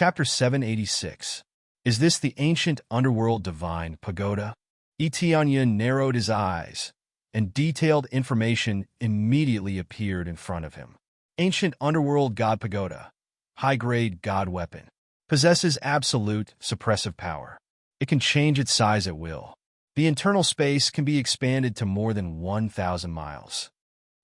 Chapter 786. Is this the ancient underworld divine pagoda? Etionyan narrowed his eyes, and detailed information immediately appeared in front of him. Ancient underworld god pagoda. High-grade god weapon. Possesses absolute suppressive power. It can change its size at will. The internal space can be expanded to more than 1,000 miles.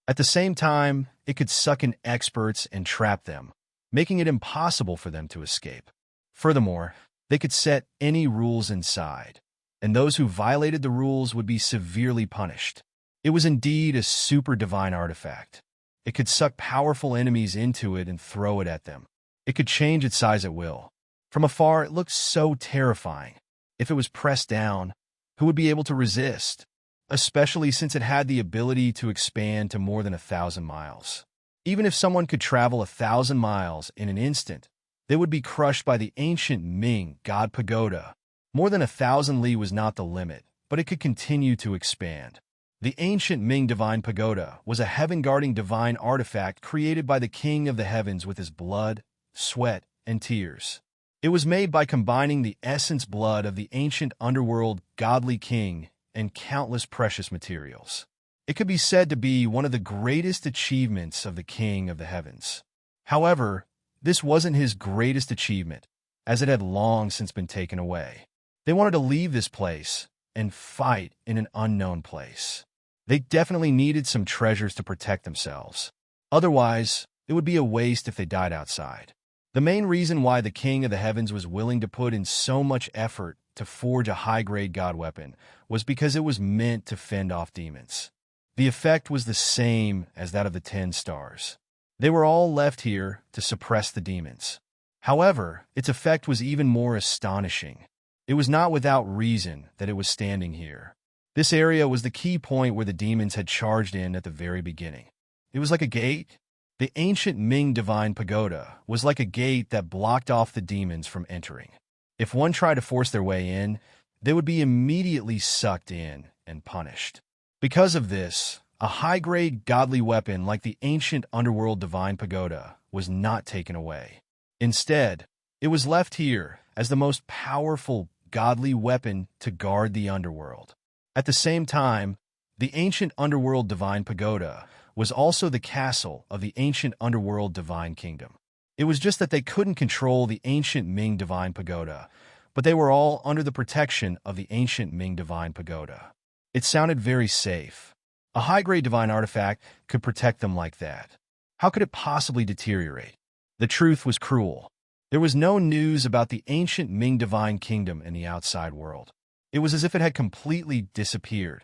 At the same time, it could suck in experts and trap them, making it impossible for them to escape. Furthermore, they could set any rules inside, and those who violated the rules would be severely punished. It was indeed a super divine artifact. It could suck powerful enemies into it and throw it at them. It could change its size at will. From afar, it looked so terrifying. If it was pressed down, who would be able to resist? Especially since it had the ability to expand to more than 1,000 miles. Even if someone could travel 1,000 miles in an instant, they would be crushed by the ancient Ming god pagoda. More than 1,000 li was not the limit, but it could continue to expand. The ancient Ming divine pagoda was a heaven-guarding divine artifact created by the king of the heavens with his blood, sweat, and tears. It was made by combining the essence blood of the ancient underworld godly king and countless precious materials. It could be said to be one of the greatest achievements of the king of the heavens. However, this wasn't his greatest achievement, as it had long since been taken away. They wanted to leave this place and fight in an unknown place. They definitely needed some treasures to protect themselves. Otherwise, it would be a waste if they died outside. The main reason why the king of the heavens was willing to put in so much effort to forge a high-grade god weapon was because it was meant to fend off demons. The effect was the same as that of the 10 stars. They were all left here to suppress the demons. However, its effect was even more astonishing. It was not without reason that it was standing here. This area was the key point where the demons had charged in at the very beginning. It was like a gate. The ancient Ming divine pagoda was like a gate that blocked off the demons from entering. If one tried to force their way in, they would be immediately sucked in and punished. Because of this, a high-grade godly weapon like the ancient underworld divine pagoda was not taken away. Instead, it was left here as the most powerful godly weapon to guard the underworld. At the same time, the ancient underworld divine pagoda was also the castle of the ancient underworld divine kingdom. It was just that they couldn't control the ancient Ming divine pagoda, but they were all under the protection of the ancient Ming divine pagoda. It sounded very safe. A high-grade divine artifact could protect them like that. How could it possibly deteriorate? The truth was cruel. There was no news about the ancient Ming divine kingdom in the outside world. It was as if it had completely disappeared.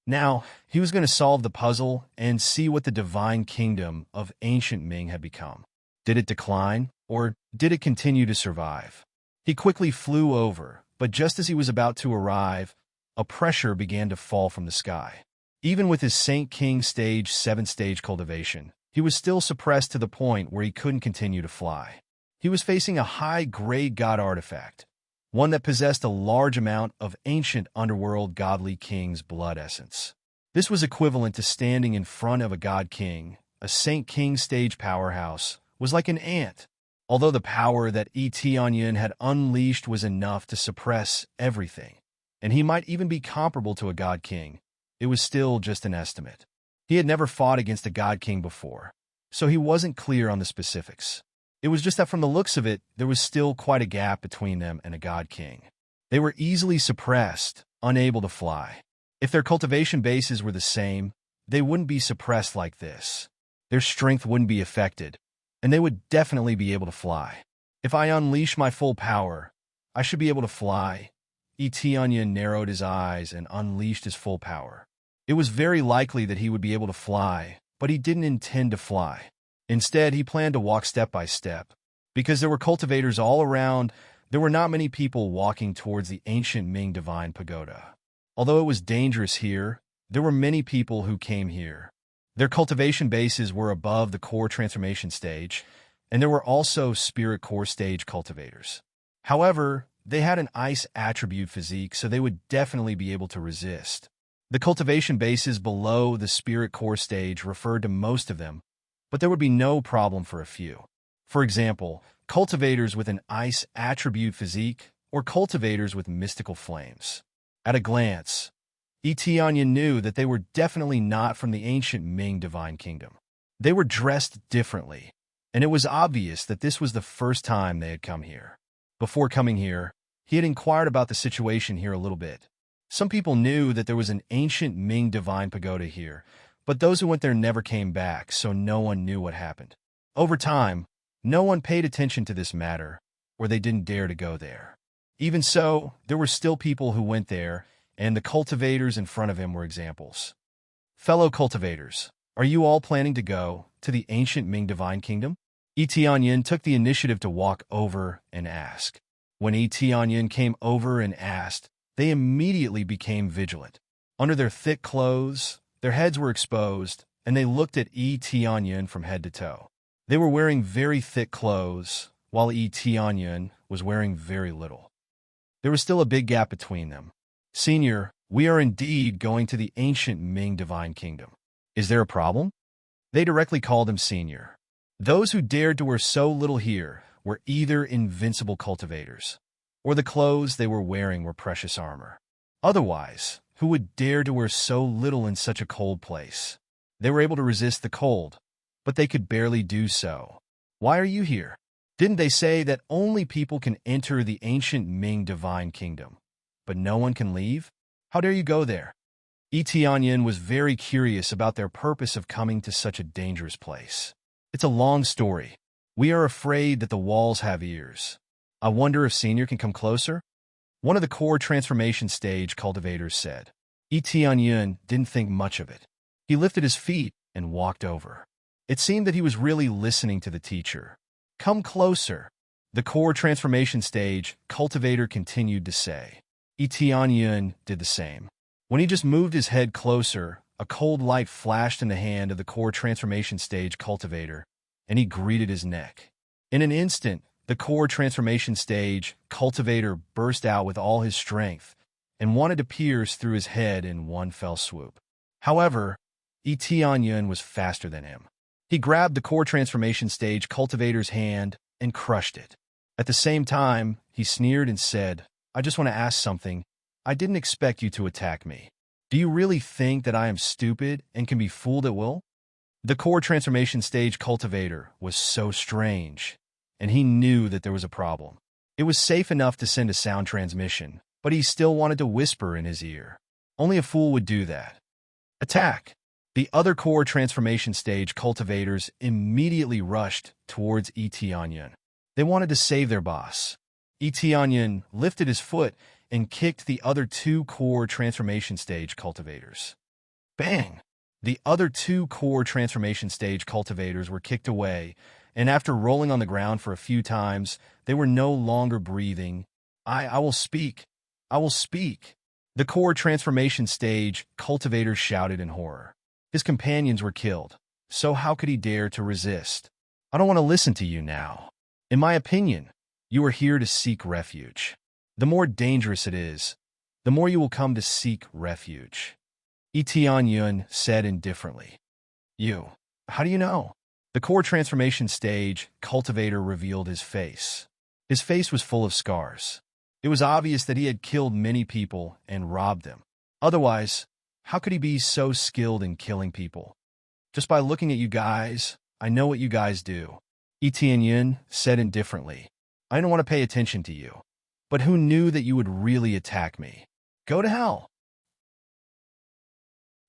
Now, he was going to solve the puzzle and see what the divine kingdom of ancient Ming had become. Did it decline, or did it continue to survive? He quickly flew over, but just as he was about to arrive, a pressure began to fall from the sky. Even with his Saint King Stage 7-stage cultivation, he was still suppressed to the point where he couldn't continue to fly. He was facing a high-grade god artifact, one that possessed a large amount of ancient underworld godly king's blood essence. This was equivalent to standing in front of a god king. A Saint King Stage powerhouse was like an ant. Although the power that Etionyan had unleashed was enough to suppress everything, and he might even be comparable to a god king, it was still just an estimate. He had never fought against a god king before, so he wasn't clear on the specifics. It was just that from the looks of it, there was still quite a gap between them and a god king. They were easily suppressed, unable to fly. If their cultivation bases were the same, they wouldn't be suppressed like this. Their strength wouldn't be affected, and they would definitely be able to fly. If I unleash my full power, I should be able to fly. Etionyan narrowed his eyes and unleashed his full power. It was very likely that he would be able to fly, but he didn't intend to fly. Instead, he planned to walk step by step. Because there were cultivators all around, there were not many people walking towards the ancient Ming divine pagoda. Although it was dangerous here, there were many people who came here. Their cultivation bases were above the core transformation stage, and there were also spirit core stage cultivators. However, they had an ice attribute physique, so they would definitely be able to resist. The cultivation bases below the spirit core stage referred to most of them, but there would be no problem for a few. For example, cultivators with an ice attribute physique, or cultivators with mystical flames. At a glance, Eteanya knew that they were definitely not from the ancient Ming divine kingdom. They were dressed differently, and it was obvious that this was the first time they had come here. Before coming here, he had inquired about the situation here a little bit. Some people knew that there was an ancient Ming divine pagoda here, but those who went there never came back, so no one knew what happened. Over time, no one paid attention to this matter, or they didn't dare to go there. Even so, there were still people who went there, and the cultivators in front of him were examples. Fellow cultivators, are you all planning to go to the ancient Ming divine kingdom? Tianyin took the initiative to walk over and ask. When Tianyin came over and asked, they immediately became vigilant. Under their thick clothes, their heads were exposed, and they looked at Tianyin from head to toe. They were wearing very thick clothes, while Tianyin was wearing very little. There was still a big gap between them. Senior, we are indeed going to the ancient Ming divine kingdom. Is there a problem? They directly called him Senior. Those who dared to wear so little here were either invincible cultivators, or the clothes they were wearing were precious armor. Otherwise, who would dare to wear so little in such a cold place? They were able to resist the cold, but they could barely do so. Why are you here? Didn't they say that only people can enter the ancient Ming divine kingdom, but no one can leave? How dare you go there? Tianyin was very curious about their purpose of coming to such a dangerous place. It's a long story. We are afraid that the walls have ears. I wonder if Senior can come closer? One of the core transformation stage cultivators said. Tianyin didn't think much of it. He lifted his feet and walked over. It seemed that he was really listening to the teacher. Come closer. The core transformation stage cultivator continued to say. Tianyin did the same. When he just moved his head closer, a cold light flashed in the hand of the core transformation stage cultivator, and he greeted his neck. In an instant, the core transformation stage cultivator burst out with all his strength and wanted to pierce through his head in one fell swoop. However, Tianyin was faster than him. He grabbed the core transformation stage cultivator's hand and crushed it. At the same time, he sneered and said, I just want to ask something. I didn't expect you to attack me. Do you really think that I am stupid and can be fooled at will? The core transformation stage cultivator was so strange, and he knew that there was a problem. It was safe enough to send a sound transmission, but he still wanted to whisper in his ear. Only a fool would do that. Attack! The other core transformation stage cultivators immediately rushed towards Tianyin. They wanted to save their boss. Tianyin lifted his foot and kicked the other two core transformation stage cultivators. Bang! The other two core transformation stage cultivators were kicked away, and after rolling on the ground for a few times, they were no longer breathing. I will speak. I will speak. The core transformation stage cultivator shouted in horror. His companions were killed, so how could he dare to resist? I don't want to listen to you now. In my opinion, you are here to seek refuge. The more dangerous it is, the more you will come to seek refuge. Tianyin said indifferently. You, how do you know? The core transformation stage cultivator revealed his face. His face was full of scars. It was obvious that he had killed many people and robbed them. Otherwise, how could he be so skilled in killing people? Just by looking at you guys, I know what you guys do. Tianyin said indifferently. I don't want to pay attention to you. But who knew that you would really attack me? Go to hell.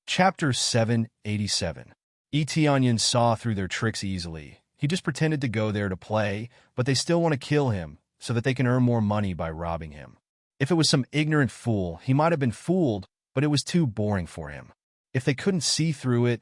Chapter 787. Tianyin saw through their tricks easily. He just pretended to go there to play, but they still want to kill him so that they can earn more money by robbing him. If it was some ignorant fool, he might have been fooled, but it was too boring for him. If they couldn't see through it,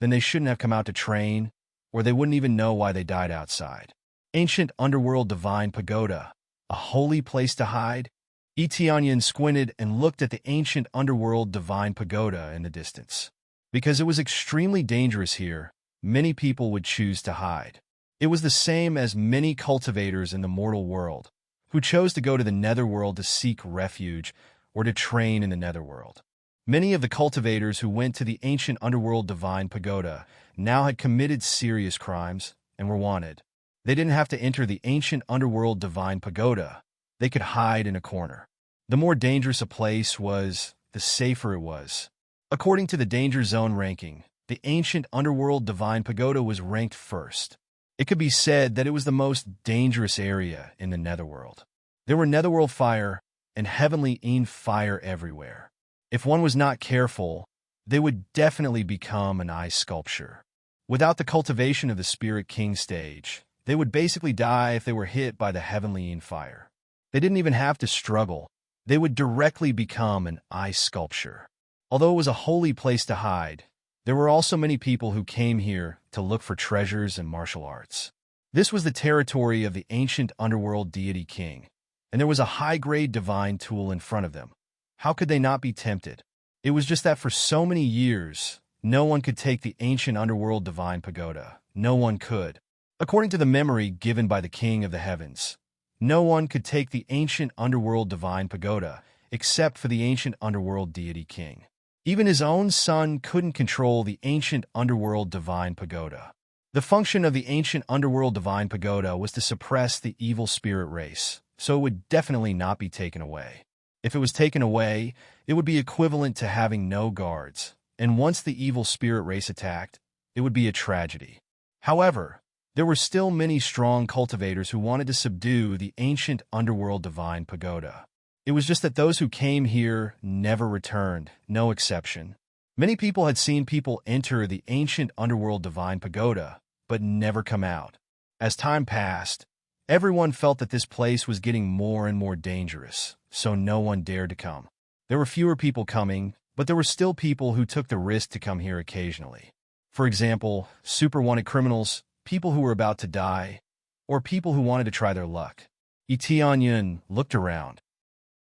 then they shouldn't have come out to train, or they wouldn't even know why they died outside. Ancient underworld divine pagoda, a holy place to hide? Tianyin squinted and looked at the ancient underworld divine pagoda in the distance. Because it was extremely dangerous here, many people would choose to hide. It was the same as many cultivators in the mortal world, who chose to go to the netherworld to seek refuge or to train in the netherworld. Many of the cultivators who went to the ancient underworld divine pagoda now had committed serious crimes and were wanted. They didn't have to enter the ancient underworld divine pagoda. They could hide in a corner. The more dangerous a place was, the safer it was. According to the danger zone ranking, the ancient underworld divine pagoda was ranked first. It could be said that it was the most dangerous area in the netherworld. There were netherworld fire and heavenly fire everywhere. If one was not careful, they would definitely become an ice sculpture. Without the cultivation of the Spirit King stage, they would basically die if they were hit by the heavenly fire. They didn't even have to struggle. They would directly become an ice sculpture. Although it was a holy place to hide, there were also many people who came here to look for treasures and martial arts. This was the territory of the ancient underworld deity king, and there was a high-grade divine tool in front of them. How could they not be tempted? It was just that for so many years, no one could take the ancient underworld divine pagoda. No one could. According to the memory given by the king of the heavens, no one could take the ancient underworld divine pagoda except for the ancient underworld deity king. Even his own son couldn't control the ancient underworld divine pagoda. The function of the ancient underworld divine pagoda was to suppress the evil spirit race, so it would definitely not be taken away. If it was taken away, it would be equivalent to having no guards, and once the evil spirit race attacked, it would be a tragedy. However, there were still many strong cultivators who wanted to subdue the ancient underworld divine pagoda. It was just that those who came here never returned, no exception. Many people had seen people enter the ancient underworld divine pagoda, but never come out. As time passed, everyone felt that this place was getting more and more dangerous, so no one dared to come. There were fewer people coming, but there were still people who took the risk to come here occasionally. For example, super wanted criminals, people who were about to die, or people who wanted to try their luck. Tianyun looked around.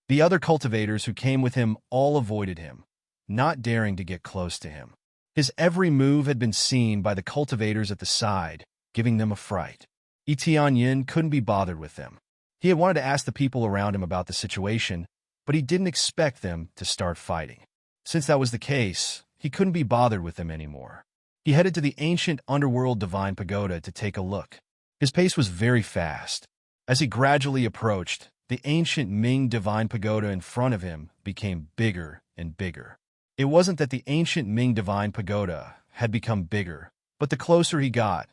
The other cultivators who came with him all avoided him, not daring to get close to him. His every move had been seen by the cultivators at the side, giving them a fright. Tianyun couldn't be bothered with them. He had wanted to ask the people around him about the situation, but he didn't expect them to start fighting. Since that was the case, he couldn't be bothered with them anymore. He headed to the ancient underworld divine pagoda to take a look. His pace was very fast. As he gradually approached, the ancient Ming divine pagoda in front of him became bigger and bigger. It wasn't that the ancient Ming divine pagoda had become bigger, but the closer he got,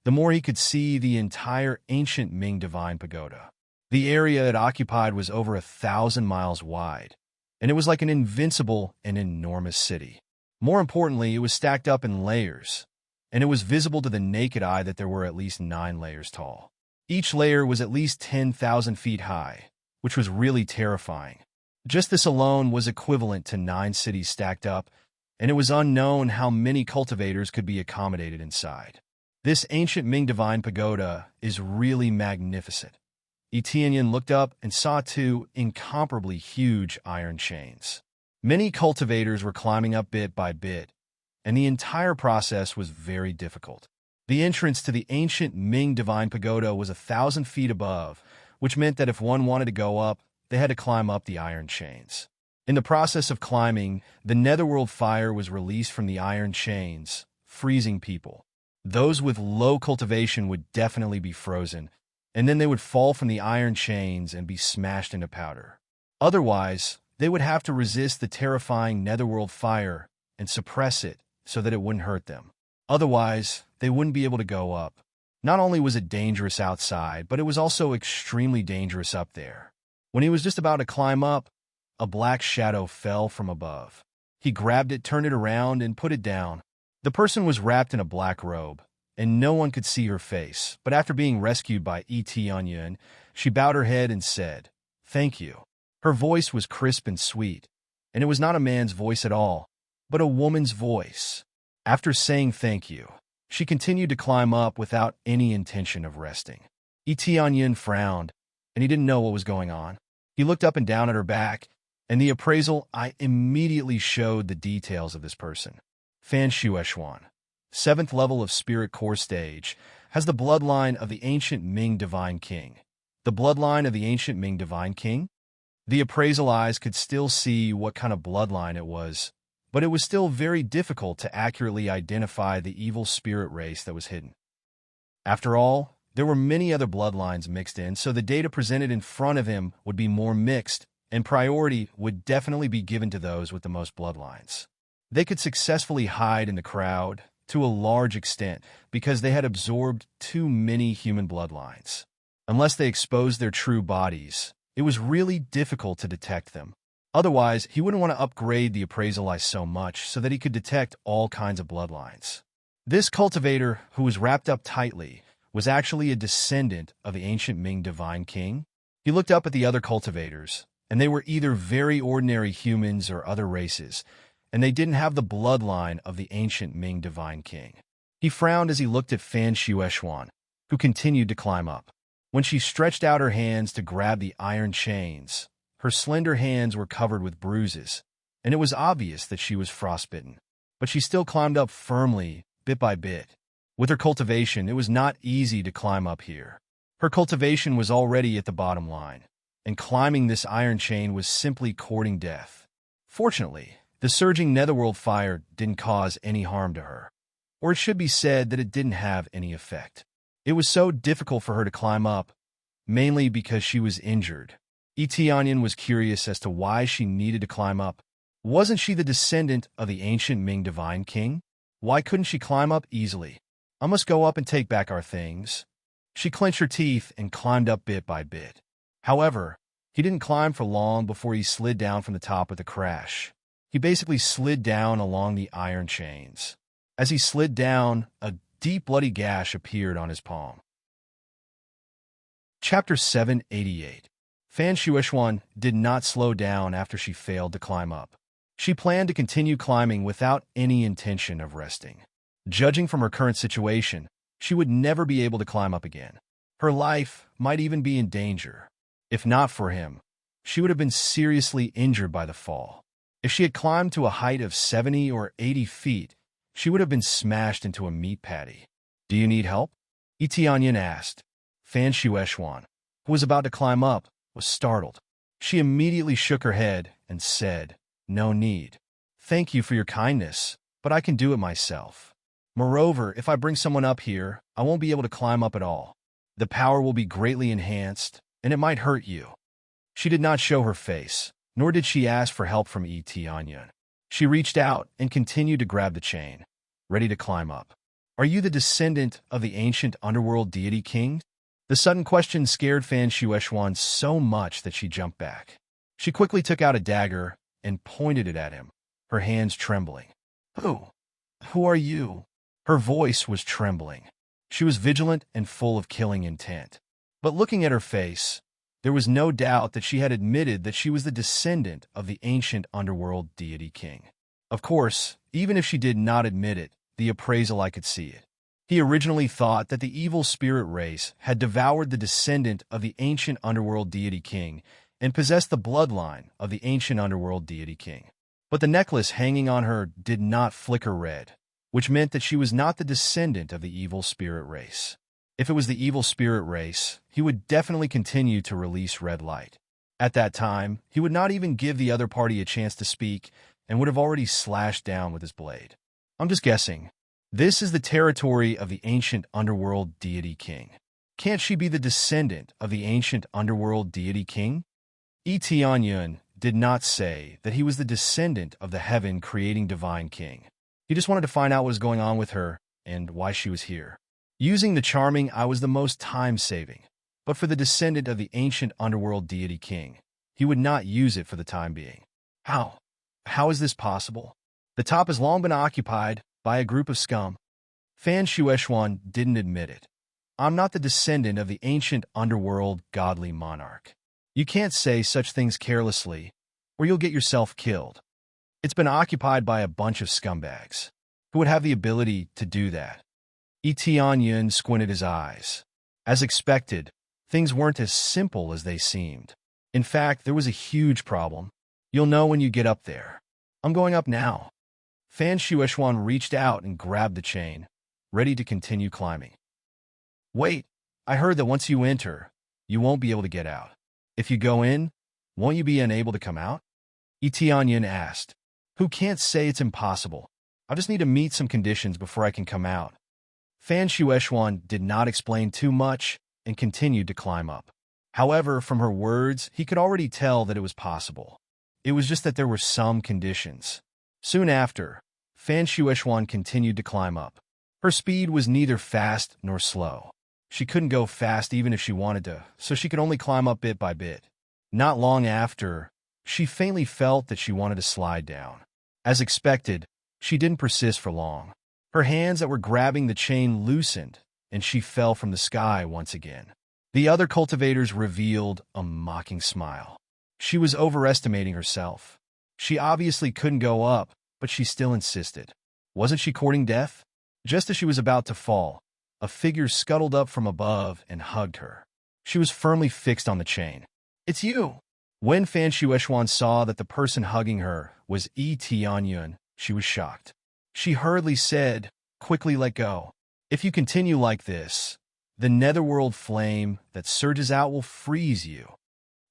the more he could see the entire ancient Ming divine pagoda. The area it occupied was over 1,000 miles wide, and it was like an invincible and enormous city. More importantly, it was stacked up in layers, and it was visible to the naked eye that there were at least 9 layers tall. Each layer was at least 10,000 feet high, which was really terrifying. Just this alone was equivalent to 9 cities stacked up, and it was unknown how many cultivators could be accommodated inside. This ancient Ming divine pagoda is really magnificent. Tianyin looked up and saw 2 incomparably huge iron chains. Many cultivators were climbing up bit by bit, and the entire process was very difficult. The entrance to the ancient Ming divine pagoda was 1,000 feet above, which meant that if one wanted to go up, they had to climb up the iron chains. In the process of climbing, the netherworld fire was released from the iron chains, freezing people. Those with low cultivation would definitely be frozen, and then they would fall from the iron chains and be smashed into powder. Otherwise, they would have to resist the terrifying netherworld fire and suppress it so that it wouldn't hurt them. Otherwise, they wouldn't be able to go up. Not only was it dangerous outside, but it was also extremely dangerous up there. When he was just about to climb up, a black shadow fell from above. He grabbed it, turned it around, and put it down. The person was wrapped in a black robe, and no one could see her face, but after being rescued by Tianyun, she bowed her head and said, "Thank you." Her voice was crisp and sweet, and it was not a man's voice at all, but a woman's voice. After saying thank you, she continued to climb up without any intention of resting. Tianyun frowned, and he didn't know what was going on. He looked up and down at her back, and the appraisal eye immediately showed the details of this person. Fan Shueshuan, 7th level of Spirit Core Stage, has the bloodline of the ancient Ming Divine King. The bloodline of the ancient Ming Divine King? The appraisal eyes could still see what kind of bloodline it was, but it was still very difficult to accurately identify the evil spirit race that was hidden. After all, There were many other bloodlines mixed in, so the data presented in front of him would be more mixed, and priority would definitely be given to those with the most bloodlines. They could successfully hide in the crowd to a large extent because they had absorbed too many human bloodlines. Unless they exposed their true bodies, it was really difficult to detect them. Otherwise, he wouldn't want to upgrade the appraisal eye so much so that he could detect all kinds of bloodlines. This cultivator, who was wrapped up tightly, was actually a descendant of the ancient Ming divine king. He looked up at the other cultivators, and they were either very ordinary humans or other races, and they didn't have the bloodline of the ancient Ming divine king. He frowned as he looked at Fan Shueshuan, who continued to climb up. When she stretched out her hands to grab the iron chains, her slender hands were covered with bruises, and it was obvious that she was frostbitten. But she still climbed up firmly, bit by bit. With her cultivation, it was not easy to climb up here. Her cultivation was already at the bottom line, and climbing this iron chain was simply courting death. Fortunately, the surging netherworld fire didn't cause any harm to her, or it should be said that it didn't have any effect. It was so difficult for her to climb up, mainly because she was injured. Tianyan was curious as to why she needed to climb up. Wasn't she the descendant of the ancient Ming divine king? Why couldn't she climb up easily? I must go up and take back our things. She clenched her teeth and climbed up bit by bit. However, he didn't climb for long before he slid down from the top with a crash. He basically slid down along the iron chains. As he slid down, a deep bloody gash appeared on his palm. Chapter 788. Fan Shueshuan did not slow down after she failed to climb up. She planned to continue climbing without any intention of resting. Judging from her current situation, she would never be able to climb up again. Her life might even be in danger. If not for him, she would have been seriously injured by the fall. If she had climbed to a height of 70 or 80 feet, she would have been smashed into a meat patty. "Do you need help?" Tianyan asked. Fan Shueshuan, who was about to climb up, was startled. She immediately shook her head and said, "No need. Thank you for your kindness, but I can do it myself. Moreover, if I bring someone up here, I won't be able to climb up at all. The power will be greatly enhanced, and it might hurt you." She did not show her face, nor did she ask for help from Tianyan. She reached out and continued to grab the chain, ready to climb up. "Are you the descendant of the ancient underworld deity king?" The sudden question scared Fan Shueshuan so much that she jumped back. She quickly took out a dagger and pointed it at him, her hands trembling. Who are you?" Her voice was trembling. She was vigilant and full of killing intent. But looking at her face, there was no doubt that she had admitted that she was the descendant of the ancient underworld deity king. Of course, even if she did not admit it, the appraisal eye could see it. He originally thought that the evil spirit race had devoured the descendant of the ancient underworld deity king and possessed the bloodline of the ancient underworld deity king. But the necklace hanging on her did not flicker red, which meant that she was not the descendant of the evil spirit race. If it was the evil spirit race, he would definitely continue to release red light. At that time, he would not even give the other party a chance to speak and would have already slashed down with his blade. "I'm just guessing. This is the territory of the ancient underworld deity king. Can't she be the descendant of the ancient underworld deity king?" Tianyan did not say that he was the descendant of the heaven-creating divine king. He just wanted to find out what was going on with her and why she was here. Using the charming eye was the most time-saving, but for the descendant of the ancient underworld deity king, he would not use it for the time being. How? How is this possible? The top has long been occupied by a group of scum. Fan Shueshuan didn't admit it. "I'm not the descendant of the ancient underworld godly monarch. You can't say such things carelessly, or you'll get yourself killed. It's been occupied by a bunch of scumbags. Who would have the ability to do that?" Tianyan squinted his eyes. As expected, things weren't as simple as they seemed. In fact, there was a huge problem. "You'll know when you get up there. I'm going up now." Fan Shueshuan reached out and grabbed the chain, ready to continue climbing. "Wait, I heard that once you enter, you won't be able to get out. If you go in, won't you be unable to come out?" Tianyan asked. "Who can't say it's impossible? I just need to meet some conditions before I can come out." Fan Shueishuan did not explain too much and continued to climb up. However, from her words, he could already tell that it was possible. It was just that there were some conditions. Soon after, Fan Shueishuan continued to climb up. Her speed was neither fast nor slow. She couldn't go fast even if she wanted to, so she could only climb up bit by bit. Not long after, she faintly felt that she wanted to slide down. As expected, she didn't persist for long. Her hands that were grabbing the chain loosened, and she fell from the sky once again. The other cultivators revealed a mocking smile. She was overestimating herself. She obviously couldn't go up, but she still insisted. Wasn't she courting death? Just as she was about to fall, a figure scuttled up from above and hugged her. She was firmly fixed on the chain. "It's you!" When Fan Shueishuan saw that the person hugging her was Yi Tianyun, she was shocked. She hurriedly said, "Quickly let go. If you continue like this, the netherworld flame that surges out will freeze you."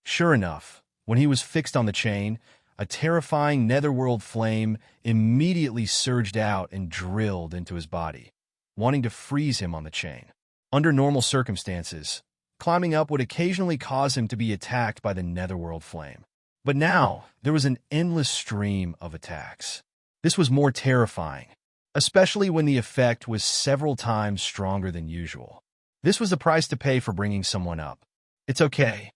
Sure enough, when he was fixed on the chain, a terrifying netherworld flame immediately surged out and drilled into his body, wanting to freeze him on the chain. Under normal circumstances, climbing up would occasionally cause him to be attacked by the netherworld flame. But now, there was an endless stream of attacks. This was more terrifying, especially when the effect was several times stronger than usual. This was the price to pay for bringing someone up. "It's okay.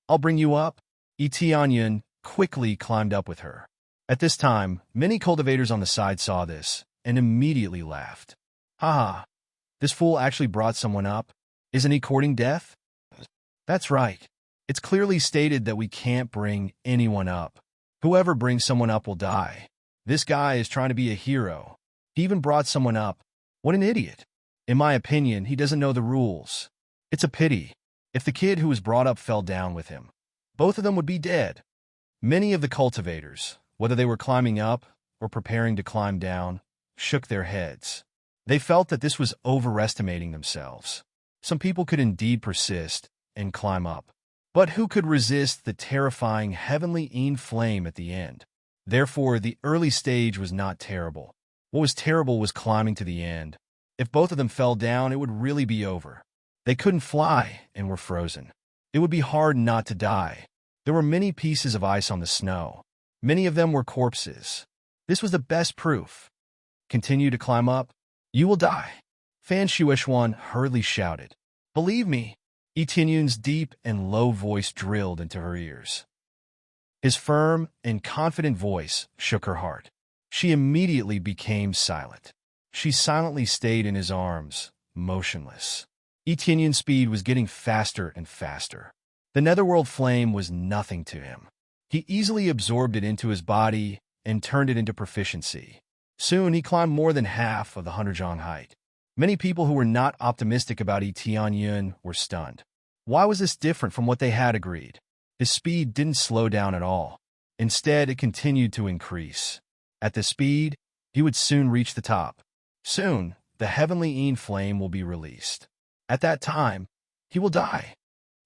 I'll bring you up." Tianyun quickly climbed up with her. At this time, many cultivators on the side saw this and immediately laughed. "Haha, this fool actually brought someone up. Isn't he courting death?" "That's right. It's clearly stated that we can't bring anyone up. Whoever brings someone up will die. This guy is trying to be a hero. He even brought someone up. What an idiot. In my opinion, he doesn't know the rules. It's a pity. If the kid who was brought up fell down with him, both of them would be dead." Many of the cultivators, whether they were climbing up or preparing to climb down, shook their heads. They felt that this was overestimating themselves. Some people could indeed persist and climb up, but who could resist the terrifying heavenly Een flame at the end? Therefore, the early stage was not terrible. What was terrible was climbing to the end. If both of them fell down, it would really be over. They couldn't fly and were frozen. It would be hard not to die. There were many pieces of ice on the snow. Many of them were corpses. This was the best proof. "Continue to climb up. You will die." Fan Shueishuan hurriedly shouted. "Believe me." Tianyun's deep and low voice drilled into her ears. His firm and confident voice shook her heart. She immediately became silent. She silently stayed in his arms, motionless. Tianyun's speed was getting faster and faster. The netherworld flame was nothing to him. He easily absorbed it into his body and turned it into proficiency. Soon he climbed more than half of the 100-jong height. Many people who were not optimistic about Tianyun were stunned. Why was this different from what they had agreed? His speed didn't slow down at all. Instead, it continued to increase. At this speed, he would soon reach the top. Soon, the heavenly Een flame will be released. At that time, he will die.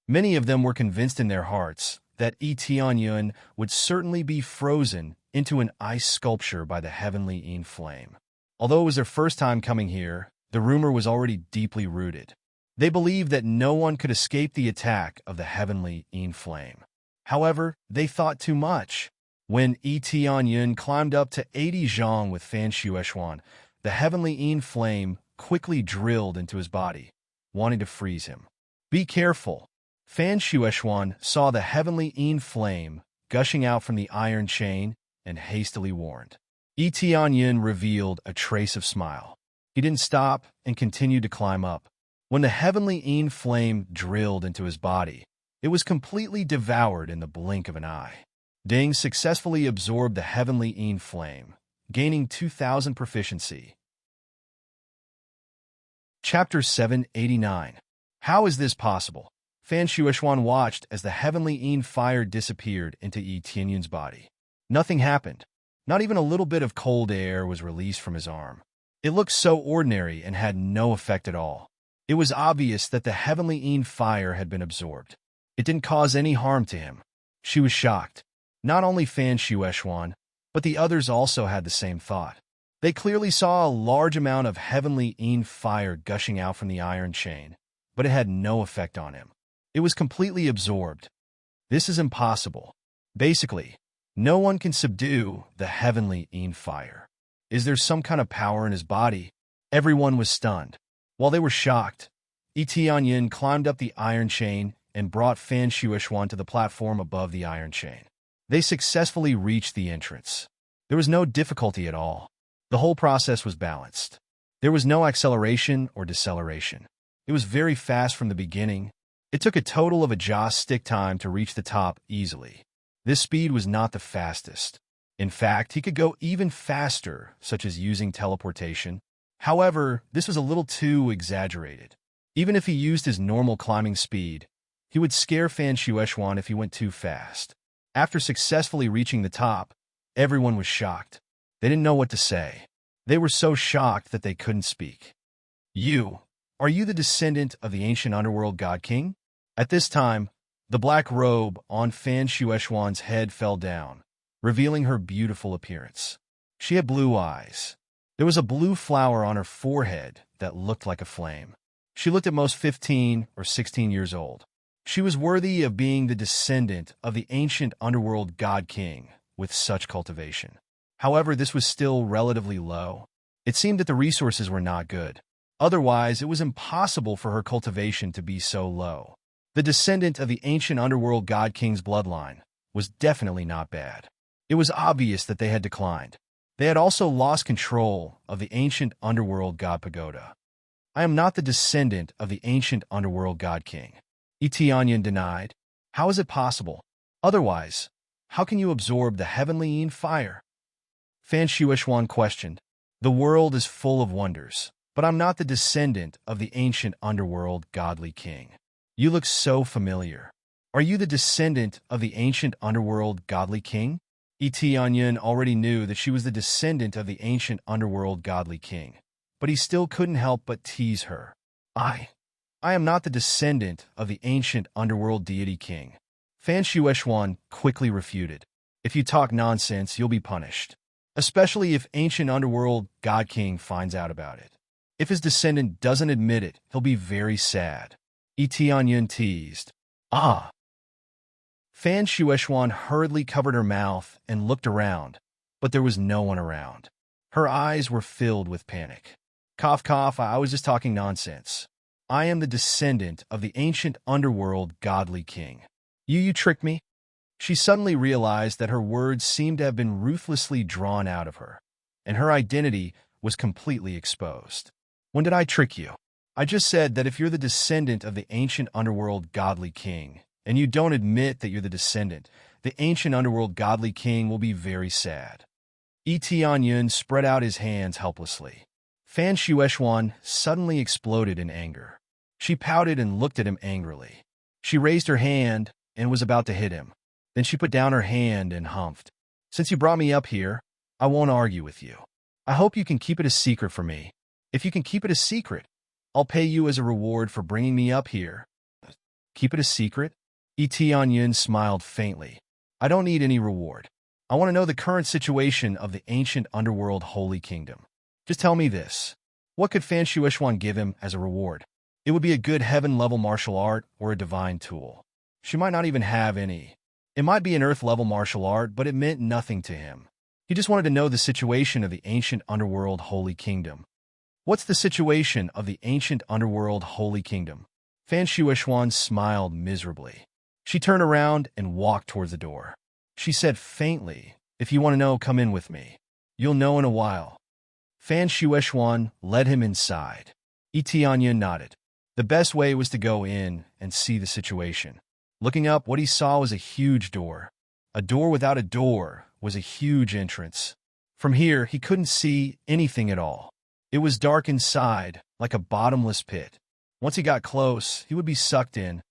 Many of them were convinced in their hearts that Tianyun would certainly be frozen into an ice sculpture by the heavenly Een flame. Although it was their first time coming here, the rumor was already deeply rooted. They believed that no one could escape the attack of the heavenly Een flame. However, they thought too much. When Tianyun climbed up to 80 zhang with Fan Shueishuan, the heavenly Een flame quickly drilled into his body, wanting to freeze him. "Be careful." Fan Shueishuan saw the heavenly Een flame gushing out from the iron chain and hastily warned. Tianyun revealed a trace of smile. He didn't stop and continued to climb up. When the heavenly Een flame drilled into his body, it was completely devoured in the blink of an eye. Ding successfully absorbed the heavenly Een flame, gaining 2,000 proficiency. Chapter 789. How is this possible? Fan Shueishuan watched as the heavenly Een fire disappeared into Tianyun's body. Nothing happened. Not even a little bit of cold air was released from his arm. It looked so ordinary and had no effect at all. It was obvious that the heavenly Een fire had been absorbed. It didn't cause any harm to him. She was shocked. Not only Fan Shueishuan, but the others also had the same thought. They clearly saw a large amount of heavenly fire gushing out from the iron chain, but it had no effect on him. It was completely absorbed. This is impossible. Basically, no one can subdue the heavenly fire. Is there some kind of power in his body? Everyone was stunned. While they were shocked, Tianyin climbed up the iron chain and brought Fan Shuishuan to the platform above the iron chain. They successfully reached the entrance. There was no difficulty at all. The whole process was balanced. There was no acceleration or deceleration. It was very fast from the beginning. It took a total of a joystick time to reach the top easily. This speed was not the fastest. In fact, he could go even faster, such as using teleportation. However, this was a little too exaggerated. Even if he used his normal climbing speed, he would scare Fan Shuishuan if he went too fast. After successfully reaching the top, everyone was shocked. They didn't know what to say. They were so shocked that they couldn't speak. Are you the descendant of the ancient underworld god king? At this time, the black robe on Fan Shuishuan's head fell down, revealing her beautiful appearance. She had blue eyes. There was a blue flower on her forehead that looked like a flame. She looked at most 15 or 16 years old. She was worthy of being the descendant of the ancient underworld god king with such cultivation. However, this was still relatively low. It seemed that the resources were not good. Otherwise, it was impossible for her cultivation to be so low. The descendant of the ancient underworld god king's bloodline was definitely not bad. It was obvious that they had declined. They had also lost control of the ancient underworld god pagoda. I am not the descendant of the ancient underworld god king, Tianyin denied. How is it possible? Otherwise, how can you absorb the heavenly fire? Fan Shuishuan questioned. The world is full of wonders, but I'm not the descendant of the ancient underworld godly king. You look so familiar. Are you the descendant of the ancient underworld godly king? Tianyin already knew that she was the descendant of the ancient underworld godly king, but he still couldn't help but tease her. I am not the descendant of the ancient underworld deity king. Fan Shuishuan quickly refuted. If you talk nonsense, you'll be punished, especially if ancient underworld god king finds out about it. If his descendant doesn't admit it, he'll be very sad. Tianyin teased. Fan Shuishuan hurriedly covered her mouth and looked around, but there was no one around. Her eyes were filled with panic. Cough, cough, I was just talking nonsense. I am the descendant of the ancient underworld godly king. You tricked me? She suddenly realized that her words seemed to have been ruthlessly drawn out of her, and her identity was completely exposed. When did I trick you? I just said that if you're the descendant of the ancient underworld godly king, and you don't admit that you're the descendant, the ancient underworld godly king will be very sad. Tianyin spread out his hands helplessly. Fan Shuishuan suddenly exploded in anger. She pouted and looked at him angrily. She raised her hand and was about to hit him. Then she put down her hand and humphed. Since you brought me up here, I won't argue with you. I hope you can keep it a secret for me. If you can keep it a secret, I'll pay you as a reward for bringing me up here. Keep it a secret? Tianyin smiled faintly. I don't need any reward. I want to know the current situation of the ancient underworld holy kingdom. Just tell me this. What could Fan Shuishuan give him as a reward? It would be a good heaven-level martial art or a divine tool. She might not even have any. It might be an earth-level martial art, but it meant nothing to him. He just wanted to know the situation of the ancient underworld holy kingdom. What's the situation of the ancient underworld holy kingdom? Fan Shuishuan smiled miserably. She turned around and walked towards the door. She said faintly, if you want to know, come in with me. You'll know in a while. Fan Shuishuan led him inside. Tianyin nodded. The best way was to go in and see the situation. Looking up, what he saw was a huge door. A door without a door was a huge entrance. From here, he couldn't see anything at all. It was dark inside, like a bottomless pit. Once he got close, he would be sucked in.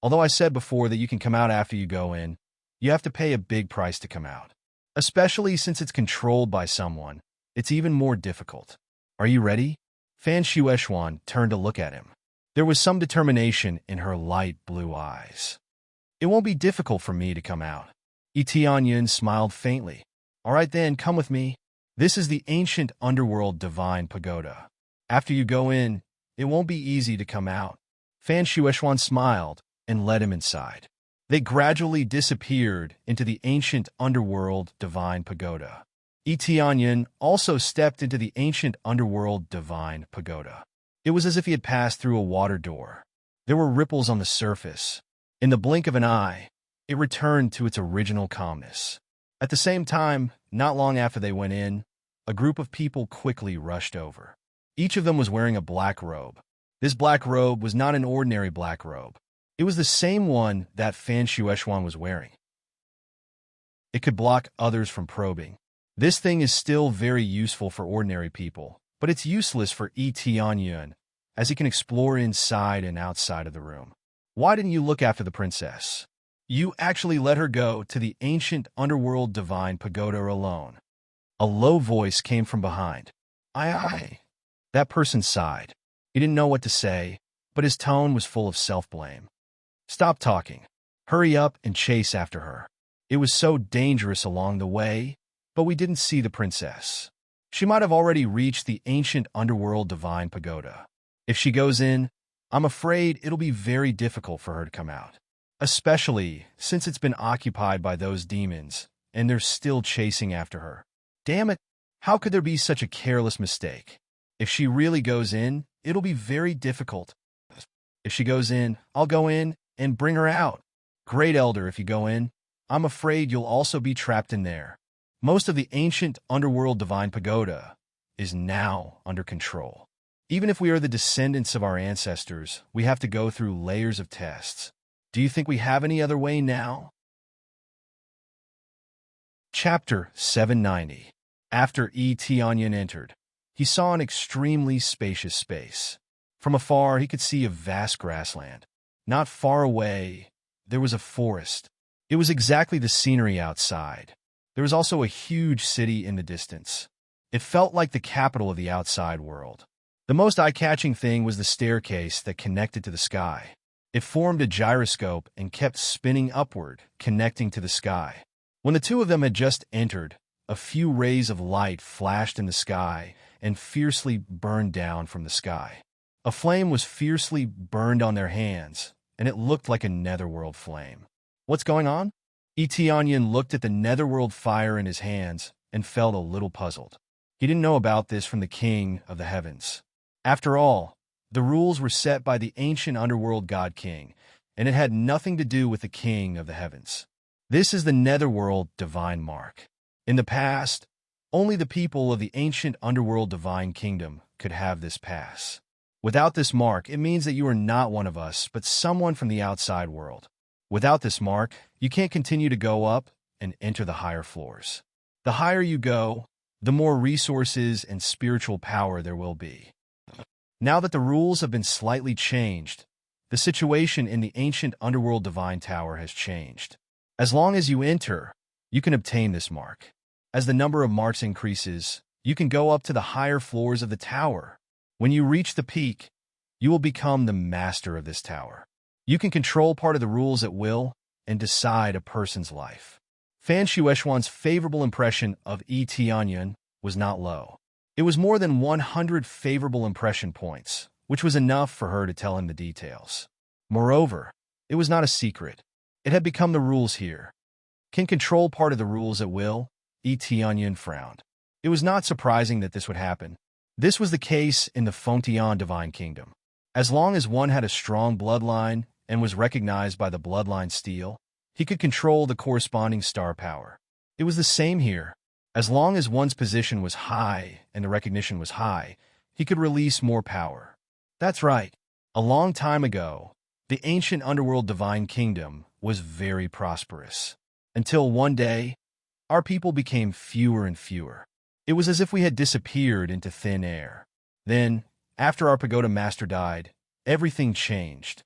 Although I said before that you can come out after you go in, you have to pay a big price to come out. Especially since it's controlled by someone, it's even more difficult. Are you ready? Fan Shuishuan turned to look at him. There was some determination in her light blue eyes. It won't be difficult for me to come out. Tianyin smiled faintly. All right then, come with me. This is the ancient underworld divine pagoda. After you go in, it won't be easy to come out. Fan Shueishuan smiled and led him inside. They gradually disappeared into the ancient underworld divine pagoda. Yi Tianyan also stepped into the ancient underworld divine pagoda. It was as if he had passed through a water door. There were ripples on the surface. In the blink of an eye, it returned to its original calmness. At the same time, not long after they went in, a group of people quickly rushed over. Each of them was wearing a black robe. This black robe was not an ordinary black robe. It was the same one that Fan Shueishuan was wearing. It could block others from probing. This thing is still very useful for ordinary people, but it's useless for Yi Tianyan, as he can explore inside and outside of the room. Why didn't you look after the princess? You actually let her go to the ancient underworld divine pagoda alone. A low voice came from behind. Aye. That person sighed. He didn't know what to say, but his tone was full of self-blame. Stop talking. Hurry up and chase after her. It was so dangerous along the way, but we didn't see the princess. She might have already reached the ancient underworld divine pagoda. If she goes in, I'm afraid it'll be very difficult for her to come out, especially since it's been occupied by those demons, and they're still chasing after her. Damn it, how could there be such a careless mistake? If she really goes in, it'll be very difficult. If she goes in, I'll go in and bring her out. Great Elder, if you go in, I'm afraid you'll also be trapped in there. Most of the ancient underworld divine pagoda is now under control. Even if we are the descendants of our ancestors, we have to go through layers of tests. Do you think we have any other way now? Chapter 790. After Yi Tianyan entered, he saw an extremely spacious space. From afar, he could see a vast grassland. Not far away, there was a forest. It was exactly the scenery outside. There was also a huge city in the distance. It felt like the capital of the outside world. The most eye-catching thing was the staircase that connected to the sky. It formed a gyroscope and kept spinning upward, connecting to the sky. When the two of them had just entered, a few rays of light flashed in the sky and fiercely burned down from the sky. A flame was fiercely burned on their hands, and it looked like a netherworld flame. What's going on? Yi Tianyan looked at the netherworld fire in his hands and felt a little puzzled. He didn't know about this from the king of the heavens. After all, the rules were set by the ancient underworld god king, and it had nothing to do with the king of the heavens. This is the netherworld divine mark. In the past, only the people of the ancient underworld divine kingdom could have this pass. Without this mark, it means that you are not one of us, but someone from the outside world. Without this mark, you can't continue to go up and enter the higher floors. The higher you go, the more resources and spiritual power there will be. Now that the rules have been slightly changed, the situation in the ancient underworld divine tower has changed. As long as you enter, you can obtain this mark. As the number of marks increases, you can go up to the higher floors of the tower. When you reach the peak, you will become the master of this tower. You can control part of the rules at will and decide a person's life. Fan Shueishuan's favorable impression of Yi Tianyan was not low. It was more than 100 favorable impression points, which was enough for her to tell him the details. Moreover, it was not a secret. It had become the rules here. Can control part of the rules at will? Yi Tianyan frowned. It was not surprising that this would happen. This was the case in the Fontian Divine Kingdom. As long as one had a strong bloodline and was recognized by the bloodline steel, he could control the corresponding star power. It was the same here. As long as one's position was high and the recognition was high, he could release more power. That's right. A long time ago, the ancient underworld divine kingdom was very prosperous. Until one day, our people became fewer and fewer. It was as if we had disappeared into thin air. Then, after our pagoda master died, everything changed.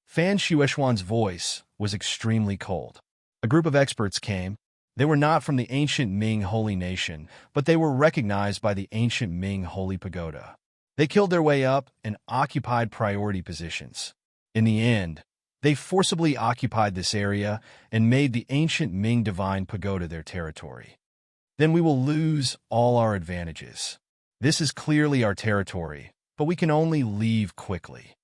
Fan Shueishuan's voice was extremely cold. A group of experts came. They were not from the ancient Ming holy nation, but they were recognized by the ancient Ming holy pagoda. They killed their way up and occupied priority positions. In the end, they forcibly occupied this area and made the ancient Ming divine pagoda their territory. then we will lose all our advantages. This is clearly our territory, but we can only leave quickly.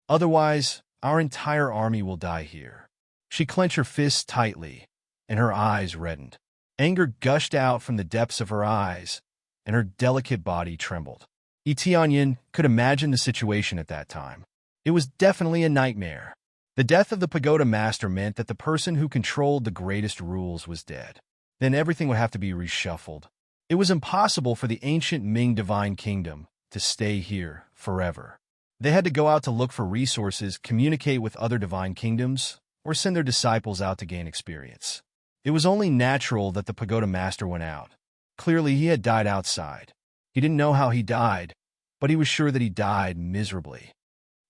Otherwise, our entire army will die here." She clenched her fists tightly, and her eyes reddened. Anger gushed out from the depths of her eyes, and her delicate body trembled. Tianyin could imagine the situation at that time. It was definitely a nightmare. The death of the pagoda master meant that the person who controlled the greatest rules was dead. Then everything would have to be reshuffled. It was impossible for the ancient Ming divine kingdom to stay here forever. They had to go out to look for resources, communicate with other divine kingdoms, or send their disciples out to gain experience. It was only natural that the pagoda master went out. Clearly, he had died outside. He didn't know how he died, but he was sure that he died miserably.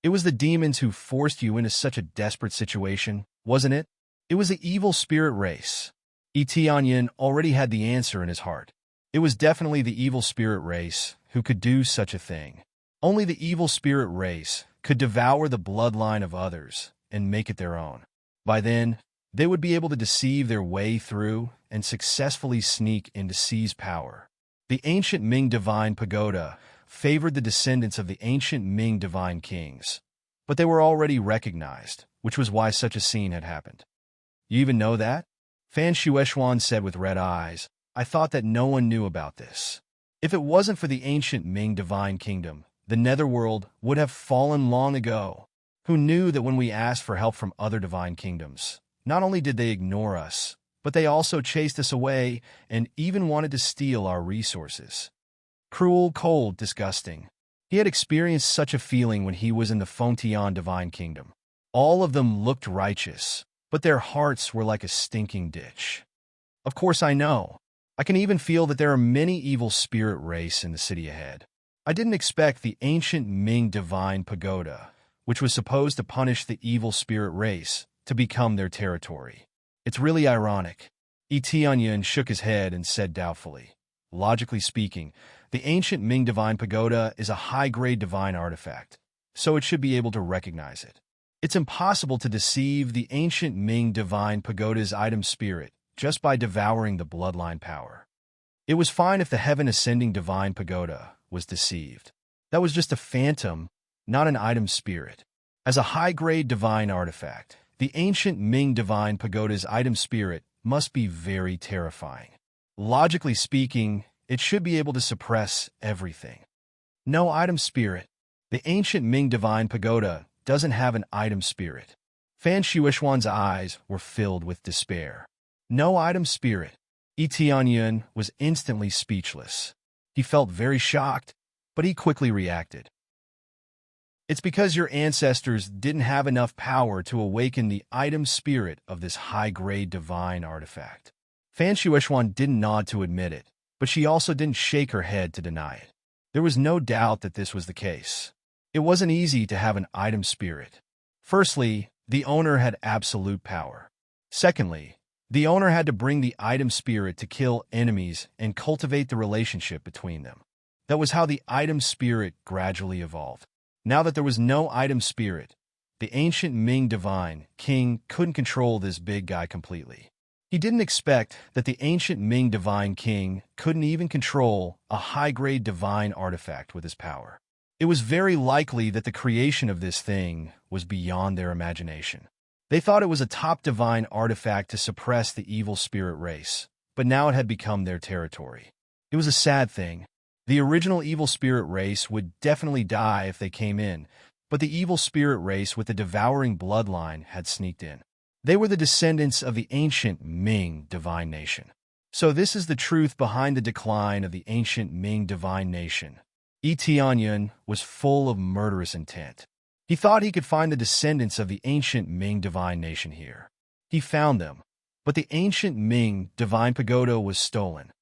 It was the demons who forced you into such a desperate situation, wasn't it? It was the evil spirit race. Tianyin already had the answer in his heart. It was definitely the evil spirit race who could do such a thing. Only the evil spirit race could devour the bloodline of others and make it their own. By then, they would be able to deceive their way through and successfully sneak into seize power. The ancient Ming divine pagoda favored the descendants of the ancient Ming divine kings, but they were already recognized, which was why such a scene had happened. "You even know that?" Fan Shueishuan said with red eyes. "I thought that no one knew about this. If it wasn't for the ancient Ming divine kingdom, the netherworld would have fallen long ago. Who knew that when we asked for help from other divine kingdoms, not only did they ignore us, but they also chased us away and even wanted to steal our resources. Cruel, cold, disgusting. He had experienced such a feeling when he was in the Fengtian divine kingdom. All of them looked righteous, but their hearts were like a stinking ditch. Of course I know. I can even feel that there are many evil spirit race in the city ahead. I didn't expect the ancient Ming divine pagoda, which was supposed to punish the evil spirit race, to become their territory. It's really ironic." Tianyin shook his head and said doubtfully, "Logically speaking, the ancient Ming divine pagoda is a high-grade divine artifact, so it should be able to recognize it. It's impossible to deceive the ancient Ming divine pagoda's item spirit just by devouring the bloodline power. It was fine if the heaven-ascending divine pagoda was deceived. That was just a phantom, not an item spirit. As a high-grade divine artifact, the ancient Ming divine pagoda's item spirit must be very terrifying. Logically speaking, it should be able to suppress everything. No item spirit. The ancient Ming divine pagoda doesn't have an item spirit." Fan Shueishuan's eyes were filled with despair. No item spirit. Tianyin was instantly speechless. He felt very shocked, but he quickly reacted. "It's because your ancestors didn't have enough power to awaken the item spirit of this high-grade divine artifact." Fan Shueishuan didn't nod to admit it, but she also didn't shake her head to deny it. There was no doubt that this was the case. It wasn't easy to have an item spirit. Firstly, the owner had absolute power. Secondly, the owner had to bring the item spirit to kill enemies and cultivate the relationship between them. That was how the item spirit gradually evolved. Now that there was no item spirit, the ancient Ming divine king couldn't control this big guy completely. He didn't expect that the ancient Ming divine king couldn't even control a high-grade divine artifact with his power. It was very likely that the creation of this thing was beyond their imagination. They thought it was a top divine artifact to suppress the evil spirit race, but now it had become their territory. It was a sad thing. The original evil spirit race would definitely die if they came in, but the evil spirit race with the devouring bloodline had sneaked in. They were the descendants of the ancient Ming divine nation. So this is the truth behind the decline of the ancient Ming divine nation. Tianyin was full of murderous intent. He thought he could find the descendants of the ancient Ming divine nation here. He found them, but the ancient Ming divine pagoda was stolen.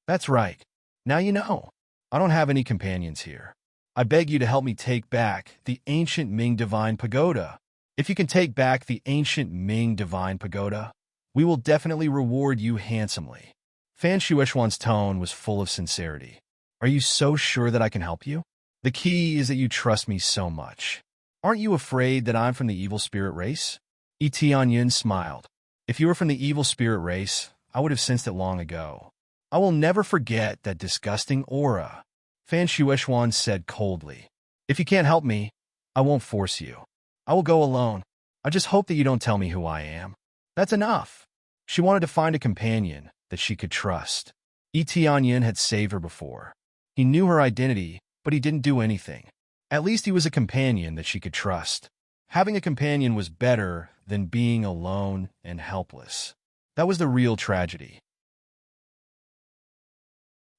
That's right. Now you know. I don't have any companions here. I beg you to help me take back the ancient Ming divine pagoda. If you can take back the ancient Ming divine pagoda, we will definitely reward you handsomely." Fan Shueishuan's tone was full of sincerity. "Are you so sure that I can help you? The key is that you trust me so much. Aren't you afraid that I'm from the evil spirit race?" Tianyin smiled. "If you were from the evil spirit race, I would have sensed it long ago. I will never forget that disgusting aura, Fan Shueishuan said coldly. If you can't help me, I won't force you. I will go alone. I just hope that you don't tell me who I am. That's enough. She wanted to find a companion that she could trust. Yi Tianyin had saved her before. He knew her identity, but he didn't do anything. At least he was a companion that she could trust. Having a companion was better than being alone and helpless. That was the real tragedy.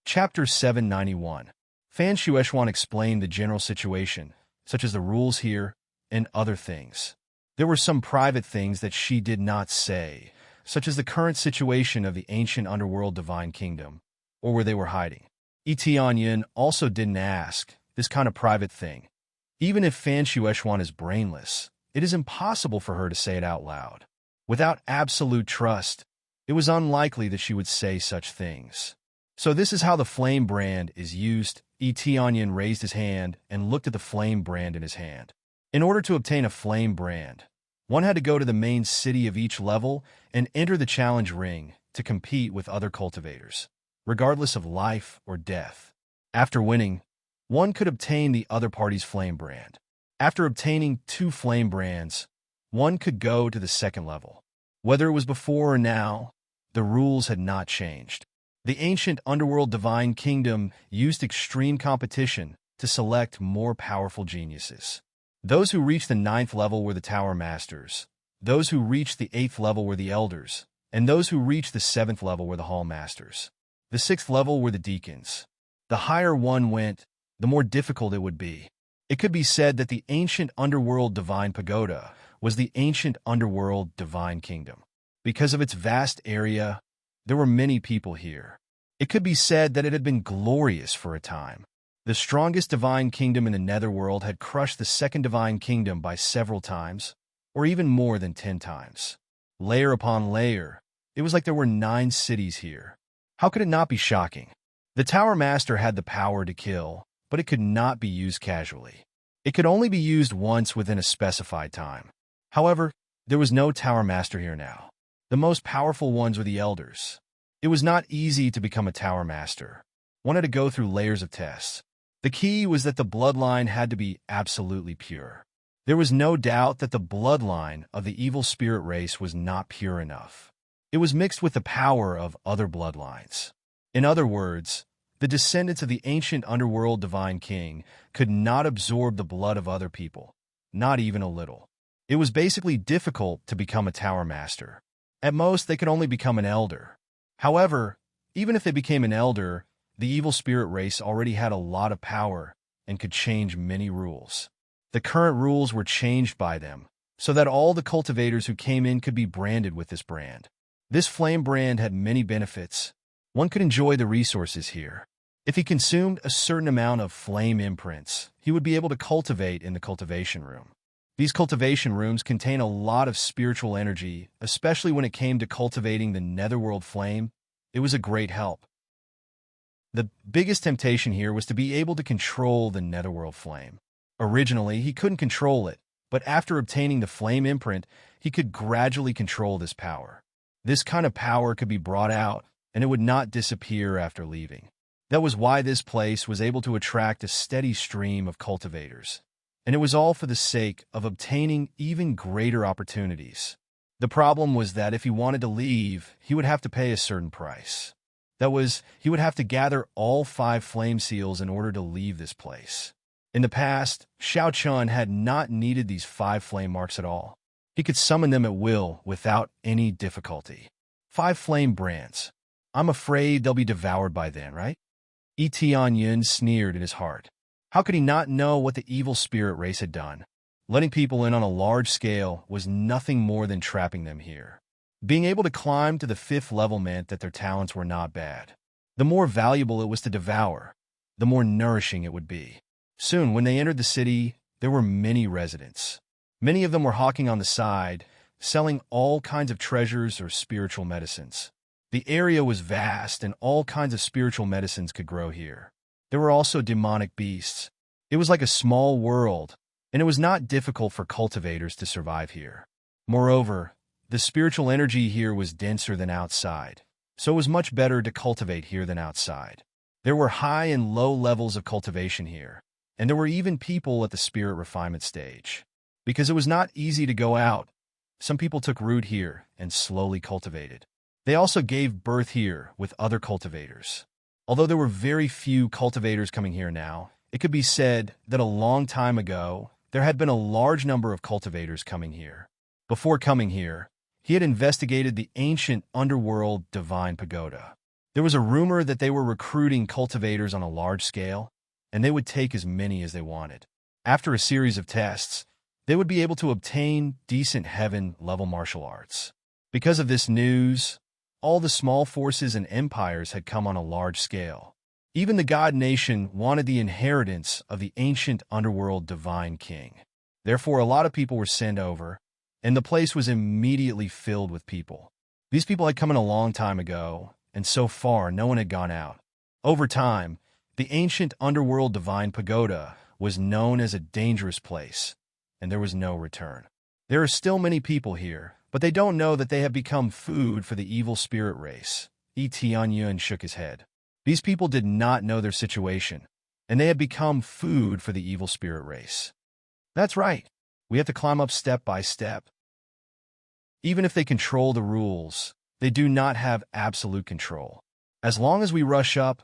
Chapter 791. Fan Shueishuan explained the general situation, such as the rules here and other things. There were some private things that she did not say, such as the current situation of the ancient underworld divine kingdom, or where they were hiding. Yi Tianyin also didn't ask this kind of private thing. Even if Fan Shueishuan is brainless, it is impossible for her to say it out loud. Without absolute trust, it was unlikely that she would say such things. So this is how the flame brand is used. Yi Tianyin raised his hand and looked at the flame brand in his hand. In order to obtain a flame brand, one had to go to the main city of each level and enter the challenge ring to compete with other cultivators, regardless of life or death. After winning, one could obtain the other party's flame brand. After obtaining 2 flame brands, one could go to the second level. Whether it was before or now, the rules had not changed. The ancient underworld divine kingdom used extreme competition to select more powerful geniuses. Those who reached the 9th level were the Tower Masters. Those who reached the 8th level were the Elders. And those who reached the 7th level were the Hall Masters. The 6th level were the Deacons. The higher one went, the more difficult it would be. It could be said that the ancient underworld divine pagoda was the ancient underworld divine kingdom. Because of its vast area, there were many people here. It could be said that it had been glorious for a time. The strongest divine kingdom in the netherworld had crushed the second divine kingdom by several times, or even more than 10 times. Layer upon layer, it was like there were 9 cities here. How could it not be shocking? The Tower Master had the power to kill, but it could not be used casually. It could only be used once within a specified time. However, there was no Tower Master here now. The most powerful ones were the Elders. It was not easy to become a Tower Master. One had to go through layers of tests. The key was that the bloodline had to be absolutely pure. There was no doubt that the bloodline of the evil spirit race was not pure enough. It was mixed with the power of other bloodlines. In other words, the descendants of the ancient underworld divine king could not absorb the blood of other people, not even a little. It was basically difficult to become a Tower Master. At most, they could only become an Elder. However, even if they became an Elder, the evil spirit race already had a lot of power and could change many rules. The current rules were changed by them, so that all the cultivators who came in could be branded with this brand. This flame brand had many benefits. One could enjoy the resources here. If he consumed a certain amount of flame imprints, he would be able to cultivate in the cultivation room. These cultivation rooms contain a lot of spiritual energy, especially when it came to cultivating the netherworld flame. It was a great help. The biggest temptation here was to be able to control the netherworld flame. Originally, he couldn't control it, but after obtaining the flame imprint, he could gradually control this power. This kind of power could be brought out, and it would not disappear after leaving. That was why this place was able to attract a steady stream of cultivators. And it was all for the sake of obtaining even greater opportunities. The problem was that if he wanted to leave, he would have to pay a certain price. That was, he would have to gather all 5 flame seals in order to leave this place. In the past, Xiao Chun had not needed these 5 flame marks at all. He could summon them at will without any difficulty. 5 flame brands. I'm afraid they'll be devoured by then, right? Yi Tianyin sneered in his heart. How could he not know what the evil spirit race had done? Letting people in on a large scale was nothing more than trapping them here. Being able to climb to the 5th level meant that their talents were not bad. The more valuable it was to devour, the more nourishing it would be. Soon, when they entered the city, there were many residents. Many of them were hawking on the side, selling all kinds of treasures or spiritual medicines. The area was vast, and all kinds of spiritual medicines could grow here. There were also demonic beasts. It was like a small world, and it was not difficult for cultivators to survive here. Moreover, the spiritual energy here was denser than outside. so it was much better to cultivate here than outside. There were high and low levels of cultivation here, and there were even people at the spirit refinement stage. Because it was not easy to go out, some people took root here and slowly cultivated. They also gave birth here with other cultivators. Although there were very few cultivators coming here now, it could be said that a long time ago, there had been a large number of cultivators coming here. Before coming here, he had investigated the ancient underworld divine pagoda. There was a rumor that they were recruiting cultivators on a large scale, and they would take as many as they wanted. After a series of tests, they would be able to obtain decent heaven-level martial arts. Because of this news, all the small forces and empires had come on a large scale. Even the god nation wanted the inheritance of the ancient underworld divine king. Therefore, a lot of people were sent over, and the place was immediately filled with people. These people had come in a long time ago, and so far no one had gone out. Over time, the ancient underworld divine pagoda was known as a dangerous place, and there was no return. There are still many people here, but they don't know that they have become food for the evil spirit race. Tianyun shook his head. These people did not know their situation, and they had become food for the evil spirit race. That's right. We have to climb up step by step. Even if they control the rules, they do not have absolute control. As long as we rush up,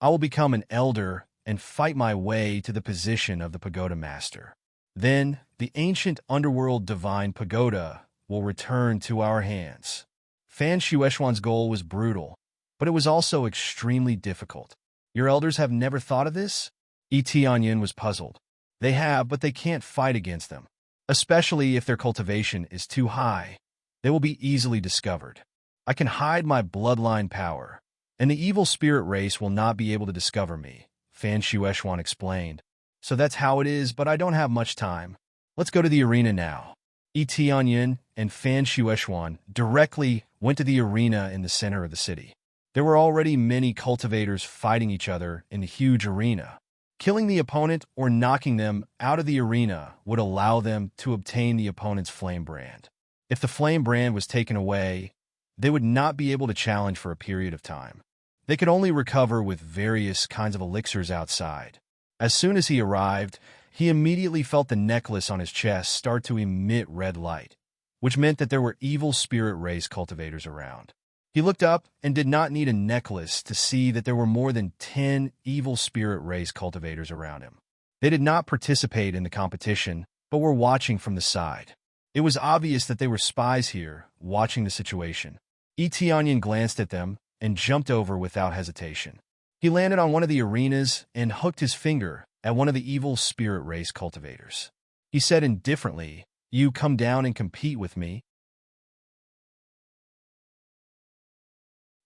I will become an elder and fight my way to the position of the pagoda master. Then, the ancient underworld divine pagoda will return to our hands. Fan Shueishuan's goal was brutal, but it was also extremely difficult. Your elders have never thought of this? Tianyun was puzzled. They have, but they can't fight against them. Especially if their cultivation is too high, they will be easily discovered. I can hide my bloodline power, and the evil spirit race will not be able to discover me, Fan Shueishuan explained. So that's how it is, but I don't have much time. Let's go to the arena now. Tianyun and Fan Shueishuan directly went to the arena in the center of the city. There were already many cultivators fighting each other in the huge arena. Killing the opponent or knocking them out of the arena would allow them to obtain the opponent's flame brand. If the flame brand was taken away, they would not be able to challenge for a period of time. They could only recover with various kinds of elixirs outside. As soon as he arrived, he immediately felt the necklace on his chest start to emit red light, which meant that there were evil spirit race cultivators around. He looked up and did not need a necklace to see that there were more than 10 evil spirit race cultivators around him. They did not participate in the competition, but were watching from the side. It was obvious that they were spies here, watching the situation. Tianyun glanced at them and jumped over without hesitation. He landed on one of the arenas and hooked his finger at one of the evil spirit race cultivators. He said indifferently, "You come down and compete with me."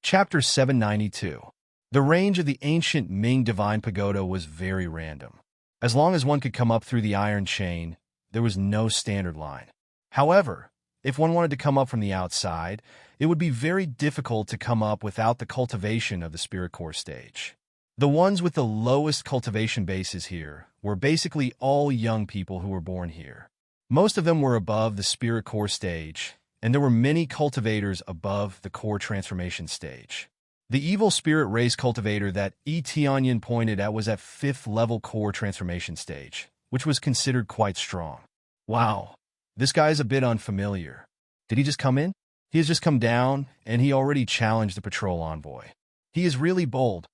Chapter 792. The range of the ancient Ming Divine Pagoda was very random. As long as one could come up through the iron chain, there was no standard line. However, if one wanted to come up from the outside, it would be very difficult to come up without the cultivation of the Spirit Core stage. The ones with the lowest cultivation bases here were basically all young people who were born here. Most of them were above the Spirit Core stage, and there were many cultivators above the Core Transformation stage. The evil spirit race cultivator that Tianyun pointed at was at 5th level Core Transformation stage, which was considered quite strong. Wow, this guy is a bit unfamiliar. Did he just come in? He has just come down, and he already challenged the patrol envoy. He is really bold.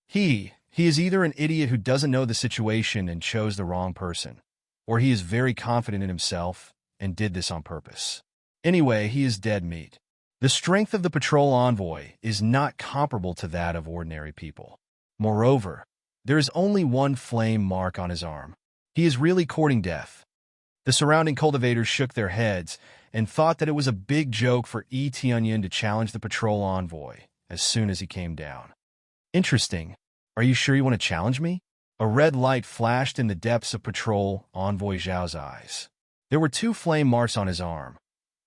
He is either an idiot who doesn't know the situation and chose the wrong person, or he is very confident in himself and did this on purpose. Anyway, he is dead meat. The strength of the patrol envoy is not comparable to that of ordinary people. Moreover, there is only one flame mark on his arm. He is really courting death. The surrounding cultivators shook their heads and thought that it was a big joke for Tianyun to challenge the patrol envoy as soon as he came down. Interesting. Are you sure you want to challenge me? A red light flashed in the depths of patrol envoy Zhao's eyes. There were 2 flame marks on his arm,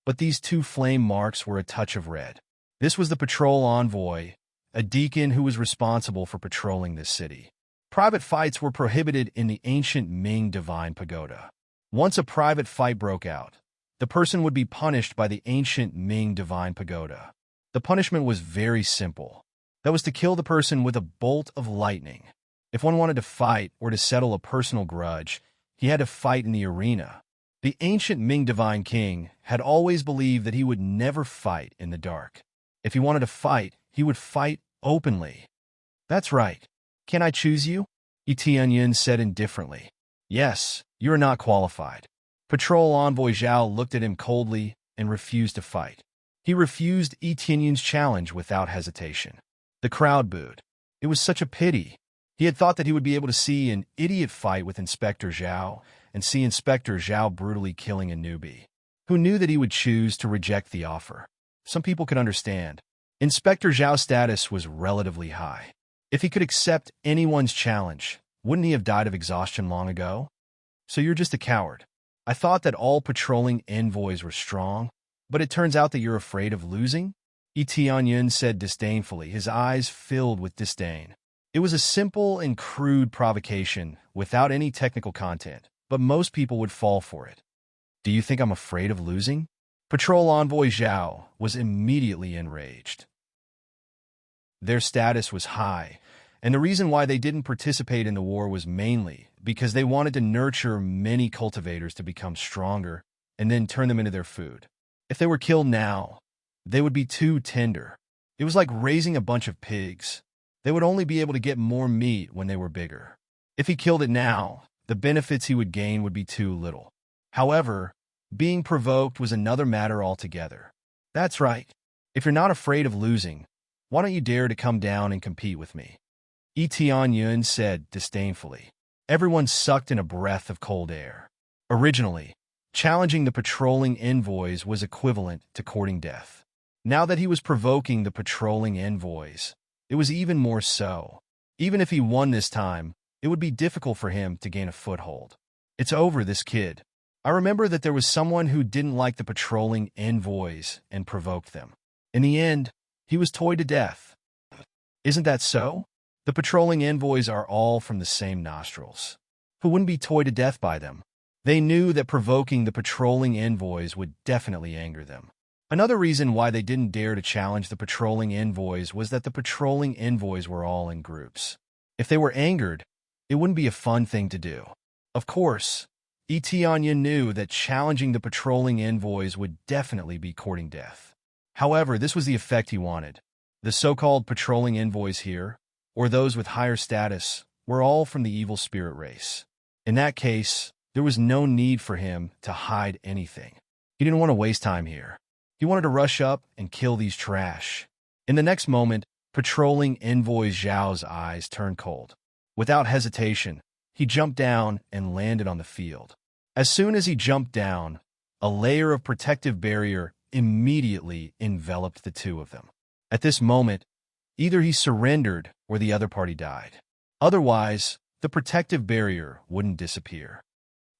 but these 2 flame marks were a touch of red. This was the patrol envoy, a deacon who was responsible for patrolling this city. Private fights were prohibited in the ancient Ming Divine Pagoda. Once a private fight broke out, the person would be punished by the ancient Ming Divine Pagoda. The punishment was very simple. That was to kill the person with a bolt of lightning. If one wanted to fight or to settle a personal grudge, he had to fight in the arena. The ancient Ming Divine King had always believed that he would never fight in the dark. If he wanted to fight, he would fight openly. That's right. Can I choose you? Etienne said indifferently. Yes, you are not qualified. Patrol Envoy Zhao looked at him coldly and refused to fight. He refused Etienne's challenge without hesitation. The crowd booed. It was such a pity. He had thought that he would be able to see an idiot fight with Inspector Zhao and see Inspector Zhao brutally killing a newbie. Who knew that he would choose to reject the offer? Some people could understand. Inspector Zhao's status was relatively high. If he could accept anyone's challenge, wouldn't he have died of exhaustion long ago? So you're just a coward. I thought that all patrolling envoys were strong, but it turns out that you're afraid of losing? Etienne said disdainfully, his eyes filled with disdain. It was a simple and crude provocation without any technical content, but most people would fall for it. Do you think I'm afraid of losing? Patrol Envoy Zhao was immediately enraged. Their status was high, and the reason why they didn't participate in the war was mainly because they wanted to nurture many cultivators to become stronger and then turn them into their food. If they were killed now, they would be too tender. It was like raising a bunch of pigs. They would only be able to get more meat when they were bigger. If he killed it now, the benefits he would gain would be too little. However, being provoked was another matter altogether. That's right. If you're not afraid of losing, why don't you dare to come down and compete with me? Etienne said disdainfully. Everyone sucked in a breath of cold air. Originally, challenging the patrolling envoys was equivalent to courting death. Now that he was provoking the patrolling envoys, it was even more so. Even if he won this time, it would be difficult for him to gain a foothold. It's over, this kid. I remember that there was someone who didn't like the patrolling envoys and provoked them. In the end, he was toyed to death. Isn't that so? The patrolling envoys are all from the same nostrils. Who wouldn't be toyed to death by them? They knew that provoking the patrolling envoys would definitely anger them. Another reason why they didn't dare to challenge the patrolling envoys was that the patrolling envoys were all in groups. If they were angered, it wouldn't be a fun thing to do. Of course, Etienne knew that challenging the patrolling envoys would definitely be courting death. However, this was the effect he wanted. The so-called patrolling envoys here, or those with higher status, were all from the evil spirit race. In that case, there was no need for him to hide anything. He didn't want to waste time here. He wanted to rush up and kill these trash. In the next moment, patrolling envoy Zhao's eyes turned cold. Without hesitation, he jumped down and landed on the field. As soon as he jumped down, a layer of protective barrier immediately enveloped the two of them. At this moment, either he surrendered or the other party died. Otherwise, the protective barrier wouldn't disappear.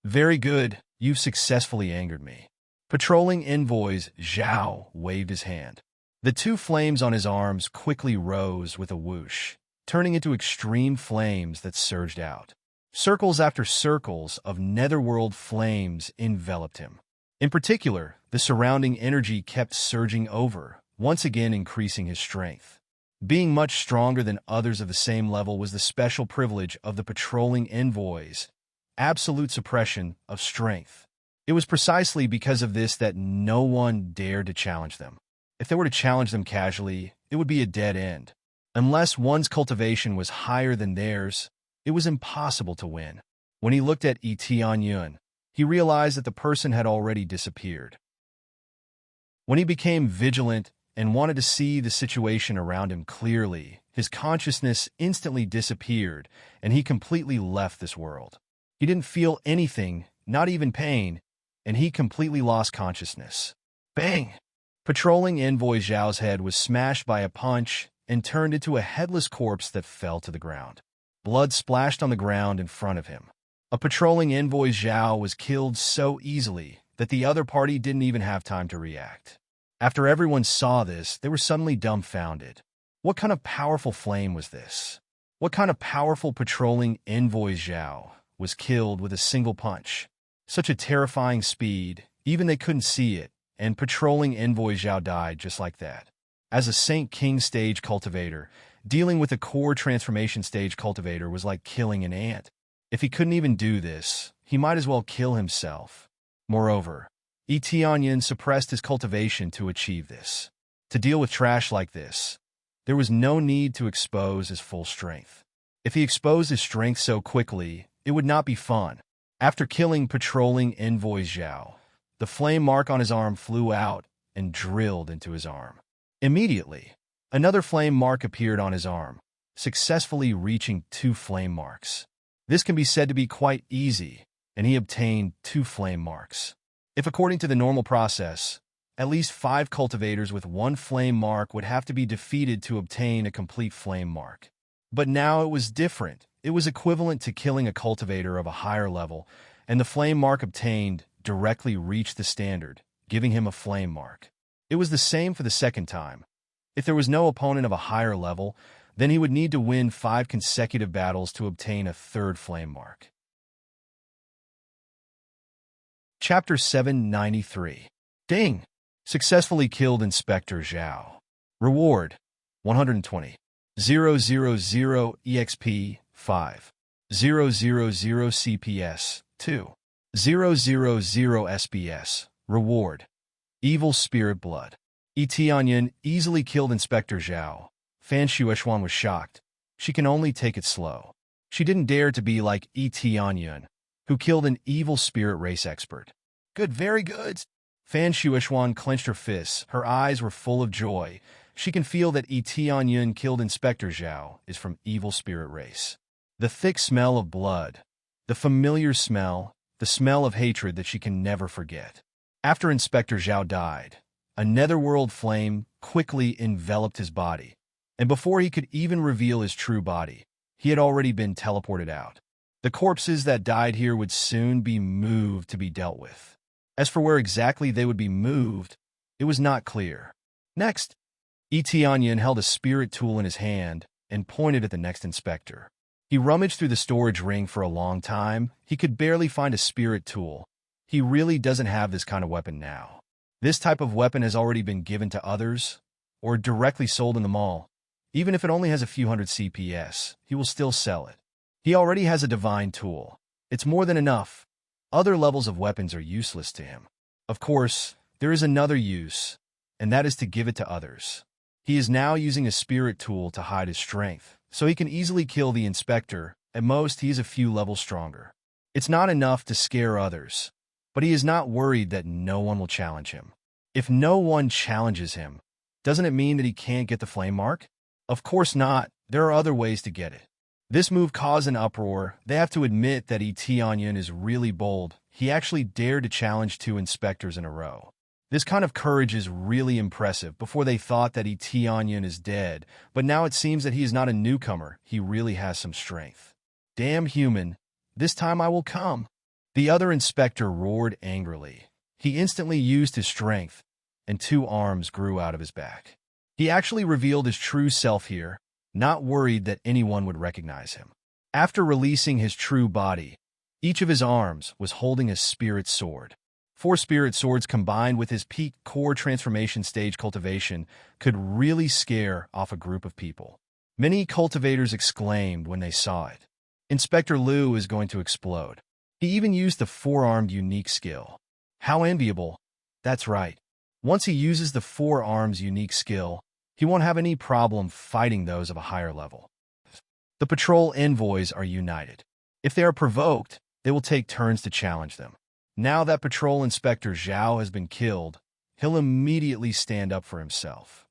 Very good, you've successfully angered me. Patrolling envoys Zhao waved his hand. The two flames on his arms quickly rose with a whoosh, turning into extreme flames that surged out. Circles after circles of netherworld flames enveloped him. In particular, the surrounding energy kept surging over, once again increasing his strength. Being much stronger than others of the same level was the special privilege of the patrolling envoys, absolute suppression of strength. It was precisely because of this that no one dared to challenge them. If they were to challenge them casually, it would be a dead end. Unless one's cultivation was higher than theirs, it was impossible to win. When he looked at Etienne, he realized that the person had already disappeared. When he became vigilant and wanted to see the situation around him clearly, his consciousness instantly disappeared, and he completely left this world. He didn't feel anything, not even pain, and he completely lost consciousness. Bang! Patrolling envoy Zhao's head was smashed by a punch and turned into a headless corpse that fell to the ground. Blood splashed on the ground in front of him. A patrolling envoy Zhao was killed so easily that the other party didn't even have time to react. After everyone saw this, they were suddenly dumbfounded. What kind of powerful flame was this? What kind of powerful patrolling envoy Zhao was killed with a single punch? Such a terrifying speed, even they couldn't see it, and patrolling envoy Zhao died just like that. As a Saint King stage cultivator, dealing with a core transformation stage cultivator was like killing an ant. If he couldn't even do this, he might as well kill himself. Moreover, Etienne suppressed his cultivation to achieve this. To deal with trash like this, there was no need to expose his full strength. If he exposed his strength so quickly, it would not be fun. After killing patrolling envoy Zhao, the flame mark on his arm flew out and drilled into his arm. Immediately, another flame mark appeared on his arm, successfully reaching 2 flame marks. This can be said to be quite easy, and he obtained 2 flame marks. If according to the normal process, at least 5 cultivators with 1 flame mark would have to be defeated to obtain a complete flame mark. But now it was different. It was equivalent to killing a cultivator of a higher level, and the flame mark obtained directly reached the standard, giving him a flame mark. It was the same for the second time. If there was no opponent of a higher level, then he would need to win 5 consecutive battles to obtain a 3rd flame mark. Chapter 793. Ding! Successfully killed Inspector Zhao. Reward: 120. 000 EXP, 5. 000 CPS, 2. 000 SBS. Reward: Evil Spirit Blood. Etienne easily killed Inspector Zhao. Fan Shuexuan was shocked. She can only take it slow. She didn't dare to be like Etienne, who killed an evil spirit race expert. Good, very good. Fan Shuexuan clenched her fists. Her eyes were full of joy. She can feel that Etienne killed Inspector Zhao is from evil spirit race. The thick smell of blood, the familiar smell, the smell of hatred that she can never forget. After Inspector Zhao died, a netherworld flame quickly enveloped his body, and before he could even reveal his true body, he had already been teleported out. The corpses that died here would soon be moved to be dealt with. As for where exactly they would be moved, it was not clear. Next, Etienne held a spirit tool in his hand and pointed at the next inspector. He rummaged through the storage ring for a long time. He could barely find a spirit tool. He really doesn't have this kind of weapon now. This type of weapon has already been given to others, or directly sold in the mall. Even if it only has a few hundred CPS, he will still sell it. He already has a divine tool. It's more than enough. Other levels of weapons are useless to him. Of course, there is another use, and that is to give it to others. He is now using a spirit tool to hide his strength, so he can easily kill the inspector. At most, he is a few levels stronger. It's not enough to scare others, but he is not worried that no one will challenge him. If no one challenges him, doesn't it mean that he can't get the flame mark? Of course not. There are other ways to get it. This move caused an uproar. They have to admit that Etienne is really bold. He actually dared to challenge 2 inspectors in a row. This kind of courage is really impressive. Before they thought that Etienne is dead, but now it seems that he is not a newcomer. He really has some strength. Damn human, this time I will come. The other inspector roared angrily. He instantly used his strength, and 2 arms grew out of his back. He actually revealed his true self here, not worried that anyone would recognize him. After releasing his true body, each of his arms was holding a spirit sword. 4 spirit swords combined with his peak core transformation stage cultivation could really scare off a group of people. Many cultivators exclaimed when they saw it. Inspector Liu is going to explode. He even used the 4-armed unique skill. How enviable. That's right. Once he uses the 4 arms unique skill, he won't have any problem fighting those of a higher level. The patrol envoys are united. If they are provoked, they will take turns to challenge them. Now that Patrol Inspector Zhao has been killed, he'll immediately stand up for himself.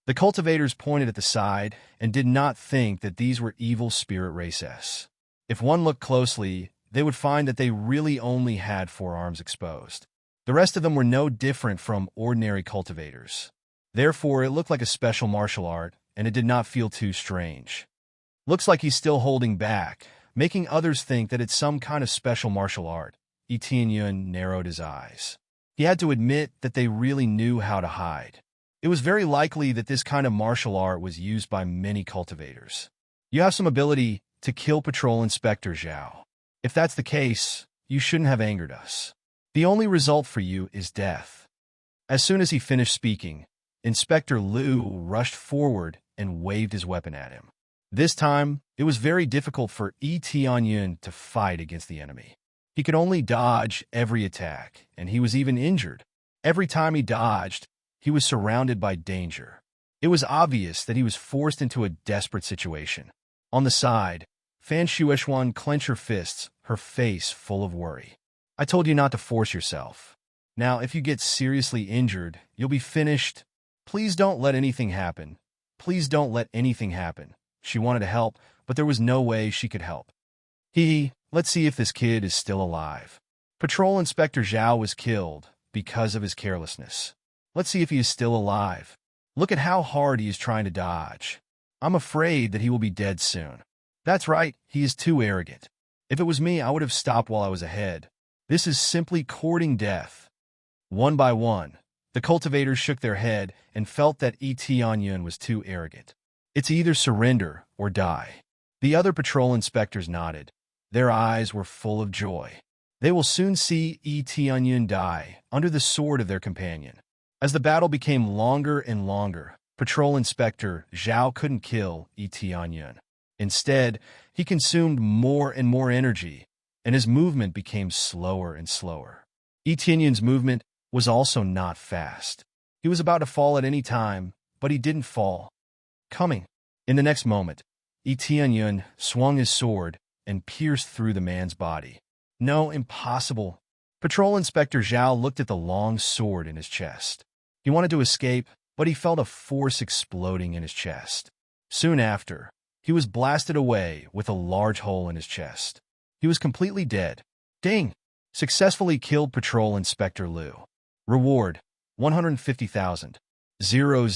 The cultivators pointed at the side and did not think that these were evil spirit races. If one looked closely, they would find that they really only had 4 arms exposed. The rest of them were no different from ordinary cultivators. Therefore, it looked like a special martial art, and it did not feel too strange. Looks like he's still holding back, making others think that it's some kind of special martial art. Etienne narrowed his eyes. He had to admit that they really knew how to hide. It was very likely that this kind of martial art was used by many cultivators. You have some ability to kill Patrol Inspector Zhao. If that's the case, you shouldn't have angered us. The only result for you is death. As soon as he finished speaking, Inspector Liu rushed forward and waved his weapon at him. This time, it was very difficult for Yi Tianyun to fight against the enemy. He could only dodge every attack, and he was even injured. Every time he dodged, he was surrounded by danger. It was obvious that he was forced into a desperate situation. On the side, Fan Shueishuan clenched her fists, her face full of worry. I told you not to force yourself. Now, if you get seriously injured, you'll be finished. Please don't let anything happen. Please don't let anything happen. She wanted to help, but there was no way she could help. Let's see if this kid is still alive. Patrol Inspector Zhao was killed because of his carelessness. Let's see if he is still alive. Look at how hard he is trying to dodge. I'm afraid that he will be dead soon. That's right, he is too arrogant. If it was me, I would have stopped while I was ahead. This is simply courting death. One by one, the cultivators shook their head and felt that Yi Tianyun was too arrogant. It's either surrender or die. The other patrol inspectors nodded. Their eyes were full of joy. They will soon see Yi Tianyun die under the sword of their companion. As the battle became longer and longer, Patrol Inspector Zhao couldn't kill Yi Tianyun. Instead, he consumed more and more energy, and his movement became slower and slower. Yi Tianyun's movement was also not fast. He was about to fall at any time, but he didn't fall. Coming. In the next moment, Yi Tianyun swung his sword and pierced through the man's body. No, impossible. Patrol Inspector Zhao looked at the long sword in his chest. He wanted to escape, but he felt a force exploding in his chest. Soon after, he was blasted away with a large hole in his chest. He was completely dead. Ding! Successfully killed Patrol Inspector Liu. Reward, 150,000. 000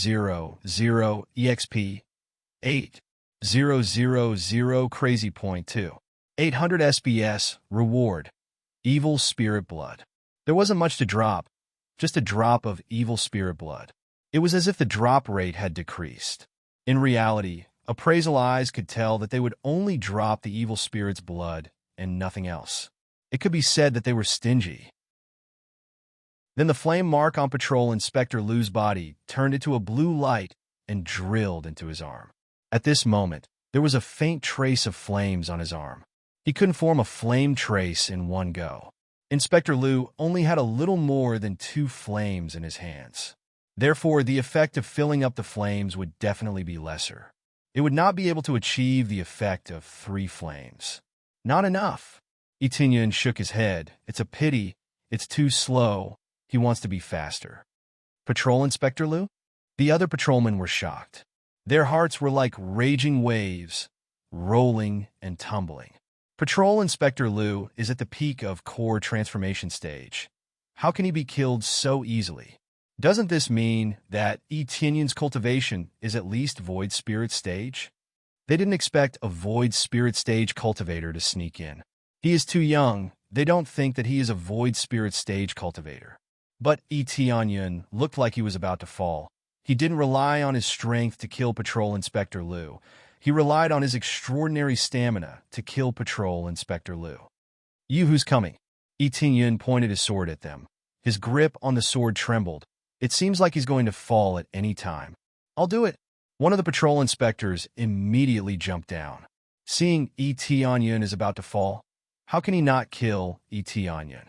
EXP. 8000 Crazy Point 2. 800 SBS. Reward, Evil Spirit Blood. There wasn't much to drop, just a drop of evil spirit blood. It was as if the drop rate had decreased. In reality, appraisal eyes could tell that they would only drop the evil spirit's blood and nothing else. It could be said that they were stingy. Then the flame mark on Patrol Inspector Liu's body turned into a blue light and drilled into his arm. At this moment, there was a faint trace of flames on his arm. He couldn't form a flame trace in one go. Inspector Liu only had a little more than 2 flames in his hands. Therefore, the effect of filling up the flames would definitely be lesser. It would not be able to achieve the effect of 3 flames. Not enough. Yi Tianyun shook his head. It's a pity. It's too slow. He wants to be faster. Patrol Inspector Liu? The other patrolmen were shocked. Their hearts were like raging waves, rolling and tumbling. Patrol Inspector Liu is at the peak of core transformation stage. How can he be killed so easily? Doesn't this mean that Yi Tianyun's cultivation is at least Void Spirit stage? They didn't expect a Void Spirit stage cultivator to sneak in. He is too young. They don't think that he is a Void Spirit stage cultivator. But Yi Tianyun looked like he was about to fall. He didn't rely on his strength to kill Patrol Inspector Liu. He relied on his extraordinary stamina to kill Patrol Inspector Liu. You who's coming? Yi Tianyun pointed his sword at them. His grip on the sword trembled. It seems like he's going to fall at any time. I'll do it. One of the patrol inspectors immediately jumped down. Seeing Yi Tianyun is about to fall, how can he not kill Yi Tianyun?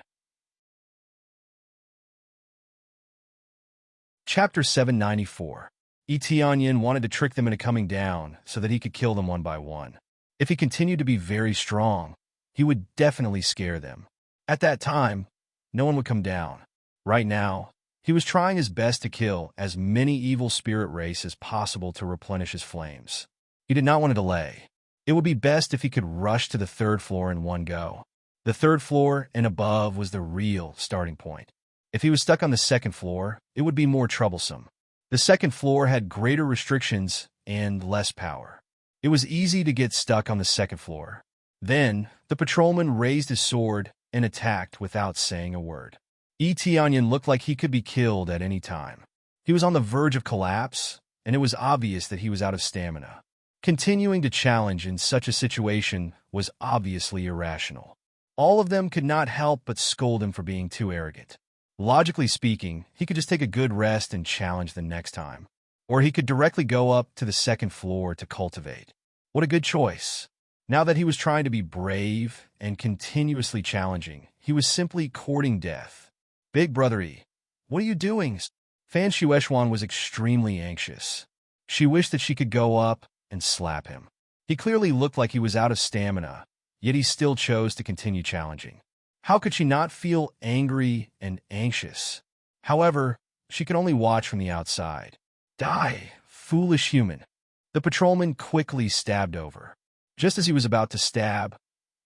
Chapter 794. Yi Tianyun wanted to trick them into coming down so that he could kill them one by one. If he continued to be very strong, he would definitely scare them. At that time, no one would come down. Right now, he was trying his best to kill as many evil spirit race as possible to replenish his flames. He did not want to delay. It would be best if he could rush to the 3rd floor in one go. The 3rd floor and above was the real starting point. If he was stuck on the 2nd floor, it would be more troublesome. The 2nd floor had greater restrictions and less power. It was easy to get stuck on the 2nd floor. Then, the patrolman raised his sword and attacked without saying a word. Yi Tianyun looked like he could be killed at any time. He was on the verge of collapse, and it was obvious that he was out of stamina. Continuing to challenge in such a situation was obviously irrational. All of them could not help but scold him for being too arrogant. Logically speaking, he could just take a good rest and challenge the next time. Or he could directly go up to the second floor to cultivate. What a good choice. Now that he was trying to be brave and continuously challenging, he was simply courting death. Big Brother E, what are you doing? Fan Shueishuan was extremely anxious. She wished that she could go up and slap him. He clearly looked like he was out of stamina, yet he still chose to continue challenging. How could she not feel angry and anxious? However, she could only watch from the outside. Die, foolish human. The patrolman quickly stabbed over. Just as he was about to stab,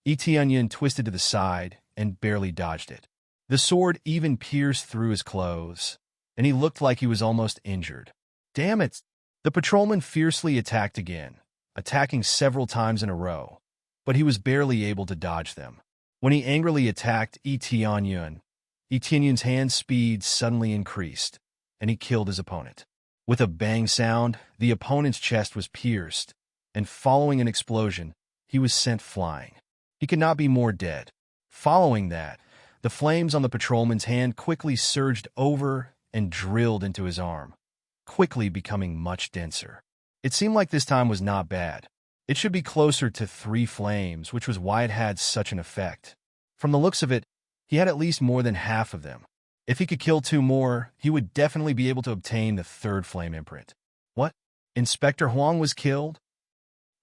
Etienne twisted to the side and barely dodged it. The sword even pierced through his clothes, and he looked like he was almost injured. Damn it! The patrolman fiercely attacked again, attacking several times in a row, but he was barely able to dodge them. When he angrily attacked Etienne's hand speed suddenly increased, and he killed his opponent. With a bang sound, the opponent's chest was pierced, and following an explosion, he was sent flying. He could not be more dead. Following that, the flames on the patrolman's hand quickly surged over and drilled into his arm, quickly becoming much denser. It seemed like this time was not bad. It should be closer to 3 flames, which was why it had such an effect. From the looks of it, he had at least more than half of them. If he could kill 2 more, he would definitely be able to obtain the 3rd flame imprint. What? Inspector Huang was killed?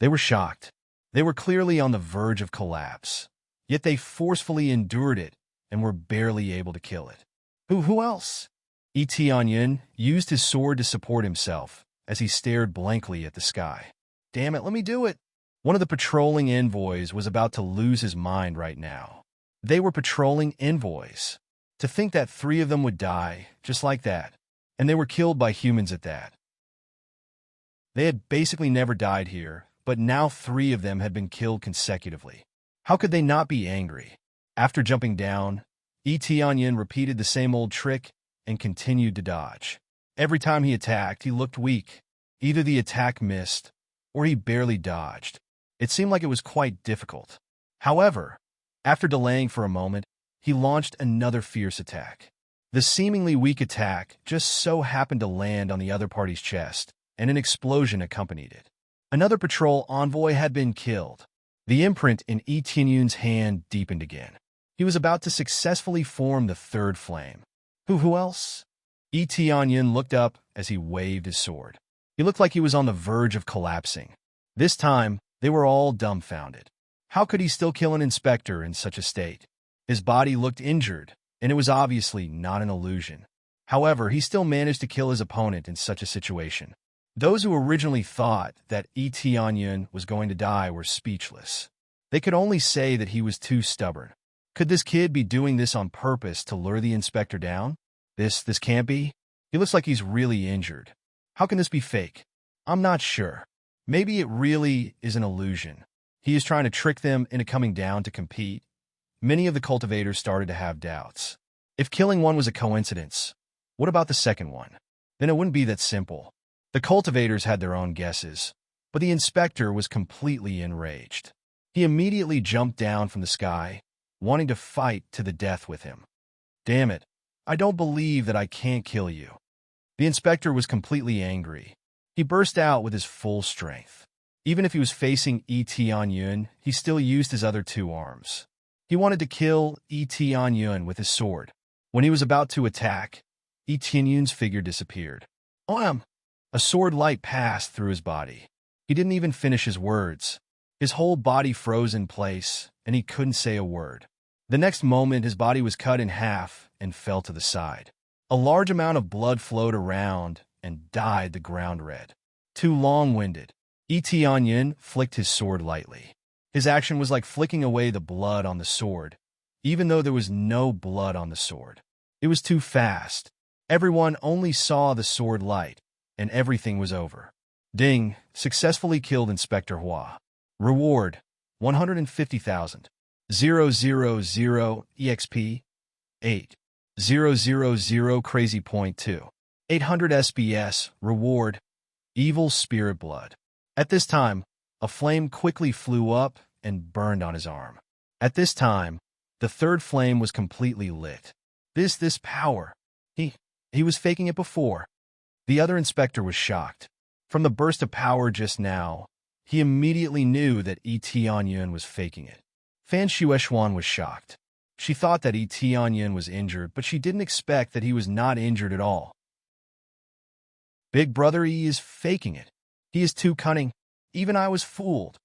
They were shocked. They were clearly on the verge of collapse. Yet they forcefully endured it and were barely able to kill it. Who else? Etienne used his sword to support himself as he stared blankly at the sky. Damn it, let me do it. One of the patrolling envoys was about to lose his mind right now. They were patrolling envoys. To think that 3 of them would die, just like that, and they were killed by humans at that. They had basically never died here, but now 3 of them had been killed consecutively. How could they not be angry? After jumping down, Etienne repeated the same old trick and continued to dodge. Every time he attacked, he looked weak. Either the attack missed, or he barely dodged. It seemed like it was quite difficult. However, after delaying for a moment, he launched another fierce attack. The seemingly weak attack just so happened to land on the other party's chest, and an explosion accompanied it. Another patrol envoy had been killed. The imprint in Etienne's hand deepened again. He was about to successfully form the 3rd flame. Who else? Etienne looked up as he waved his sword. He looked like he was on the verge of collapsing. This time, they were all dumbfounded. How could he still kill an inspector in such a state? His body looked injured, and it was obviously not an illusion. However, he still managed to kill his opponent in such a situation. Those who originally thought that Etienne was going to die were speechless. They could only say that he was too stubborn. Could this kid be doing this on purpose to lure the inspector down? This can't be. He looks like he's really injured. How can this be fake? I'm not sure. Maybe it really is an illusion. He is trying to trick them into coming down to compete. Many of the cultivators started to have doubts. If killing one was a coincidence, what about the second one? Then it wouldn't be that simple. The cultivators had their own guesses, but the inspector was completely enraged. He immediately jumped down from the sky, wanting to fight to the death with him. Damn it, I don't believe that I can't kill you. The inspector was completely angry. He burst out with his full strength. Even if he was facing Etienne, he still used his other 2 arms. He wanted to kill Etienne with his sword. When he was about to attack, Etienne's figure disappeared. A sword light passed through his body. He didn't even finish his words. His whole body froze in place, and he couldn't say a word. The next moment, his body was cut in half and fell to the side. A large amount of blood flowed around and dyed the ground red. Too long-winded, Etienne flicked his sword lightly. His action was like flicking away the blood on the sword, even though there was no blood on the sword. It was too fast. Everyone only saw the sword light, and everything was over. Ding, successfully killed Inspector Hua. Reward, 150,000. 000 EXP, 8. 000 Crazy Point 2. 800 SBS, Reward, Evil Spirit Blood. At this time, a flame quickly flew up and burned on his arm. At this time, the 3rd flame was completely lit. This power. He was faking it before. The other inspector was shocked. From the burst of power just now, he immediately knew that Tianyun was faking it. Fan Shueshuan was shocked. She thought that Tianyun was injured, but she didn't expect that he was not injured at all. Big brother E is faking it. He is too cunning. Even I was fooled.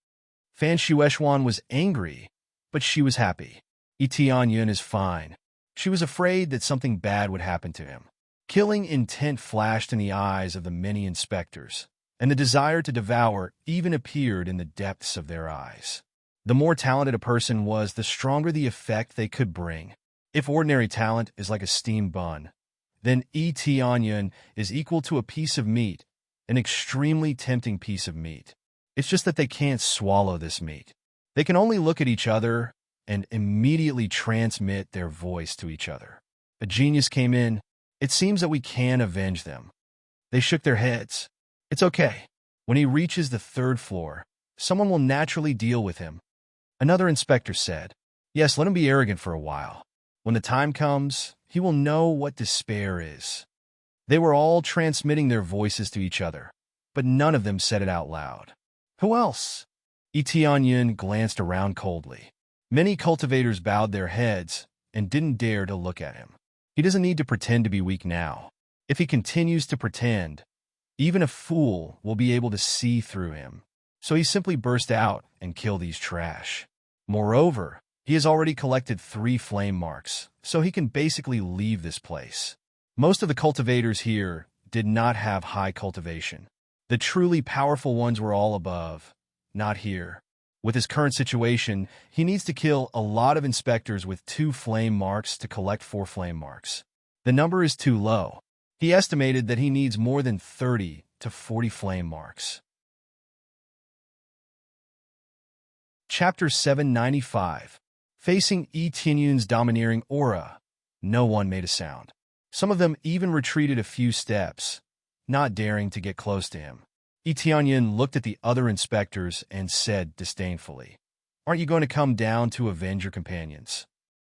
Fan Shueshuan was angry, but she was happy. Tianyun is fine. She was afraid that something bad would happen to him. Killing intent flashed in the eyes of the many inspectors, and the desire to devour even appeared in the depths of their eyes. The more talented a person was, the stronger the effect they could bring. If ordinary talent is like a steamed bun, then Tianyun is equal to a piece of meat, an extremely tempting piece of meat. It's just that they can't swallow this meat. They can only look at each other and immediately transmit their voice to each other. A genius came in. It seems that we can avenge them. They shook their heads. It's okay. When he reaches the 3rd floor, someone will naturally deal with him. Another inspector said, yes, let him be arrogant for a while. When the time comes, he will know what despair is. They were all transmitting their voices to each other, but none of them said it out loud. Who else? Tianyun glanced around coldly. Many cultivators bowed their heads and didn't dare to look at him. He doesn't need to pretend to be weak now. If he continues to pretend, even a fool will be able to see through him. So he simply burst out and killed these trash. Moreover, he has already collected 3 flame marks, so he can basically leave this place. Most of the cultivators here did not have high cultivation. The truly powerful ones were all above, not here. With his current situation, he needs to kill a lot of inspectors with 2 flame marks to collect 4 flame marks. The number is too low. He estimated that he needs more than 30 to 40 flame marks. Chapter 795. Facing Tianyun's domineering aura, no one made a sound. Some of them even retreated a few steps, not daring to get close to him. Tianyun looked at the other inspectors and said disdainfully, aren't you going to come down to avenge your companions?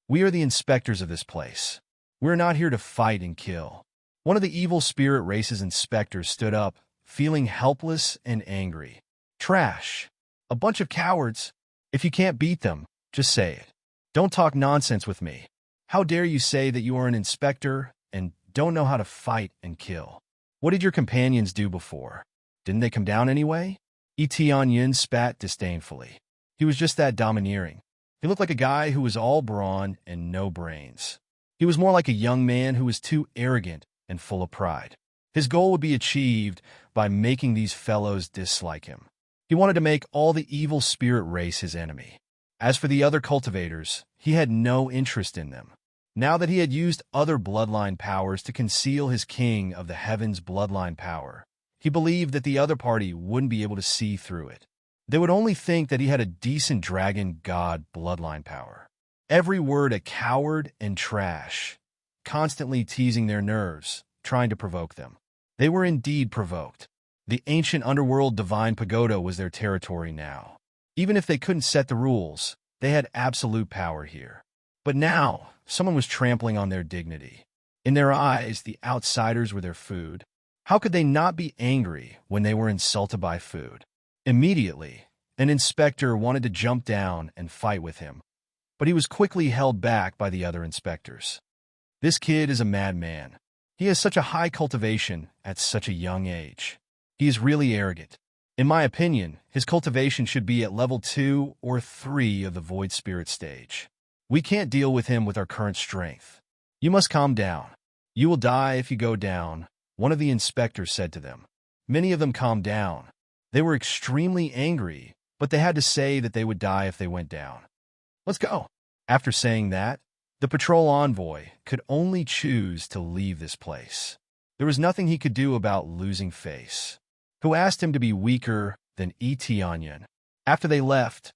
We are the inspectors of this place. We're not here to fight and kill. One of the evil spirit race's inspectors stood up, feeling helpless and angry. Trash. A bunch of cowards. If you can't beat them, just say it. Don't talk nonsense with me. How dare you say that you are an inspector and don't know how to fight and kill? What did your companions do before? Didn't they come down anyway? Tianyun spat disdainfully. He was just that domineering. He looked like a guy who was all brawn and no brains. He was more like a young man who was too arrogant and full of pride. His goal would be achieved by making these fellows dislike him. He wanted to make all the evil spirit race his enemy. As for the other cultivators, he had no interest in them. Now that he had used other bloodline powers to conceal his king of the heavens bloodline power, he believed that the other party wouldn't be able to see through it. They would only think that he had a decent dragon god bloodline power. Every word a coward and trash, constantly teasing their nerves, trying to provoke them. They were indeed provoked. The ancient underworld divine pagoda was their territory now. Even if they couldn't set the rules, they had absolute power here. But now, someone was trampling on their dignity. In their eyes, the outsiders were their food. How could they not be angry when they were insulted by food? Immediately, an inspector wanted to jump down and fight with him, but he was quickly held back by the other inspectors. This kid is a madman. He has such a high cultivation at such a young age. He is really arrogant. In my opinion, his cultivation should be at level 2 or 3 of the Void Spirit stage. We can't deal with him with our current strength. You must calm down. You will die if you go down, one of the inspectors said to them. Many of them calmed down. They were extremely angry, but they had to say that they would die if they went down. Let's go. After saying that, the patrol envoy could only choose to leave this place. There was nothing he could do about losing face. Who asked him to be weaker than Tianyun? After they left,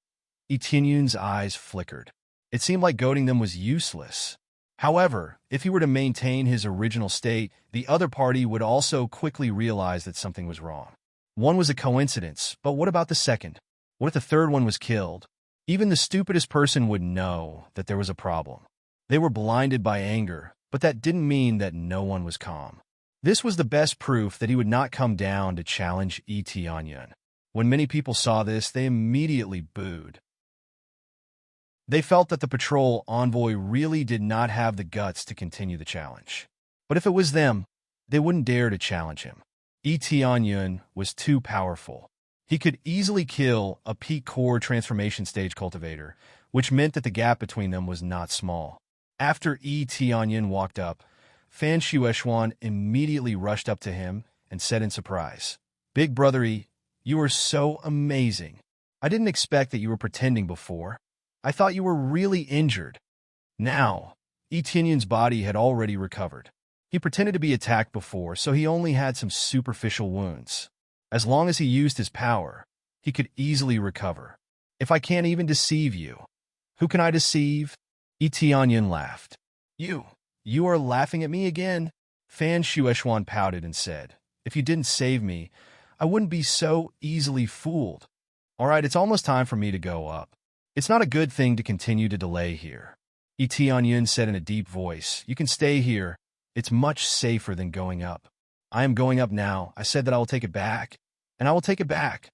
Tianyun's eyes flickered. It seemed like goading them was useless. However, if he were to maintain his original state, the other party would also quickly realize that something was wrong. One was a coincidence, but what about the second? What if the third one was killed? Even the stupidest person would know that there was a problem. They were blinded by anger, But that didn't mean that no one was calm. This was the best proof that he would not come down to challenge Tianyun. When many people saw this, they immediately booed. They felt that the patrol envoy really did not have the guts to continue the challenge. But if it was them, they wouldn't dare to challenge him. Tianyun was too powerful. He could easily kill a peak core transformation stage cultivator, which meant that the gap between them was not small. After Tianyun walked up, Fan Shueishuan immediately rushed up to him and said in surprise, "Big Brother E, you are so amazing. I didn't expect that you were pretending before. I thought you were really injured." Now, Tianyun's body had already recovered. He pretended to be attacked before, so he only had some superficial wounds. As long as he used his power, he could easily recover. "If I can't even deceive you, who can I deceive?" Tianyun laughed. You are laughing at me again?" Fan Shueishuan pouted and said, "If you didn't save me, I wouldn't be so easily fooled. All right, it's almost time for me to go up. It's not a good thing to continue to delay here." Tianyun said in a deep voice, "You can stay here. It's much safer than going up." "I am going up now. I said that I will take it back, and I will take it back."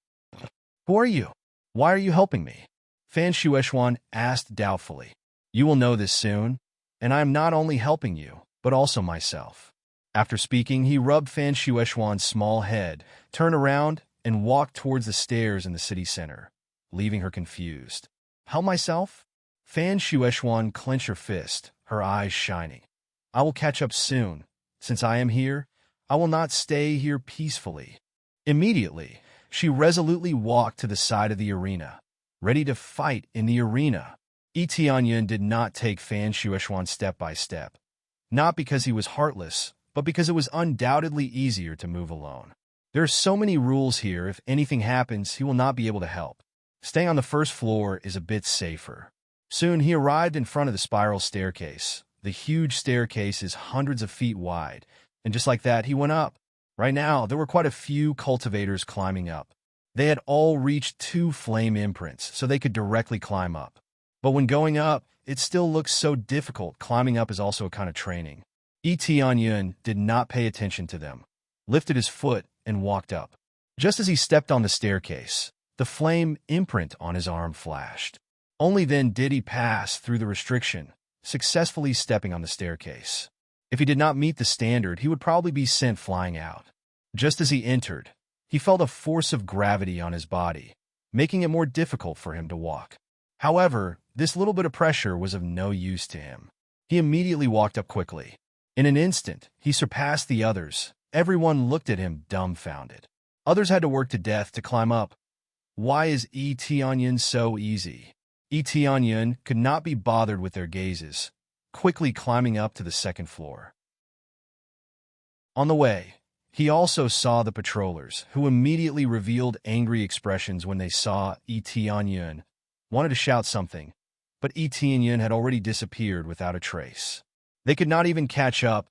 "Who are you? Why are you helping me?" Fan Shueishuan asked doubtfully. "You will know this soon, and I am not only helping you, but also myself." After speaking, he rubbed Fan Shueishuan's small head, turned around, and walked towards the stairs in the city center, leaving her confused. "Help myself?" Fan Shueishuan clenched her fist, her eyes shining. "I will catch up soon. Since I am here, I will not stay here peacefully." Immediately, she resolutely walked to the side of the arena, ready to fight in the arena. Tianyun did not take Fan Shueishuan step by step, not because he was heartless, but because it was undoubtedly easier to move alone. There are so many rules here. If anything happens, he will not be able to help. Staying on the first floor is a bit safer. Soon he arrived in front of the spiral staircase. The huge staircase is hundreds of feet wide, and just like that, he went up. Right now, there were quite a few cultivators climbing up. They had all reached 2 flame imprints, so they could directly climb up. But when going up, it still looks so difficult. Climbing up is also a kind of training. Tianyun did not pay attention to them, lifted his foot, and walked up. Just as he stepped on the staircase, the flame imprint on his arm flashed. Only then did he pass through the restriction, successfully stepping on the staircase. If he did not meet the standard, he would probably be sent flying out. Just as he entered, he felt a force of gravity on his body, making it more difficult for him to walk. However, this little bit of pressure was of no use to him. He immediately walked up quickly. In an instant, he surpassed the others. Everyone looked at him dumbfounded. Others had to work to death to climb up. Why is Tianyun so easy? Tianyun could not be bothered with their gazes, quickly climbing up to the second floor. On the way, he also saw the patrollers, who immediately revealed angry expressions when they saw Tianyun. Wanted to shout something, but Tianyun had already disappeared without a trace. They could not even catch up.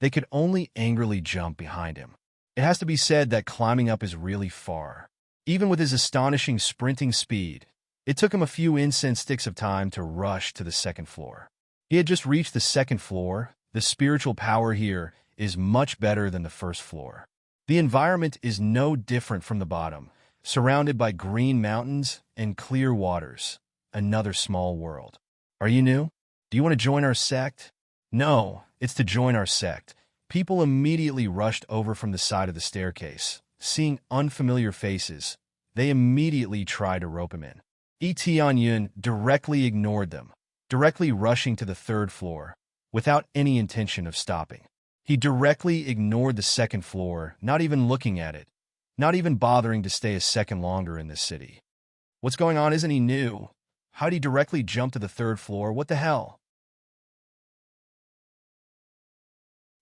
They could only angrily jump behind him. It has to be said that climbing up is really far. Even with his astonishing sprinting speed, it took him a few incense sticks of time to rush to the second floor. He had just reached the second floor. The spiritual power here is much better than the first floor. The environment is no different from the bottom, surrounded by green mountains and clear waters. Another small world. Are you new? Do you want to join our sect? No, it's to join our sect. People immediately rushed over from the side of the staircase. Seeing unfamiliar faces, they immediately tried to rope him in. Tianyun directly ignored them, directly rushing to the third floor, without any intention of stopping. He directly ignored the second floor, not even looking at it, not even bothering to stay a second longer in this city. What's going on? Isn't he new? How'd he directly jump to the third floor? What the hell?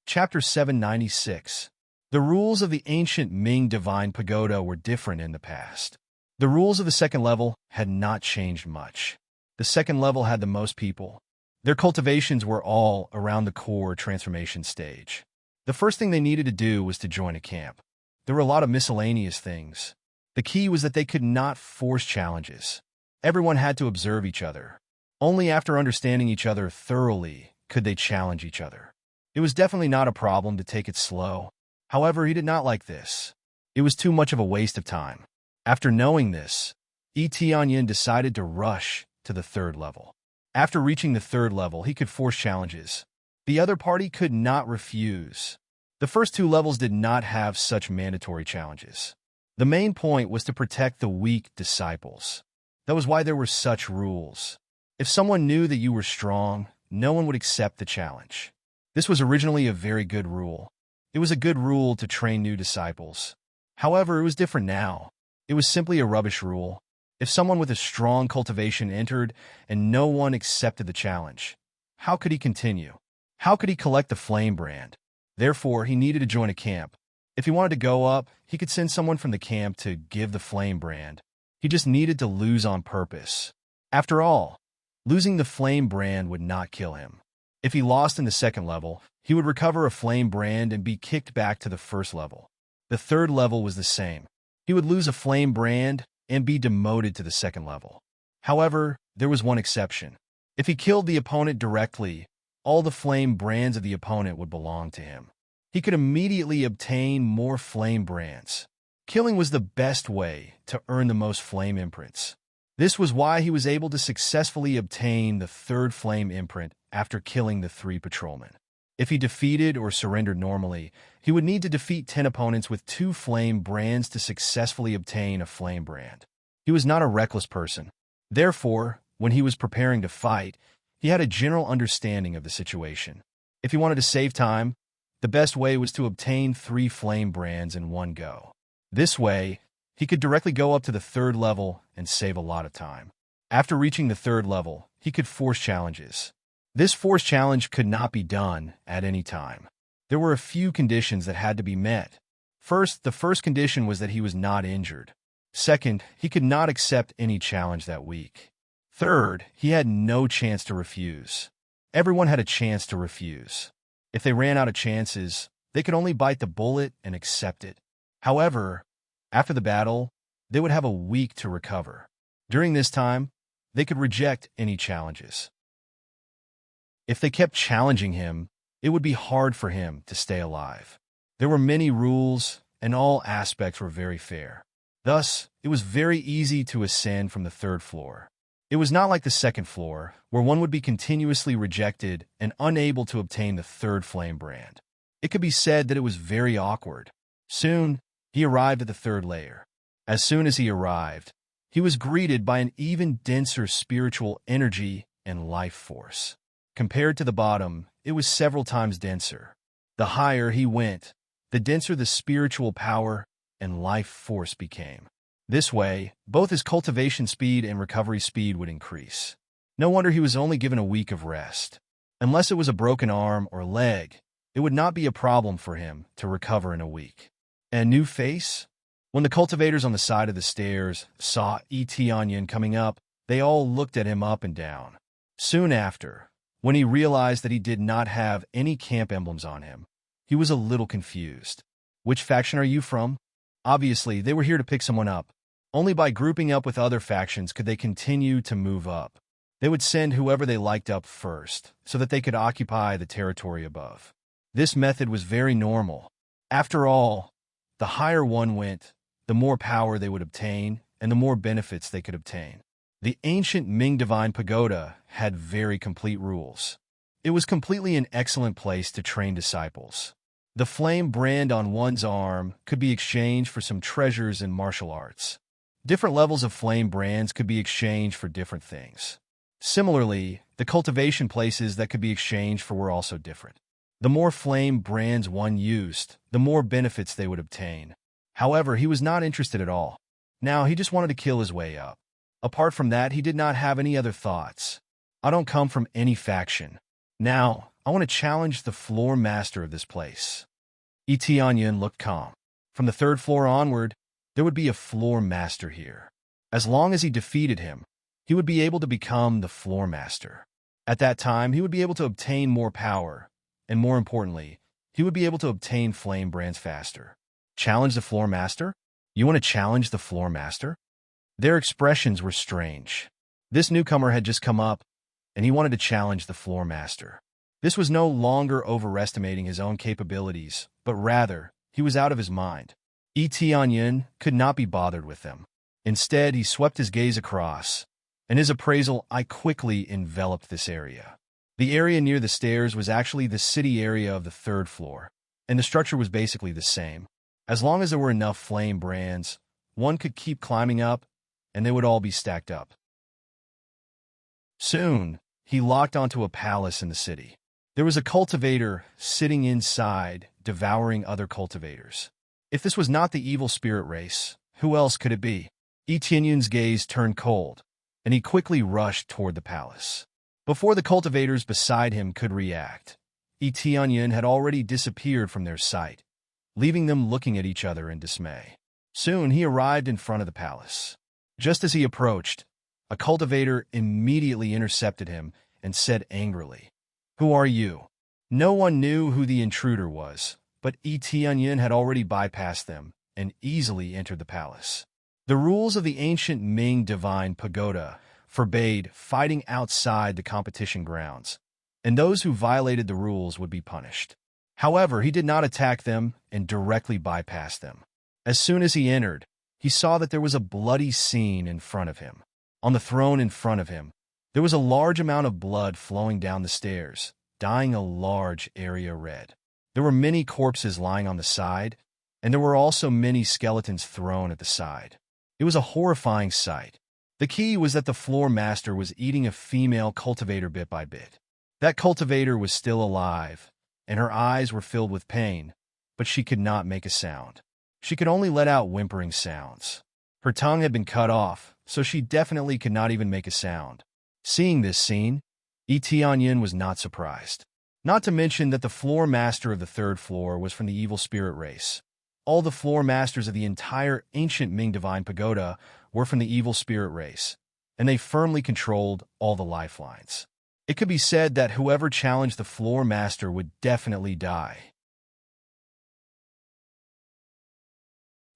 Chapter 796. The rules of the ancient Ming Divine Pagoda were different in the past. The rules of the second level had not changed much. The second level had the most people. Their cultivations were all around the core transformation stage. The first thing they needed to do was to join a camp. There were a lot of miscellaneous things. The key was that they could not force challenges. Everyone had to observe each other. Only after understanding each other thoroughly could they challenge each other. It was definitely not a problem to take it slow. However, he did not like this. It was too much of a waste of time. After knowing this, Etienne decided to rush to the third level. After reaching the third level, he could force challenges. The other party could not refuse. The first two levels did not have such mandatory challenges. The main point was to protect the weak disciples. That was why there were such rules. If someone knew that you were strong, no one would accept the challenge. This was originally a very good rule. It was a good rule to train new disciples. However, it was different now. It was simply a rubbish rule. If someone with a strong cultivation entered and no one accepted the challenge, how could he continue? How could he collect the flame brand? Therefore, he needed to join a camp. If he wanted to go up, he could send someone from the camp to give the flame brand. He just needed to lose on purpose. After all, losing the flame brand would not kill him. If he lost in the second level, he would recover a flame brand and be kicked back to the first level. The third level was the same. He would lose a flame brand and be demoted to the second level. However, there was one exception. If he killed the opponent directly, all the flame brands of the opponent would belong to him. He could immediately obtain more flame brands. Killing was the best way to earn the most flame imprints. This was why he was able to successfully obtain the third flame imprint after killing the 3 patrolmen. If he defeated or surrendered normally, he would need to defeat 10 opponents with 2 flame brands to successfully obtain a flame brand. He was not a reckless person. Therefore, when he was preparing to fight, he had a general understanding of the situation. If he wanted to save time, the best way was to obtain 3 flame brands in one go. This way, he could directly go up to the third level and save a lot of time. After reaching the third level, he could force challenges. This force challenge could not be done at any time. There were a few conditions that had to be met. First, the first condition was that he was not injured. Second, he could not accept any challenge that week. Third, he had no chance to refuse. Everyone had a chance to refuse. If they ran out of chances, they could only bite the bullet and accept it. However, after the battle, they would have a week to recover. During this time, they could reject any challenges. If they kept challenging him, it would be hard for him to stay alive. There were many rules, and all aspects were very fair. Thus, it was very easy to ascend from the third floor. It was not like the second floor, where one would be continuously rejected and unable to obtain the third flame brand. It could be said that it was very awkward. Soon, he arrived at the third layer. As soon as he arrived, he was greeted by an even denser spiritual energy and life force. Compared to the bottom, it was several times denser. The higher he went, the denser the spiritual power and life force became. This way, both his cultivation speed and recovery speed would increase. No wonder he was only given a week of rest. Unless it was a broken arm or leg, it would not be a problem for him to recover in a week. And a new face? When the cultivators on the side of the stairs saw Etienne coming up, they all looked at him up and down. Soon after, when he realized that he did not have any camp emblems on him, he was a little confused. Which faction are you from? Obviously, they were here to pick someone up. Only by grouping up with other factions could they continue to move up. They would send whoever they liked up first, so that they could occupy the territory above. This method was very normal. After all, the higher one went, the more power they would obtain, and the more benefits they could obtain. The ancient Ming Divine Pagoda had very complete rules. It was completely an excellent place to train disciples. The flame brand on one's arm could be exchanged for some treasures in martial arts. Different levels of flame brands could be exchanged for different things. Similarly, the cultivation places that could be exchanged for were also different. The more flame brands one used, the more benefits they would obtain. However, he was not interested at all. Now, he just wanted to kill his way up. Apart from that, he did not have any other thoughts. I don't come from any faction. Now, I want to challenge the floor master of this place. Etienne looked calm. From the third floor onward, there would be a floor master here. As long as he defeated him, he would be able to become the floor master. At that time, he would be able to obtain more power, and more importantly, he would be able to obtain flame brands faster. Challenge the floor master? You want to challenge the floor master? Their expressions were strange. This newcomer had just come up, and he wanted to challenge the floor master. This was no longer overestimating his own capabilities, but rather, he was out of his mind. Tianyin could not be bothered with them. Instead, he swept his gaze across, and his appraisal eye quickly enveloped this area. The area near the stairs was actually the city area of the third floor, and the structure was basically the same. As long as there were enough flame brands, one could keep climbing up, and they would all be stacked up. Soon, he locked onto a palace in the city. There was a cultivator sitting inside, devouring other cultivators. If this was not the evil spirit race, who else could it be? Tianyun's gaze turned cold, and he quickly rushed toward the palace. Before the cultivators beside him could react, Tianyun had already disappeared from their sight, leaving them looking at each other in dismay. Soon he arrived in front of the palace. Just as he approached, a cultivator immediately intercepted him and said angrily, "Who are you?" No one knew who the intruder was, but Tianyun had already bypassed them and easily entered the palace. The rules of the ancient Ming divine pagoda forbade fighting outside the competition grounds, and those who violated the rules would be punished. However, he did not attack them and directly bypassed them. As soon as he entered, he saw that there was a bloody scene in front of him. On the throne in front of him, there was a large amount of blood flowing down the stairs, dyeing a large area red. There were many corpses lying on the side, and there were also many skeletons thrown at the side. It was a horrifying sight. The key was that the floor master was eating a female cultivator bit by bit. That cultivator was still alive, and her eyes were filled with pain, but she could not make a sound. She could only let out whimpering sounds. Her tongue had been cut off, so she definitely could not even make a sound. Seeing this scene, Tianyun was not surprised. Not to mention that the floor master of the third floor was from the evil spirit race. All the floor masters of the entire ancient Ming divine pagoda were from the evil spirit race, and they firmly controlled all the lifelines. It could be said that whoever challenged the floor master would definitely die.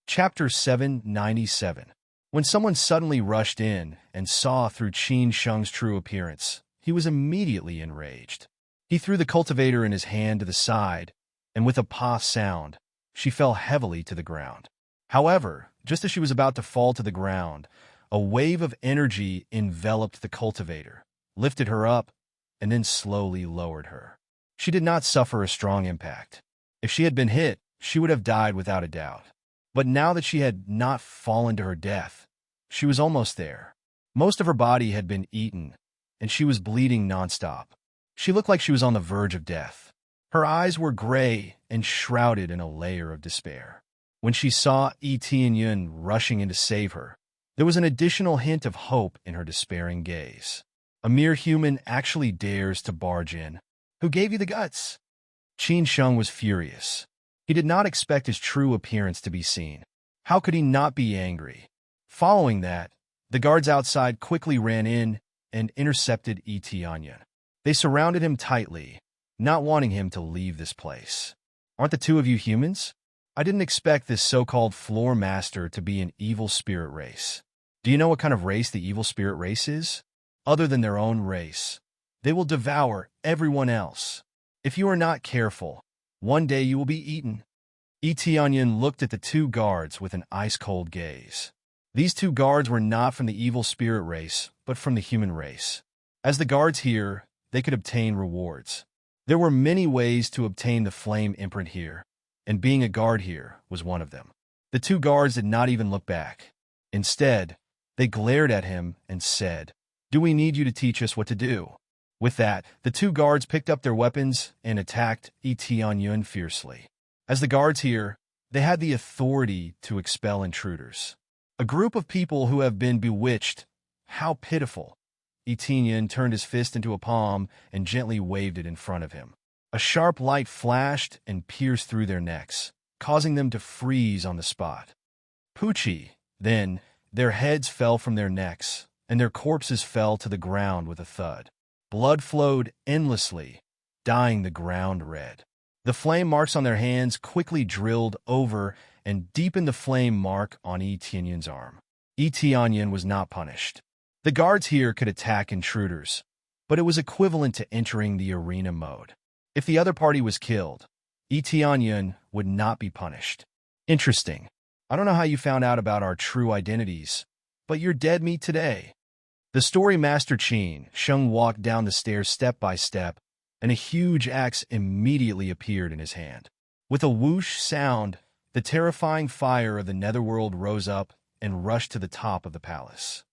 Chapter 797. When someone suddenly rushed in and saw through Qin Sheng's true appearance, he was immediately enraged. He threw the cultivator in his hand to the side, and with a pah sound, she fell heavily to the ground. However, just as she was about to fall to the ground, a wave of energy enveloped the cultivator, lifted her up, and then slowly lowered her. She did not suffer a strong impact. If she had been hit, she would have died without a doubt. But now that she had not fallen to her death, she was almost there. Most of her body had been eaten, and she was bleeding nonstop. She looked like she was on the verge of death. Her eyes were gray and shrouded in a layer of despair. When she saw Tianyun rushing in to save her, there was an additional hint of hope in her despairing gaze. A mere human actually dares to barge in. Who gave you the guts? Qin Sheng was furious. He did not expect his true appearance to be seen. How could he not be angry? Following that, the guards outside quickly ran in and intercepted Tianyun. They surrounded him tightly, not wanting him to leave this place. Aren't the two of you humans? I didn't expect this so-called floor master to be an evil spirit race. Do you know what kind of race the evil spirit race is? Other than their own race, they will devour everyone else. If you are not careful, one day you will be eaten. Tianyun looked at the two guards with an ice-cold gaze. These two guards were not from the evil spirit race, but from the human race. As the guards here, they could obtain rewards. There were many ways to obtain the flame imprint here, and being a guard here was one of them. The two guards did not even look back. Instead, they glared at him and said, "Do we need you to teach us what to do?" With that, the two guards picked up their weapons and attacked Tianyun fiercely. As the guards here, they had the authority to expel intruders. A group of people who have been bewitched. How pitiful. Tianyun turned his fist into a palm and gently waved it in front of him. A sharp light flashed and pierced through their necks, causing them to freeze on the spot. Poochie. Then, their heads fell from their necks, and their corpses fell to the ground with a thud. Blood flowed endlessly, dyeing the ground red. The flame marks on their hands quickly drilled over and deepened the flame mark on Tianyun's arm. Tianyun was not punished. The guards here could attack intruders, but it was equivalent to entering the arena mode. If the other party was killed, Etianyun would not be punished. Interesting. I don't know how you found out about our true identities, but you're dead meat today. The story master Qin Sheng walked down the stairs step by step, and a huge axe immediately appeared in his hand. With a whoosh sound, the terrifying fire of the netherworld rose up and rushed to the top of the palace.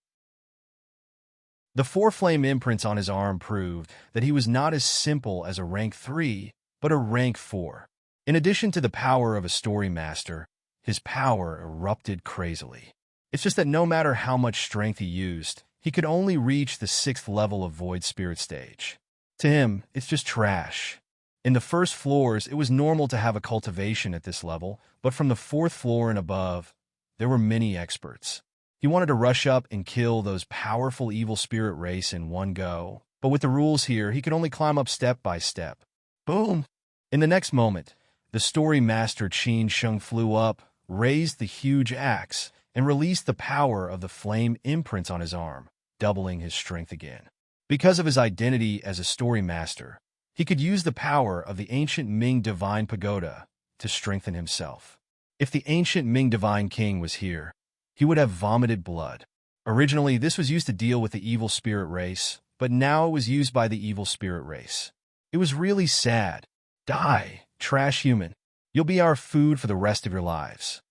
The four flame imprints on his arm proved that he was not as simple as a rank 3, but a rank 4. In addition to the power of a story master, his power erupted crazily. It's just that no matter how much strength he used, he could only reach the 6th level of Void Spirit stage. To him, it's just trash. In the first floors, it was normal to have a cultivation at this level, but from the 4th floor and above, there were many experts. He wanted to rush up and kill those powerful evil spirit race in one go, but with the rules here, he could only climb up step by step. Boom! In the next moment, the story master Qin Sheng flew up, raised the huge axe, and released the power of the flame imprints on his arm, doubling his strength again. Because of his identity as a story master, he could use the power of the ancient Ming Divine Pagoda to strengthen himself. If the ancient Ming Divine King was here, he would have vomited blood. Originally, this was used to deal with the evil spirit race, but now it was used by the evil spirit race. It was really sad. Die, trash human. You'll be our food for the rest of your lives.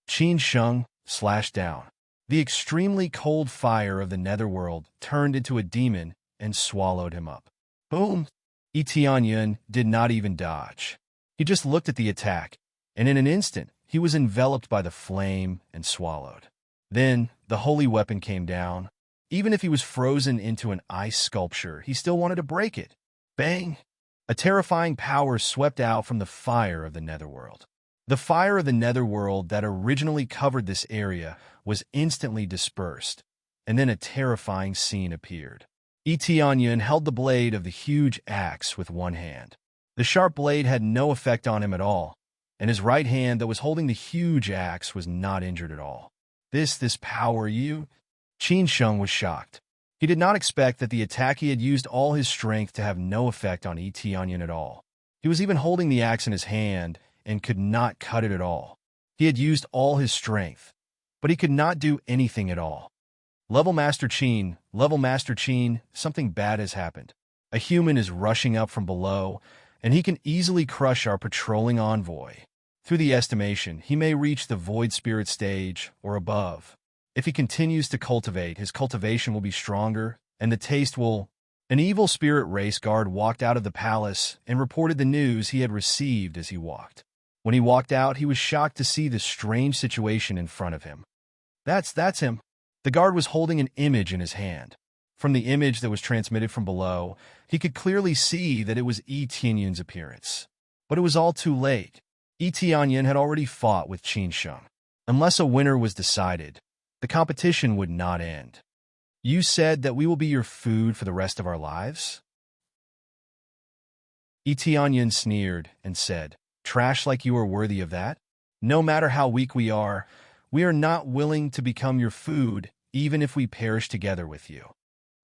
Qin Sheng slashed down. The extremely cold fire of the netherworld turned into a demon and swallowed him up. Boom! Etianyun did not even dodge. He just looked at the attack, and in an instant, he was enveloped by the flame and swallowed. Then, the holy weapon came down. Even if he was frozen into an ice sculpture, he still wanted to break it. Bang! A terrifying power swept out from the fire of the netherworld. The fire of the netherworld that originally covered this area was instantly dispersed, and then a terrifying scene appeared. Etianyun held the blade of the huge axe with one hand. The sharp blade had no effect on him at all, and his right hand that was holding the huge axe was not injured at all. This power you? Qin Sheng was shocked. He did not expect that the attack he had used all his strength to have no effect on Etianyun at all. He was even holding the axe in his hand and could not cut it at all. He had used all his strength, but he could not do anything at all. Level Master Qin, something bad has happened. A human is rushing up from below, and he can easily crush our patrolling envoy. Through the estimation, he may reach the Void Spirit stage or above. If he continues to cultivate, his cultivation will be stronger, and the taste will... An evil spirit race guard walked out of the palace and reported the news he had received as he walked. When he walked out, he was shocked to see the strange situation in front of him. That's him. The guard was holding an image in his hand. From the image that was transmitted from below, he could clearly see that it was Etianyun's appearance. But it was all too late. Etianyun had already fought with Qin Sheng. Unless a winner was decided, the competition would not end. You said that we will be your food for the rest of our lives? Etianyun sneered and said, trash like you are worthy of that? No matter how weak we are not willing to become your food, even if we perish together with you.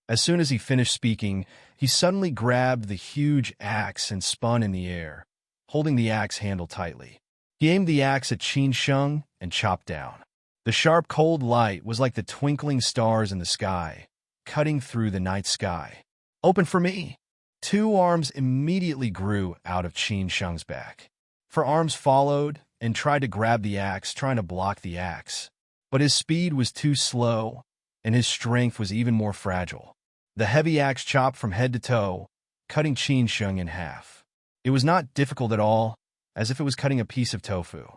As soon as he finished speaking, he suddenly grabbed the huge axe and spun in the air, holding the axe handle tightly. He aimed the axe at Qin Sheng and chopped down. The sharp, cold light was like the twinkling stars in the sky, cutting through the night sky. Open for me! 2 arms immediately grew out of Qin Sheng's back. 4 arms followed and tried to grab the axe, trying to block the axe. But his speed was too slow, and his strength was even more fragile. The heavy axe chopped from head to toe, cutting Qin Sheng in half. It was not difficult at all, as if it was cutting a piece of tofu.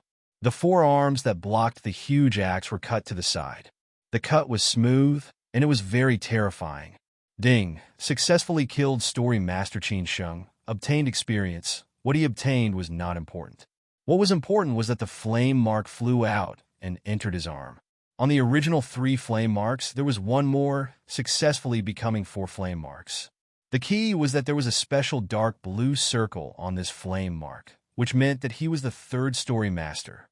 The 4 arms that blocked the huge axe were cut to the side. The cut was smooth, and it was very terrifying. Ding, successfully killed Story Master Qin Sheng, obtained experience. What he obtained was not important. What was important was that the flame mark flew out and entered his arm. On the original 3 flame marks, there was 1 more, successfully becoming 4 flame marks. The key was that there was a special dark blue circle on this flame mark, which meant that he was the 3rd Story Master.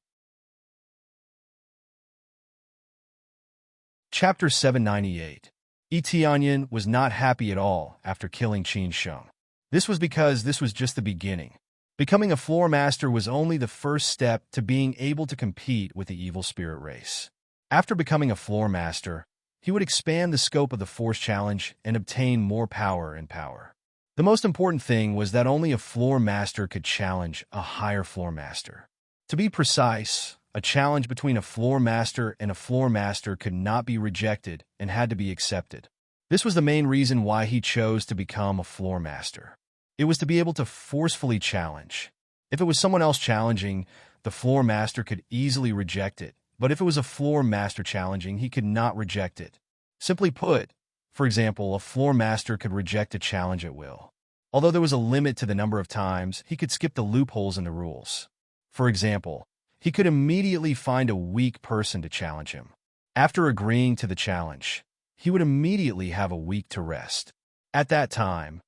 Chapter 798. Tianyin was not happy at all after killing Qin Sheng. This was because this was just the beginning. Becoming a floor master was only the first step to being able to compete with the evil spirit race. After becoming a floor master, he would expand the scope of the force challenge and obtain more power and power. The most important thing was that only a floor master could challenge a higher floor master. To be precise, a challenge between a floor master and a floor master could not be rejected and had to be accepted. This was the main reason why he chose to become a floor master. It was to be able to forcefully challenge. If it was someone else challenging, the floor master could easily reject it, but if it was a floor master challenging, he could not reject it. Simply put, for example, a floor master could reject a challenge at will. Although there was a limit to the number of times, he could skip the loopholes in the rules. For example, he could immediately find a weak person to challenge him. After agreeing to the challenge, he would immediately have a week to rest. At that time,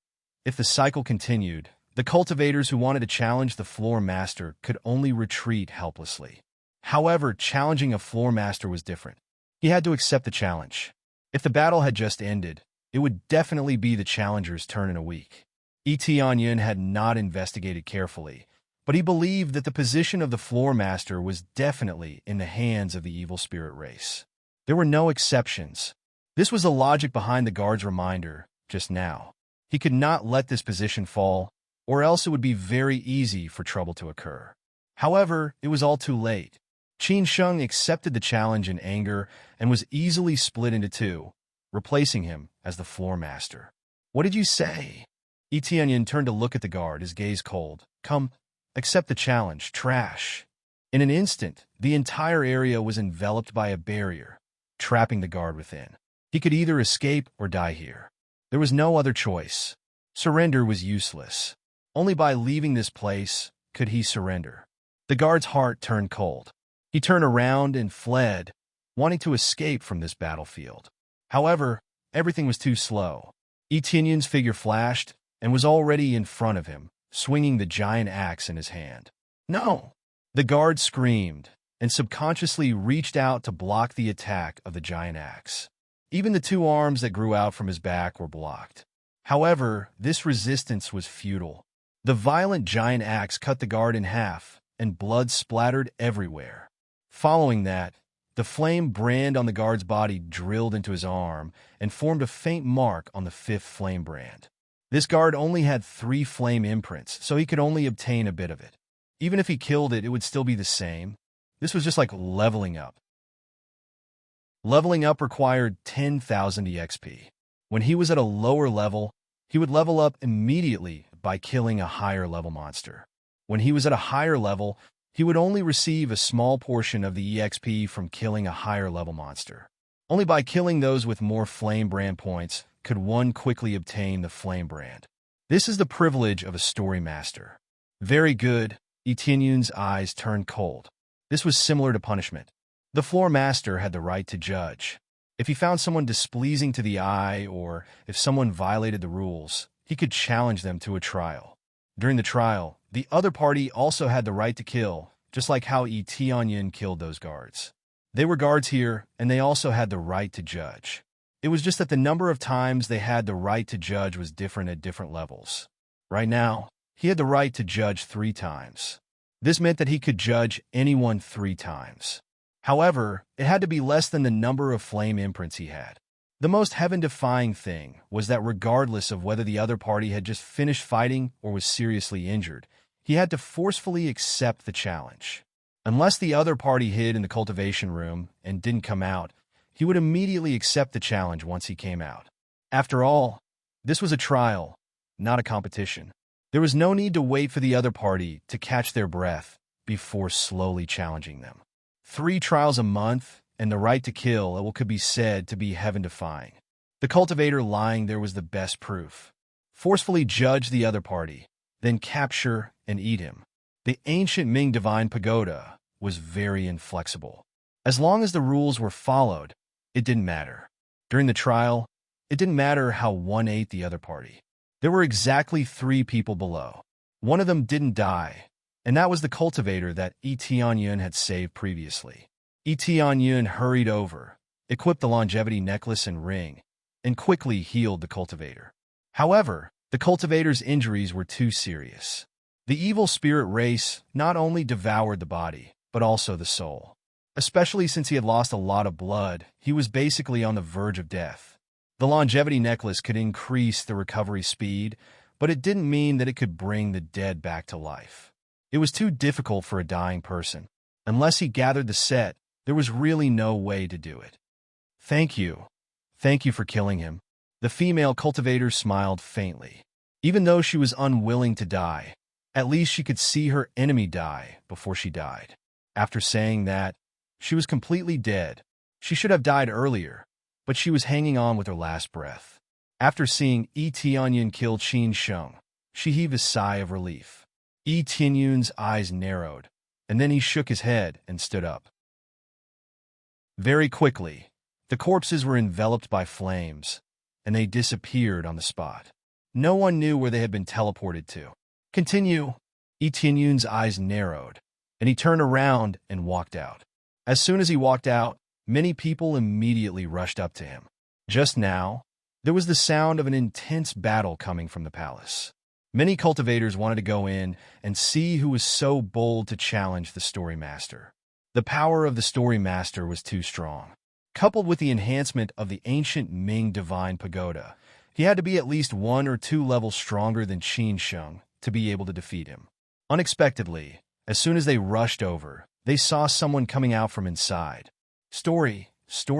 if the cycle continued, the cultivators who wanted to challenge the floor master could only retreat helplessly. However, challenging a floor master was different. He had to accept the challenge. If the battle had just ended, it would definitely be the challenger's turn in a week. Tianyin had not investigated carefully, but he believed that the position of the floor master was definitely in the hands of the evil spirit race. There were no exceptions. This was the logic behind the guard's reminder just now. He could not let this position fall, or else it would be very easy for trouble to occur. However, it was all too late. Qin Sheng accepted the challenge in anger and was easily split into two, replacing him as the floor master. "What did you say?" Tianyin turned to look at the guard, his gaze cold. "Come, accept the challenge, trash." In an instant, the entire area was enveloped by a barrier, trapping the guard within. He could either escape or die here. There was no other choice. Surrender was useless. Only by leaving this place could he surrender. The guard's heart turned cold. He turned around and fled, wanting to escape from this battlefield. However, everything was too slow. Tianyin's figure flashed and was already in front of him, swinging the giant axe in his hand. "No!" The guard screamed and subconsciously reached out to block the attack of the giant axe. Even the two arms that grew out from his back were blocked. However, this resistance was futile. The violent giant axe cut the guard in half, and blood splattered everywhere. Following that, the flame brand on the guard's body drilled into his arm and formed a faint mark on the fifth flame brand. This guard only had 3 flame imprints, so he could only obtain a bit of it. Even if he killed it, it would still be the same. This was just like leveling up. Leveling up required 10,000 EXP. When he was at a lower level, he would level up immediately by killing a higher level monster. When he was at a higher level, he would only receive a small portion of the EXP from killing a higher level monster. Only by killing those with more flame brand points could one quickly obtain the flame brand. This is the privilege of a story master. Very good. Tianyin's eyes turned cold. This was similar to punishment. The floor master had the right to judge. If he found someone displeasing to the eye or if someone violated the rules, he could challenge them to a trial. During the trial, the other party also had the right to kill, just like how Tianyin killed those guards. They were guards here, and they also had the right to judge. It was just that the number of times they had the right to judge was different at different levels. Right now, he had the right to judge 3 times. This meant that he could judge anyone 3 times. However, it had to be less than the number of flame imprints he had. The most heaven-defying thing was that regardless of whether the other party had just finished fighting or was seriously injured, he had to forcefully accept the challenge. Unless the other party hid in the cultivation room and didn't come out, he would immediately accept the challenge once he came out. After all, this was a trial, not a competition. There was no need to wait for the other party to catch their breath before slowly challenging them. 3 trials a month, and the right to kill what could be said to be heaven-defying. The cultivator lying there was the best proof. Forcefully judge the other party, then capture and eat him. The ancient Ming divine pagoda was very inflexible. As long as the rules were followed, it didn't matter. During the trial, it didn't matter how one ate the other party. There were exactly 3 people below. One of them didn't die, and that was the cultivator that Tianyin had saved previously. Tianyin hurried over, equipped the longevity necklace and ring, and quickly healed the cultivator. However, the cultivator's injuries were too serious. The evil spirit race not only devoured the body, but also the soul. Especially since he had lost a lot of blood, he was basically on the verge of death. The longevity necklace could increase the recovery speed, but it didn't mean that it could bring the dead back to life. It was too difficult for a dying person. Unless he gathered the set, there was really no way to do it. Thank you. Thank you for killing him. The female cultivator smiled faintly. Even though she was unwilling to die, at least she could see her enemy die before she died. After saying that, she was completely dead. She should have died earlier, but she was hanging on with her last breath. After seeing Yi Tianyun kill Qin Sheng, she heaved a sigh of relief. Yi Tianyun's eyes narrowed, and then he shook his head and stood up. Very quickly, the corpses were enveloped by flames, and they disappeared on the spot. No one knew where they had been teleported to. Continue. Yi Tianyun's eyes narrowed, and he turned around and walked out. As soon as he walked out, many people immediately rushed up to him. Just now, there was the sound of an intense battle coming from the palace. Many cultivators wanted to go in and see who was so bold to challenge the story master. The power of the story master was too strong. Coupled with the enhancement of the ancient Ming divine pagoda, he had to be at least 1 or 2 levels stronger than Qin Sheng to be able to defeat him. Unexpectedly, as soon as they rushed over, they saw someone coming out from inside. Story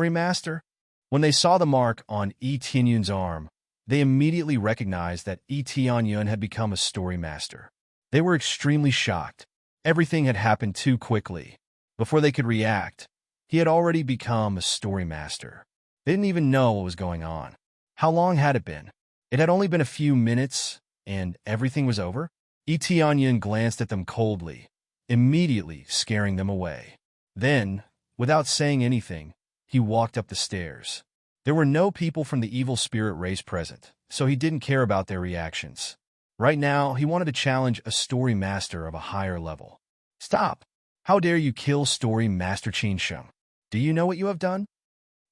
master? When they saw the mark on Yi Tianyun's arm, they immediately recognized that Yi Tianyun had become a story master. They were extremely shocked. Everything had happened too quickly. Before they could react, he had already become a story master. They didn't even know what was going on. How long had it been? It had only been a few minutes, and everything was over? Yi Tianyun glanced at them coldly, immediately scaring them away. Then, without saying anything, he walked up the stairs. There were no people from the evil spirit race present, so he didn't care about their reactions. Right now, he wanted to challenge a story master of a higher level. Stop! How dare you kill story master Qin Sheng? Do you know what you have done?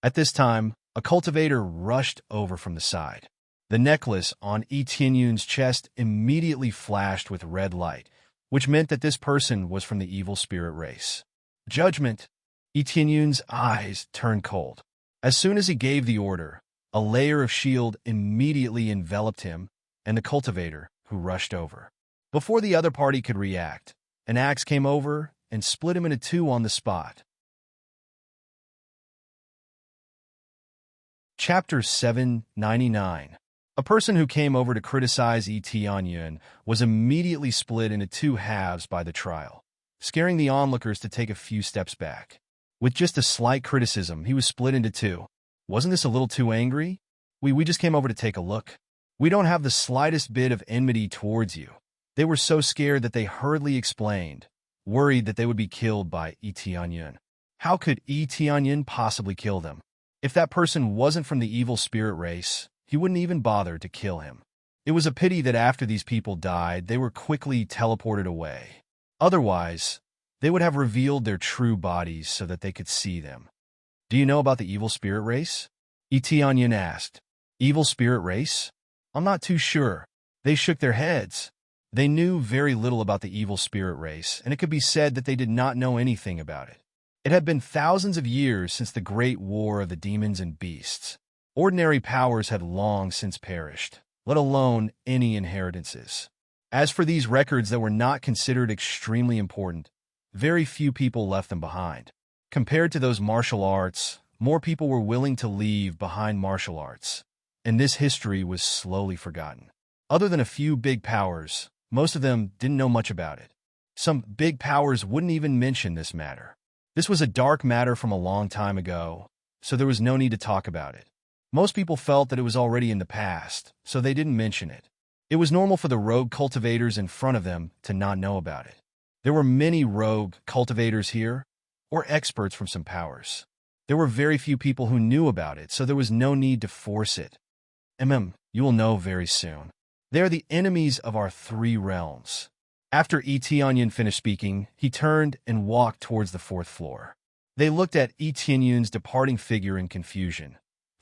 At this time, a cultivator rushed over from the side. The necklace on Yi Tianyun's chest immediately flashed with red light, which meant that this person was from the evil spirit race. Judgment! Yi Tianyun's eyes turned cold. As soon as he gave the order, a layer of shield immediately enveloped him and the cultivator, who rushed over. Before the other party could react, an axe came over and split him into 2 on the spot. Chapter 799. A person who came over to criticize Yi Tianyun was immediately split into 2 halves by the trial, scaring the onlookers to take a few steps back. With just a slight criticism, he was split into 2. Wasn't this a little too angry? We just came over to take a look. We don't have the slightest bit of enmity towards you. They were so scared that they hurriedly explained, worried that they would be killed by Yi Tianyun. How could Yi Tianyun possibly kill them? If that person wasn't from the evil spirit race, he wouldn't even bother to kill him. It was a pity that after these people died, they were quickly teleported away. Otherwise, they would have revealed their true bodies so that they could see them. Do you know about the evil spirit race? Yi Tianyun asked. Evil spirit race? I'm not too sure. They shook their heads. They knew very little about the evil spirit race, and it could be said that they did not know anything about it. It had been thousands of years since the great war of the demons and beasts. Ordinary powers had long since perished, let alone any inheritances. As for these records that were not considered extremely important, very few people left them behind. Compared to those martial arts, more people were willing to leave behind martial arts, and this history was slowly forgotten. Other than a few big powers, most of them didn't know much about it. Some big powers wouldn't even mention this matter. This was a dark matter from a long time ago, so there was no need to talk about it. Most people felt that it was already in the past, so they didn't mention it. It was normal for the rogue cultivators in front of them to not know about it. There were many rogue cultivators here, or experts from some powers. There were very few people who knew about it, so there was no need to force it. You will know very soon. They are the enemies of our 3 realms. After Yi Tianyun finished speaking, he turned and walked towards the 4th floor. They looked at Yi Tianyun's departing figure in confusion,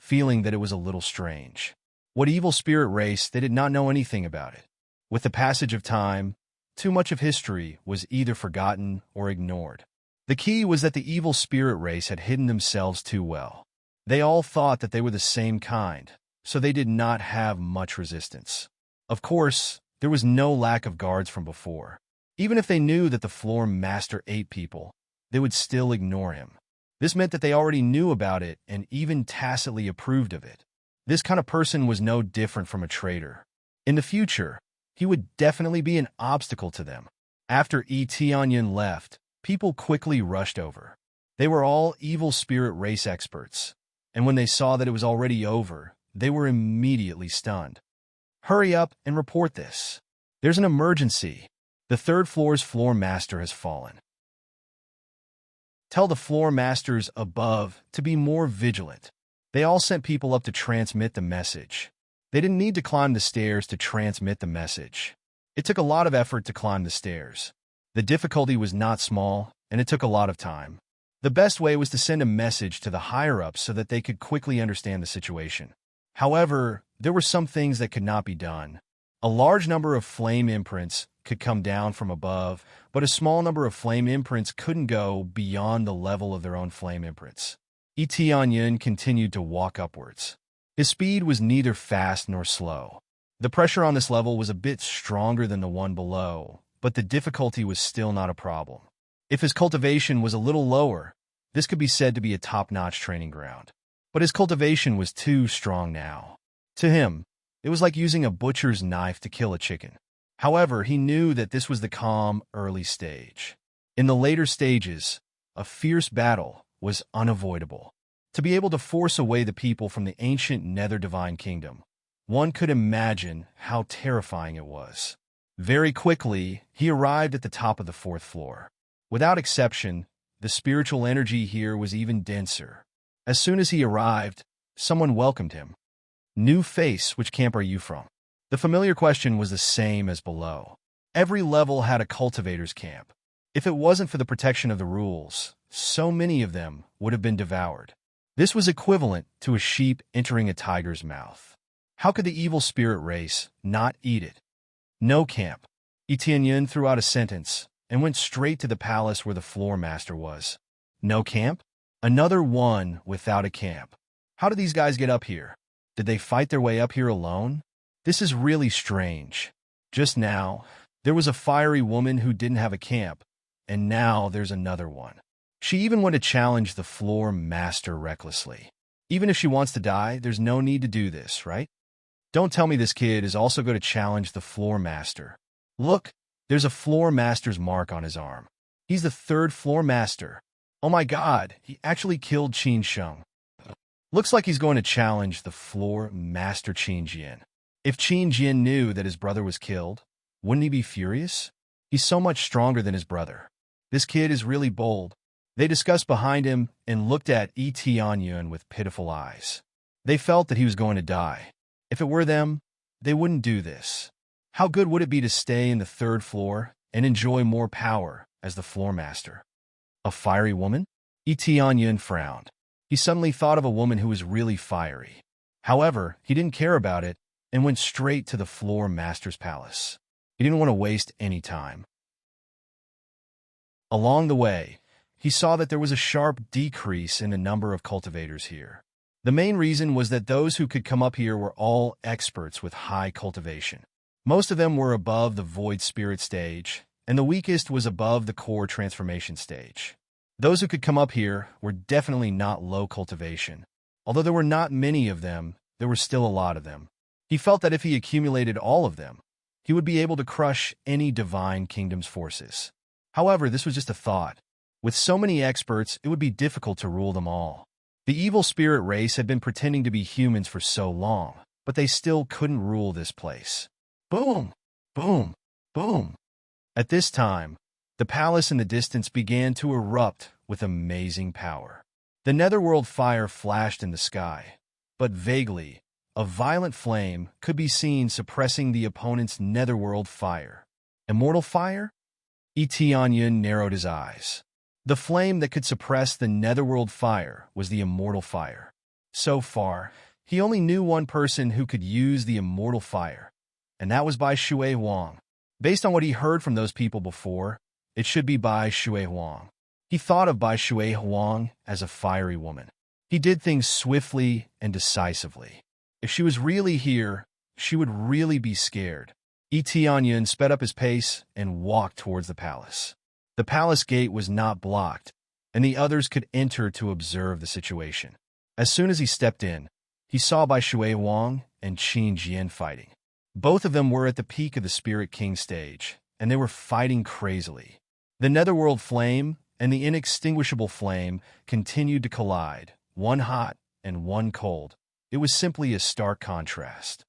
feeling that it was a little strange. What evil spirit race, they did not know anything about it. With the passage of time, too much of history was either forgotten or ignored. The key was that the evil spirit race had hidden themselves too well. They all thought that they were the same kind, so they did not have much resistance. Of course, there was no lack of guards from before. Even if they knew that the floor master ate people, they would still ignore him. This meant that they already knew about it and even tacitly approved of it. This kind of person was no different from a traitor. In the future, he would definitely be an obstacle to them. After Tianyan left, people quickly rushed over. They were all evil spirit race experts, and when they saw that it was already over, they were immediately stunned. Hurry up and report this. There's an emergency. The third floor's floor master has fallen. Tell the floor masters above to be more vigilant. They all sent people up to transmit the message. They didn't need to climb the stairs to transmit the message. It took a lot of effort to climb the stairs. The difficulty was not small, and it took a lot of time. The best way was to send a message to the higher-ups so that they could quickly understand the situation. However, there were some things that could not be done. A large number of flame imprints could come down from above, but a small number of flame imprints couldn't go beyond the level of their own flame imprints. Tianyan continued to walk upwards. His speed was neither fast nor slow. The pressure on this level was a bit stronger than the one below, but the difficulty was still not a problem. If his cultivation was a little lower, this could be said to be a top-notch training ground. But his cultivation was too strong now. To him, it was like using a butcher's knife to kill a chicken. However, he knew that this was the calm, early stage. In the later stages, a fierce battle was unavoidable. To be able to force away the people from the ancient Nether Divine Kingdom, one could imagine how terrifying it was. Very quickly, he arrived at the top of the fourth floor. Without exception, the spiritual energy here was even denser. As soon as he arrived, someone welcomed him. New face, which camp are you from? The familiar question was the same as below. Every level had a cultivator's camp. If it wasn't for the protection of the rules, so many of them would have been devoured. This was equivalent to a sheep entering a tiger's mouth. How could the evil spirit race not eat it? No camp. Tianyan threw out a sentence and went straight to the palace where the floor master was. No camp? Another one without a camp. How did these guys get up here? Did they fight their way up here alone? This is really strange. Just now, there was a fiery woman who didn't have a camp, and now there's another one. She even went to challenge the floor master recklessly. Even if she wants to die, there's no need to do this, right? Don't tell me this kid is also going to challenge the floor master. Look, there's a floor master's mark on his arm. He's the third floor master. Oh my god, he actually killed Qin Sheng. Looks like he's going to challenge the floor master Qin Jian. If Qin Jian knew that his brother was killed, wouldn't he be furious? He's so much stronger than his brother. This kid is really bold. They discussed behind him and looked at Tianyan with pitiful eyes. They felt that he was going to die. If it were them, they wouldn't do this. How good would it be to stay in the third floor and enjoy more power as the floor master? A fiery woman? Tianyan frowned. He suddenly thought of a woman who was really fiery. However, he didn't care about it and went straight to the floor master's palace. He didn't want to waste any time. Along the way, he saw that there was a sharp decrease in the number of cultivators here. The main reason was that those who could come up here were all experts with high cultivation. Most of them were above the void spirit stage, and the weakest was above the core transformation stage. Those who could come up here were definitely not low cultivation. Although there were not many of them, there were still a lot of them. He felt that if he accumulated all of them, he would be able to crush any divine kingdom's forces. However, this was just a thought. With so many experts, it would be difficult to rule them all. The evil spirit race had been pretending to be humans for so long, but they still couldn't rule this place. Boom! Boom! Boom! At this time, the palace in the distance began to erupt with amazing power. The netherworld fire flashed in the sky, but vaguely, a violent flame could be seen suppressing the opponent's netherworld fire. Immortal fire? Tianyan narrowed his eyes. The flame that could suppress the netherworld fire was the immortal fire. So far, he only knew one person who could use the immortal fire, and that was Bai Shui Huang. Based on what he heard from those people before, it should be Bai Shui Huang. He thought of Bai Shui Huang as a fiery woman. He did things swiftly and decisively. If she was really here, she would really be scared. Tianyun sped up his pace and walked towards the palace. The palace gate was not blocked, and the others could enter to observe the situation. As soon as he stepped in, he saw Bai Shui Huang and Qin Jian fighting. Both of them were at the peak of the Spirit King stage, and they were fighting crazily. The Netherworld Flame and the Inextinguishable Flame continued to collide, one hot and one cold. It was simply a stark contrast.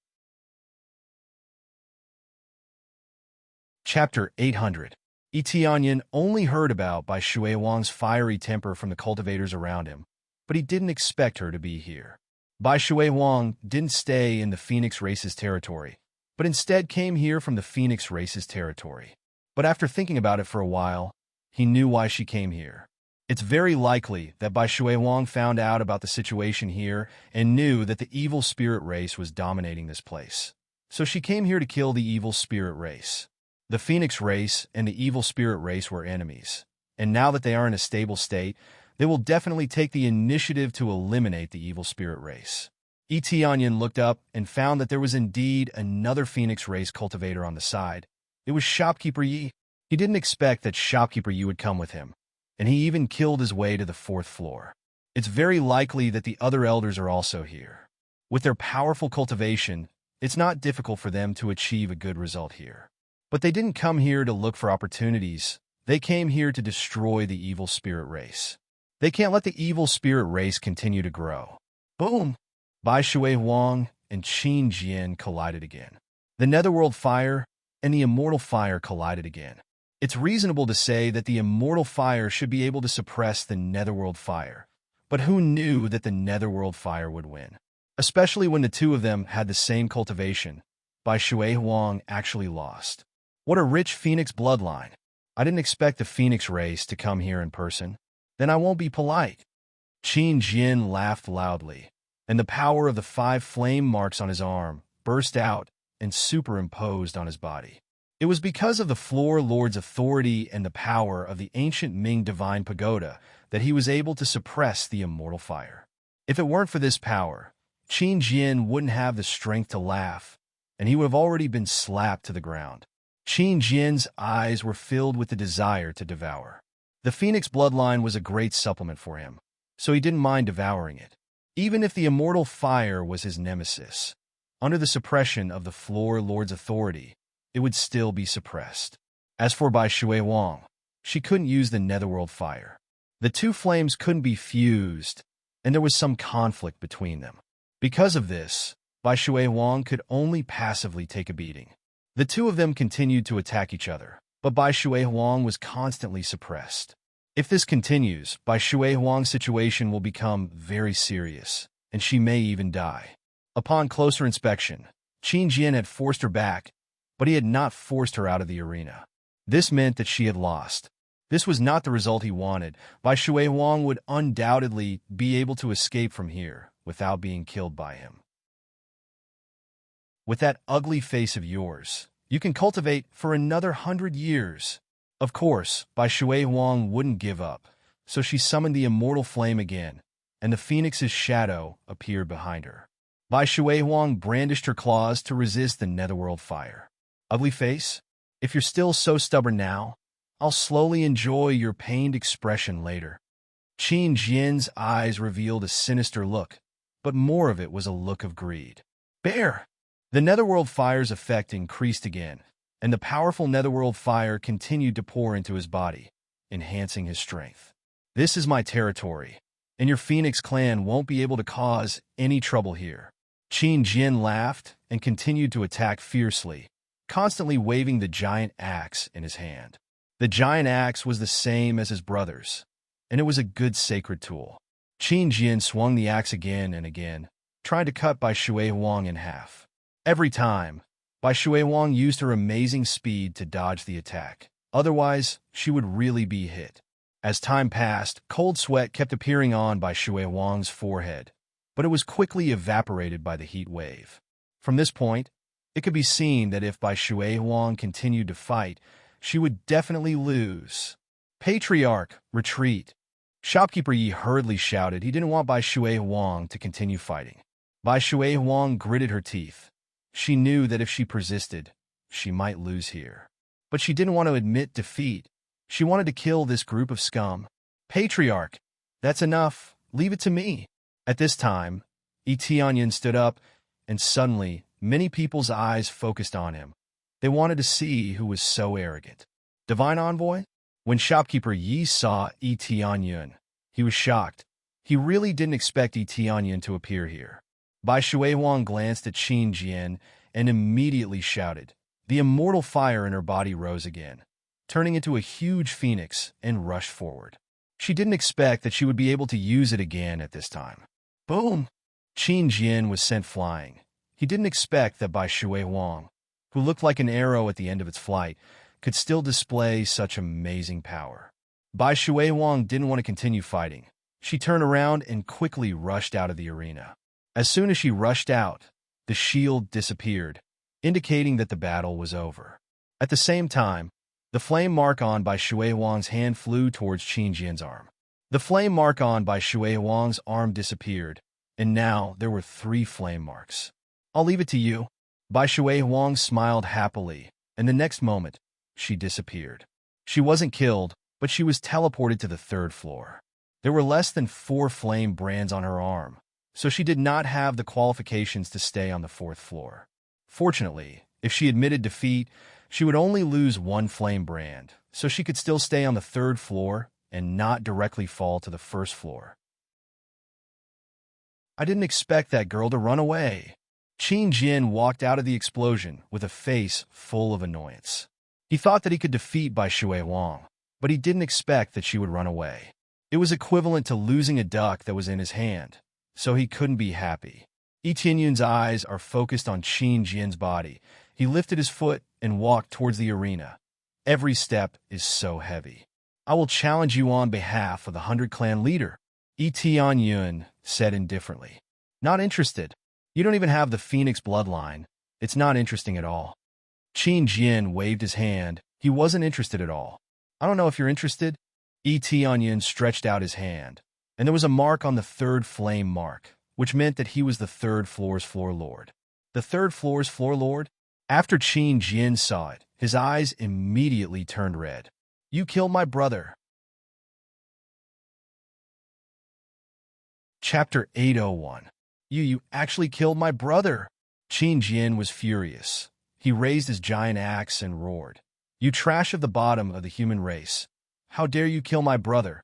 Chapter 800. Tianyun only heard about Bai Shui Huang's fiery temper from the cultivators around him, but he didn't expect her to be here. Bai Shui Huang didn't stay in the Phoenix Race's territory, but instead came here from the Phoenix Race's territory. But after thinking about it for a while, he knew why she came here. It's very likely that Bai Shui Huang found out about the situation here and knew that the evil spirit race was dominating this place. So she came here to kill the evil spirit race. The Phoenix race and the evil spirit race were enemies, and now that they are in a stable state, they will definitely take the initiative to eliminate the evil spirit race. Tianyun looked up and found that there was indeed another Phoenix race cultivator on the side. It was Shopkeeper Yi. He didn't expect that Shopkeeper Yi would come with him, and he even killed his way to the 4th floor. It's very likely that the other elders are also here. With their powerful cultivation, it's not difficult for them to achieve a good result here. But they didn't come here to look for opportunities. They came here to destroy the evil spirit race. They can't let the evil spirit race continue to grow. Boom! Bai Shui Huang and Qin Jian collided again. The Netherworld Fire and the Immortal Fire collided again. It's reasonable to say that the Immortal Fire should be able to suppress the Netherworld Fire, but who knew that the Netherworld Fire would win? Especially when the two of them had the same cultivation. Bai Shui Huang actually lost. What a rich Phoenix bloodline. I didn't expect the Phoenix race to come here in person. Then I won't be polite. Qin Jian laughed loudly, and the power of the 5 flame marks on his arm burst out and superimposed on his body. It was because of the Floor Lord's authority and the power of the ancient Ming Divine Pagoda that he was able to suppress the immortal fire. If it weren't for this power, Qin Jian wouldn't have the strength to laugh, and he would have already been slapped to the ground. Qin Jian's eyes were filled with the desire to devour. The Phoenix bloodline was a great supplement for him, so he didn't mind devouring it. Even if the immortal fire was his nemesis, under the suppression of the Floor Lord's authority, it would still be suppressed. As for Bai Shui Huang, she couldn't use the Netherworld fire. The two flames couldn't be fused, and there was some conflict between them. Because of this, Bai Shui Huang could only passively take a beating. The two of them continued to attack each other, but Bai Shui Huang was constantly suppressed. If this continues, Bai Shui Huang's situation will become very serious, and she may even die. Upon closer inspection, Qin Jian had forced her back, but he had not forced her out of the arena. This meant that she had lost. This was not the result he wanted. Bai Shui Huang would undoubtedly be able to escape from here without being killed by him. With that ugly face of yours, you can cultivate for another 100 years. Of course, Bai Shui Huang wouldn't give up, so she summoned the immortal flame again, and the phoenix's shadow appeared behind her. Bai Shui Huang brandished her claws to resist the Netherworld fire. Ugly face? If you're still so stubborn now, I'll slowly enjoy your pained expression later. Qin Jian's eyes revealed a sinister look, but more of it was a look of greed. Bear! The Netherworld fire's effect increased again, and the powerful Netherworld fire continued to pour into his body, enhancing his strength. This is my territory, and your Phoenix clan won't be able to cause any trouble here. Qin Jian laughed and continued to attack fiercely, constantly waving the giant axe in his hand. The giant axe was the same as his brother's, and it was a good sacred tool. Qin Jian swung the axe again and again, trying to cut Bai Shui Huang in half. Every time, Bai Shui Huang used her amazing speed to dodge the attack. Otherwise, she would really be hit. As time passed, cold sweat kept appearing on Bai Shui Huang's forehead, but it was quickly evaporated by the heat wave. From this point, it could be seen that if Bai Shui Huang continued to fight, she would definitely lose. Patriarch, retreat. Shopkeeper Yi hurriedly shouted he didn't want Bai Shui Huang to continue fighting. Bai Shui Huang gritted her teeth. She knew that if she persisted, she might lose here. But she didn't want to admit defeat. She wanted to kill this group of scum. Patriarch, that's enough. Leave it to me. At this time, Yi Tianyan stood up, and suddenly, many people's eyes focused on him. They wanted to see who was so arrogant. Divine Envoy? When shopkeeper Yi saw Yi Tianyan, he was shocked. He really didn't expect Yi Tianyan to appear here. Bai Shui Huang glanced at Qin Jian and immediately shouted. The immortal fire in her body rose again, turning into a huge phoenix, and rushed forward. She didn't expect that she would be able to use it again at this time. Boom! Qin Jian was sent flying. He didn't expect that Bai Shui Huang, who looked like an arrow at the end of its flight, could still display such amazing power. Bai Shui Huang didn't want to continue fighting. She turned around and quickly rushed out of the arena. As soon as she rushed out, the shield disappeared, indicating that the battle was over. At the same time, the flame mark on Bai Shui Huang's hand flew towards Qin Jian's arm. The flame mark on Bai Shui Huang's arm disappeared, and now there were 3 flame marks. I'll leave it to you. Bai Shui Huang smiled happily, and the next moment, she disappeared. She wasn't killed, but she was teleported to the 3rd floor. There were less than 4 flame brands on her arm, so she did not have the qualifications to stay on the 4th floor. Fortunately, if she admitted defeat, she would only lose 1 flame brand, so she could still stay on the 3rd floor and not directly fall to the 1st floor. I didn't expect that girl to run away. Qin Jian walked out of the explosion with a face full of annoyance. He thought that he could defeat Bai Shui Huang, but he didn't expect that she would run away. It was equivalent to losing a duck that was in his hand, so he couldn't be happy. Yi Tianyun's eyes are focused on Qin Jian's body. He lifted his foot and walked towards the arena. Every step is so heavy. I will challenge you on behalf of the 100 clan leader, Yi Tianyun said indifferently. Not interested. You don't even have the Phoenix bloodline. It's not interesting at all. Qin Jian waved his hand. He wasn't interested at all. I don't know if you're interested. Yi Tianyun stretched out his hand, and there was a mark on the 3rd flame mark, which meant that he was the 3rd floor's floor lord. The 3rd floor's floor lord? After Qin Jian saw it, his eyes immediately turned red. You killed my brother. Chapter 801. You actually killed my brother. Qin Jian was furious. He raised his giant axe and roared. You trash of the bottom of the human race. How dare you kill my brother?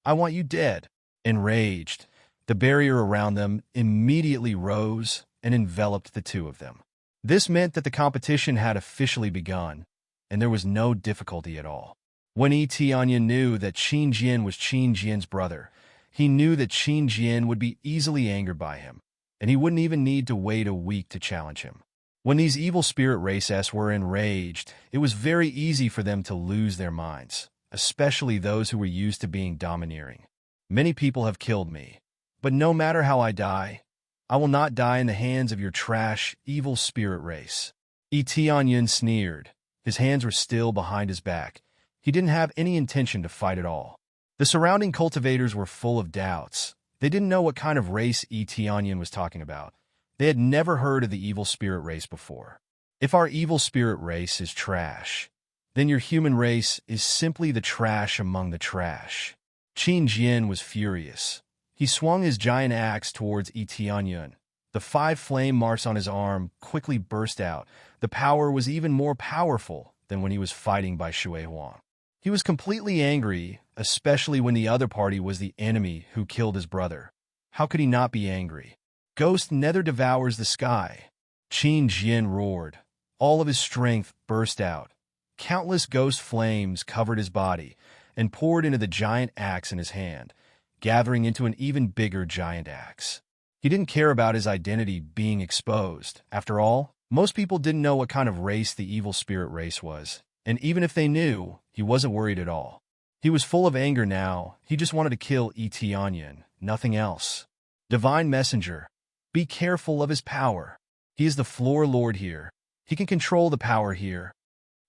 I want you dead. Enraged, the barrier around them immediately rose and enveloped the 2 of them. This meant that the competition had officially begun, and there was no difficulty at all. When Yi Tianyan knew that Qin Jian was Qin Jian's brother, he knew that Qin Jian would be easily angered by him, and he wouldn't even need to wait a week to challenge him. When these evil spirit races were enraged, it was very easy for them to lose their minds, especially those who were used to being domineering. Many people have killed me, but no matter how I die, I will not die in the hands of your trash, evil spirit race. Yi Tianyan sneered. His hands were still behind his back. He didn't have any intention to fight at all. The surrounding cultivators were full of doubts. They didn't know what kind of race Yi Tianyan was talking about. They had never heard of the evil spirit race before. If our evil spirit race is trash, then your human race is simply the trash among the trash. Qin Jian was furious. He swung his giant axe towards Yi Tianyan. The 5 flame marks on his arm quickly burst out. The power was even more powerful than when he was fighting Bai Shui Huang. He was completely angry, especially when the other party was the enemy who killed his brother. How could he not be angry? Ghost nether devours the sky. Qin Jian roared. All of his strength burst out. Countless ghost flames covered his body and poured into the giant axe in his hand, gathering into an even bigger giant axe. He didn't care about his identity being exposed. After all, most people didn't know what kind of race the evil spirit race was, and even if they knew, he wasn't worried at all. He was full of anger now. He just wanted to kill Yi Tianyan, nothing else. Divine messenger, be careful of his power. He is the floor lord here. He can control the power here.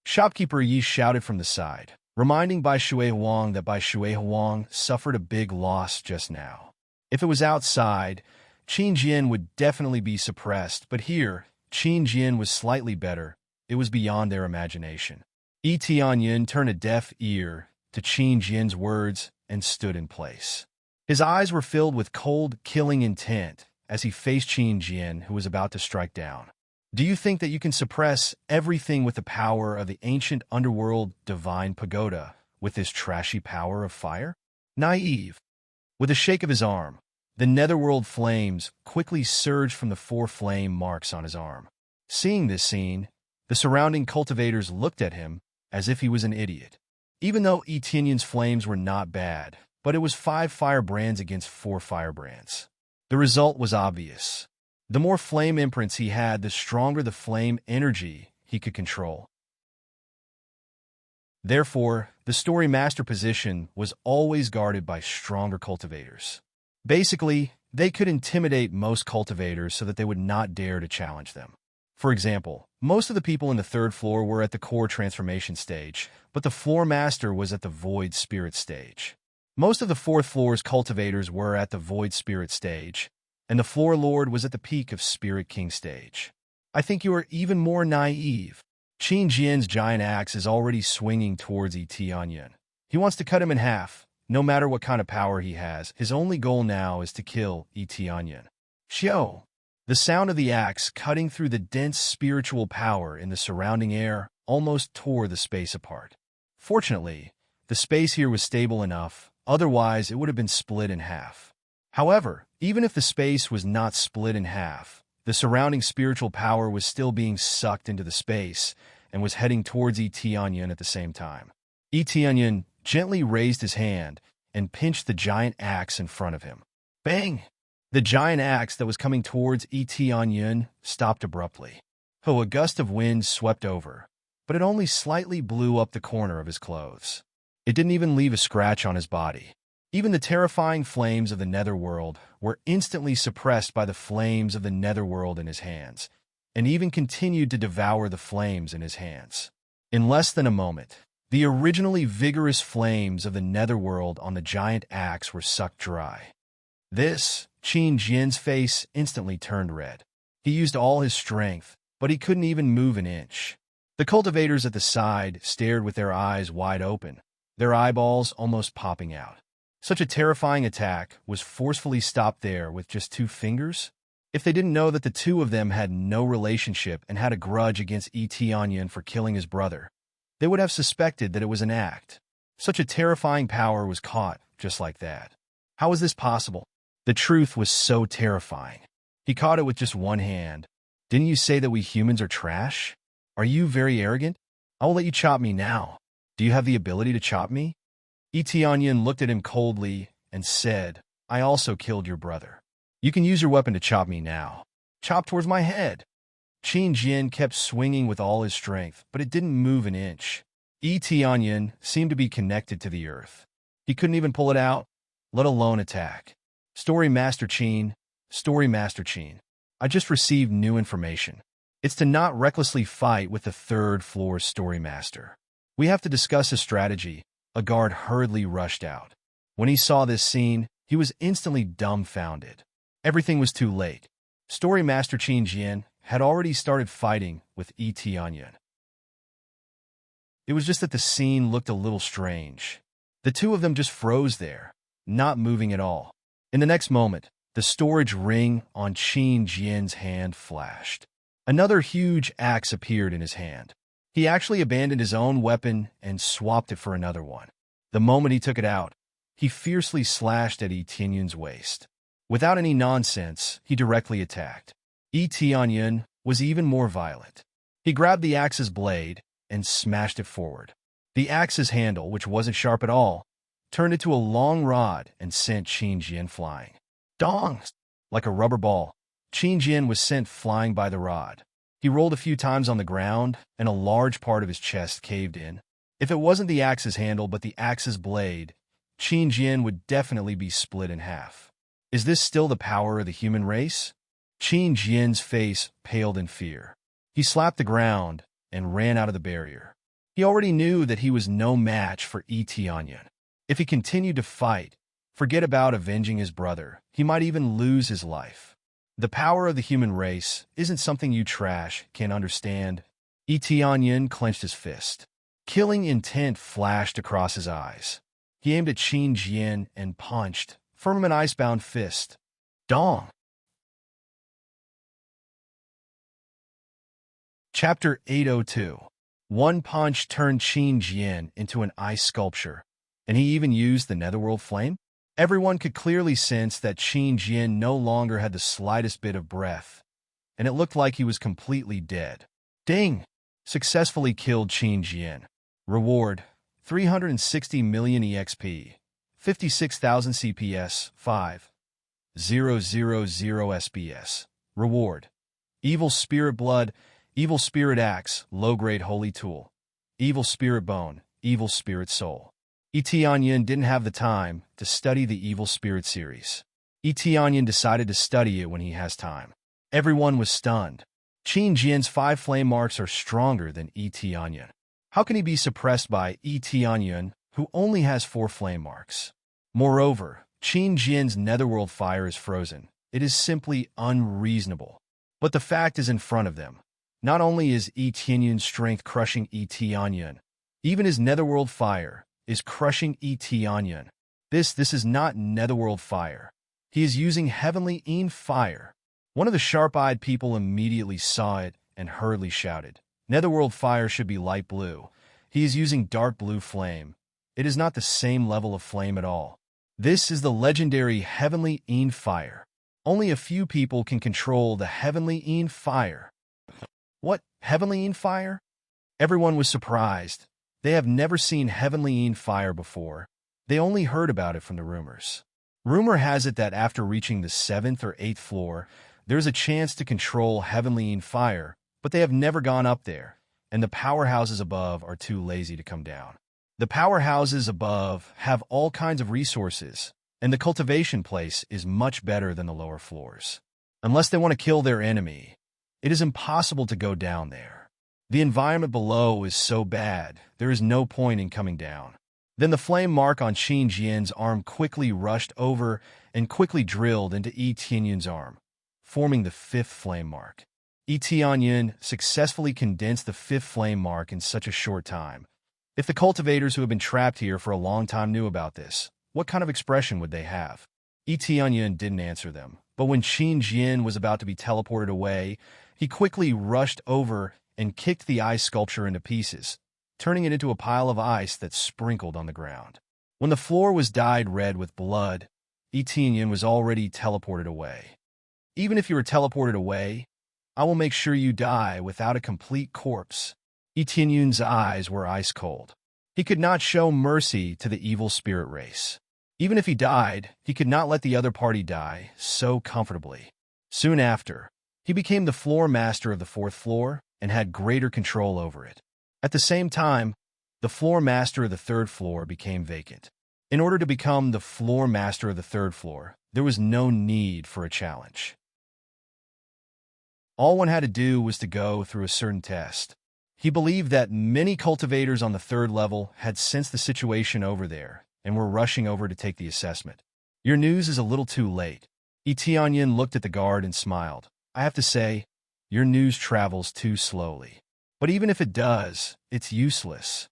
Shopkeeper Yi shouted from the side, reminding Bai Shui Huang that Bai Shui Huang suffered a big loss just now. If it was outside, Qin Jian would definitely be suppressed, but here, Qin Jian was slightly better. It was beyond their imagination. Yi Tianyin turned a deaf ear to Qin Jian's words and stood in place. His eyes were filled with cold, killing intent as he faced Qin Jian, who was about to strike down. Do you think that you can suppress everything with the power of the ancient underworld divine pagoda with this trashy power of fire? Naive. With a shake of his arm, the netherworld flames quickly surged from the 4 flame marks on his arm. Seeing this scene, the surrounding cultivators looked at him as if he was an idiot. Even though Etienne's flames were not bad, but it was 5 firebrands against 4 firebrands. The result was obvious. The more flame imprints he had, the stronger the flame energy he could control. Therefore, the story master position was always guarded by stronger cultivators. Basically, they could intimidate most cultivators so that they would not dare to challenge them. For example, most of the people in the 3rd floor were at the core transformation stage, but the floor master was at the void spirit stage. Most of the 4th floor's cultivators were at the void spirit stage, and the floor lord was at the peak of Spirit King stage. I think you are even more naive. Qin Jian's giant axe is already swinging towards Yi Tianyin. He wants to cut him in half. No matter what kind of power he has, his only goal now is to kill Yi Tianyin. Xiao! The sound of the axe cutting through the dense spiritual power in the surrounding air almost tore the space apart. Fortunately, the space here was stable enough, otherwise it would have been split in half. However, even if the space was not split in half, the surrounding spiritual power was still being sucked into the space and was heading towards Yi Tianyin at the same time. Yi Tianyin gently raised his hand and pinched the giant axe in front of him. Bang! The giant axe that was coming towards Yi Tianyin stopped abruptly. A gust of wind swept over, but it only slightly blew up the corner of his clothes. It didn't even leave a scratch on his body. Even the terrifying flames of the netherworld were instantly suppressed by the flames of the netherworld in his hands, and even continued to devour the flames in his hands. In less than a moment, the originally vigorous flames of the netherworld on the giant axe were sucked dry. Qin Jian's face instantly turned red. He used all his strength, but he couldn't even move an inch. The cultivators at the side stared with their eyes wide open, their eyeballs almost popping out. Such a terrifying attack was forcefully stopped there with just 2 fingers? If they didn't know that the 2 of them had no relationship and had a grudge against Yi Tianyin for killing his brother, they would have suspected that it was an act. Such a terrifying power was caught just like that. How was this possible? The truth was so terrifying. He caught it with just 1 hand. Didn't you say that we humans are trash? Are you very arrogant? I will let you chop me now. Do you have the ability to chop me? Yi Tianyin looked at him coldly and said, I also killed your brother. You can use your weapon to chop me now. Chop towards my head. Qin Jian kept swinging with all his strength, but it didn't move an inch. Yi Tianyin seemed to be connected to the earth. He couldn't even pull it out, let alone attack. Story Master Qin, I just received new information. It's to not recklessly fight with the 3rd floor Story Master. We have to discuss a strategy. A guard hurriedly rushed out. When he saw this scene, he was instantly dumbfounded. Everything was too late. Story Master Qin Jian had already started fighting with Yi Tianyin. It was just that the scene looked a little strange. The 2 of them just froze there, not moving at all. In the next moment, the storage ring on Qin Jian's hand flashed. Another huge axe appeared in his hand. He actually abandoned his own weapon and swapped it for another one. The moment he took it out, he fiercely slashed at Yi Tianyin's waist. Without any nonsense, he directly attacked. Yi Tianyin was even more violent. He grabbed the axe's blade and smashed it forward. The axe's handle, which wasn't sharp at all, turned into a long rod and sent Qin Jian flying. Dong! Like a rubber ball, Qin Jian was sent flying by the rod. He rolled a few times on the ground, and a large part of his chest caved in. If it wasn't the axe's handle but the axe's blade, Qin Jian would definitely be split in half. Is this still the power of the human race? Qin Jian's face paled in fear. He slapped the ground and ran out of the barrier. He already knew that he was no match for Yi Tianyan. If he continued to fight, forget about avenging his brother, he might even lose his life. The power of the human race isn't something you trash can't understand. Yi Tianyan clenched his fist. Killing intent flashed across his eyes. He aimed at Qin Jian and punched, firm an icebound fist. Dong! Chapter 802. One punch turned Qin Jian into an ice sculpture, and he even used the netherworld flame? Everyone could clearly sense that Qin Jian no longer had the slightest bit of breath, and it looked like he was completely dead. Ding! Successfully killed Qin Jian. Reward, 360 million EXP, 56,000 CPS, 5,000 SBS. Reward, Evil Spirit Blood, Evil Spirit Axe, Low-Grade Holy Tool, Evil Spirit Bone, Evil Spirit Soul. Yi Tianyan didn't have the time to study the Evil Spirit series. Yi Tianyan decided to study it when he has time. Everyone was stunned. Qin Jian's 5 flame marks are stronger than Yi Tianyan. How can he be suppressed by Yi Tianyan, who only has 4 flame marks? Moreover, Qin Jian's netherworld fire is frozen. It is simply unreasonable. But the fact is in front of them. Not only is Yi Tianyan's strength crushing Yi Tianyan, even his netherworld fire is crushing Yi Tianyan. This is not netherworld fire. He is using heavenly Yin fire. One of the sharp-eyed people immediately saw it and hurriedly shouted, "Netherworld fire should be light blue. He is using dark blue flame. It is not the same level of flame at all. This is the legendary heavenly Yin fire. Only a few people can control the heavenly Yin fire." What? Heavenly Yin fire? Everyone was surprised. They have never seen heavenly Yin fire before. They only heard about it from the rumors. Rumor has it that after reaching the 7th or 8th floor, there's a chance to control heavenly Yin fire, but they have never gone up there, and the powerhouses above are too lazy to come down. The powerhouses above have all kinds of resources, and the cultivation place is much better than the lower floors. Unless they want to kill their enemy, it is impossible to go down there. The environment below is so bad, there is no point in coming down. Then the flame mark on Qin Jian's arm quickly rushed over and quickly drilled into Yi Tianyan's arm, forming the 5th flame mark. Yi Tianyan successfully condensed the 5th flame mark in such a short time. If the cultivators who have been trapped here for a long time knew about this, what kind of expression would they have? Yi Tianyan didn't answer them, but when Qin Jian was about to be teleported away, he quickly rushed over and kicked the ice sculpture into pieces, turning it into a pile of ice that sprinkled on the ground. When the floor was dyed red with blood, Yi Tianyan was already teleported away. Even if you were teleported away, I will make sure you die without a complete corpse. Yi Tianyan's eyes were ice cold. He could not show mercy to the evil spirit race. Even if he died, he could not let the other party die so comfortably. Soon after, he became the floor master of the 4th floor and had greater control over it. At the same time, the floor master of the 3rd floor became vacant. In order to become the floor master of the 3rd floor, there was no need for a challenge. All one had to do was to go through a certain test. He believed that many cultivators on the 3rd level had sensed the situation over there and were rushing over to take the assessment. Your news is a little too late. Yi Tianyan looked at the guard and smiled. I have to say, your news travels too slowly. But even if it does, it's useless.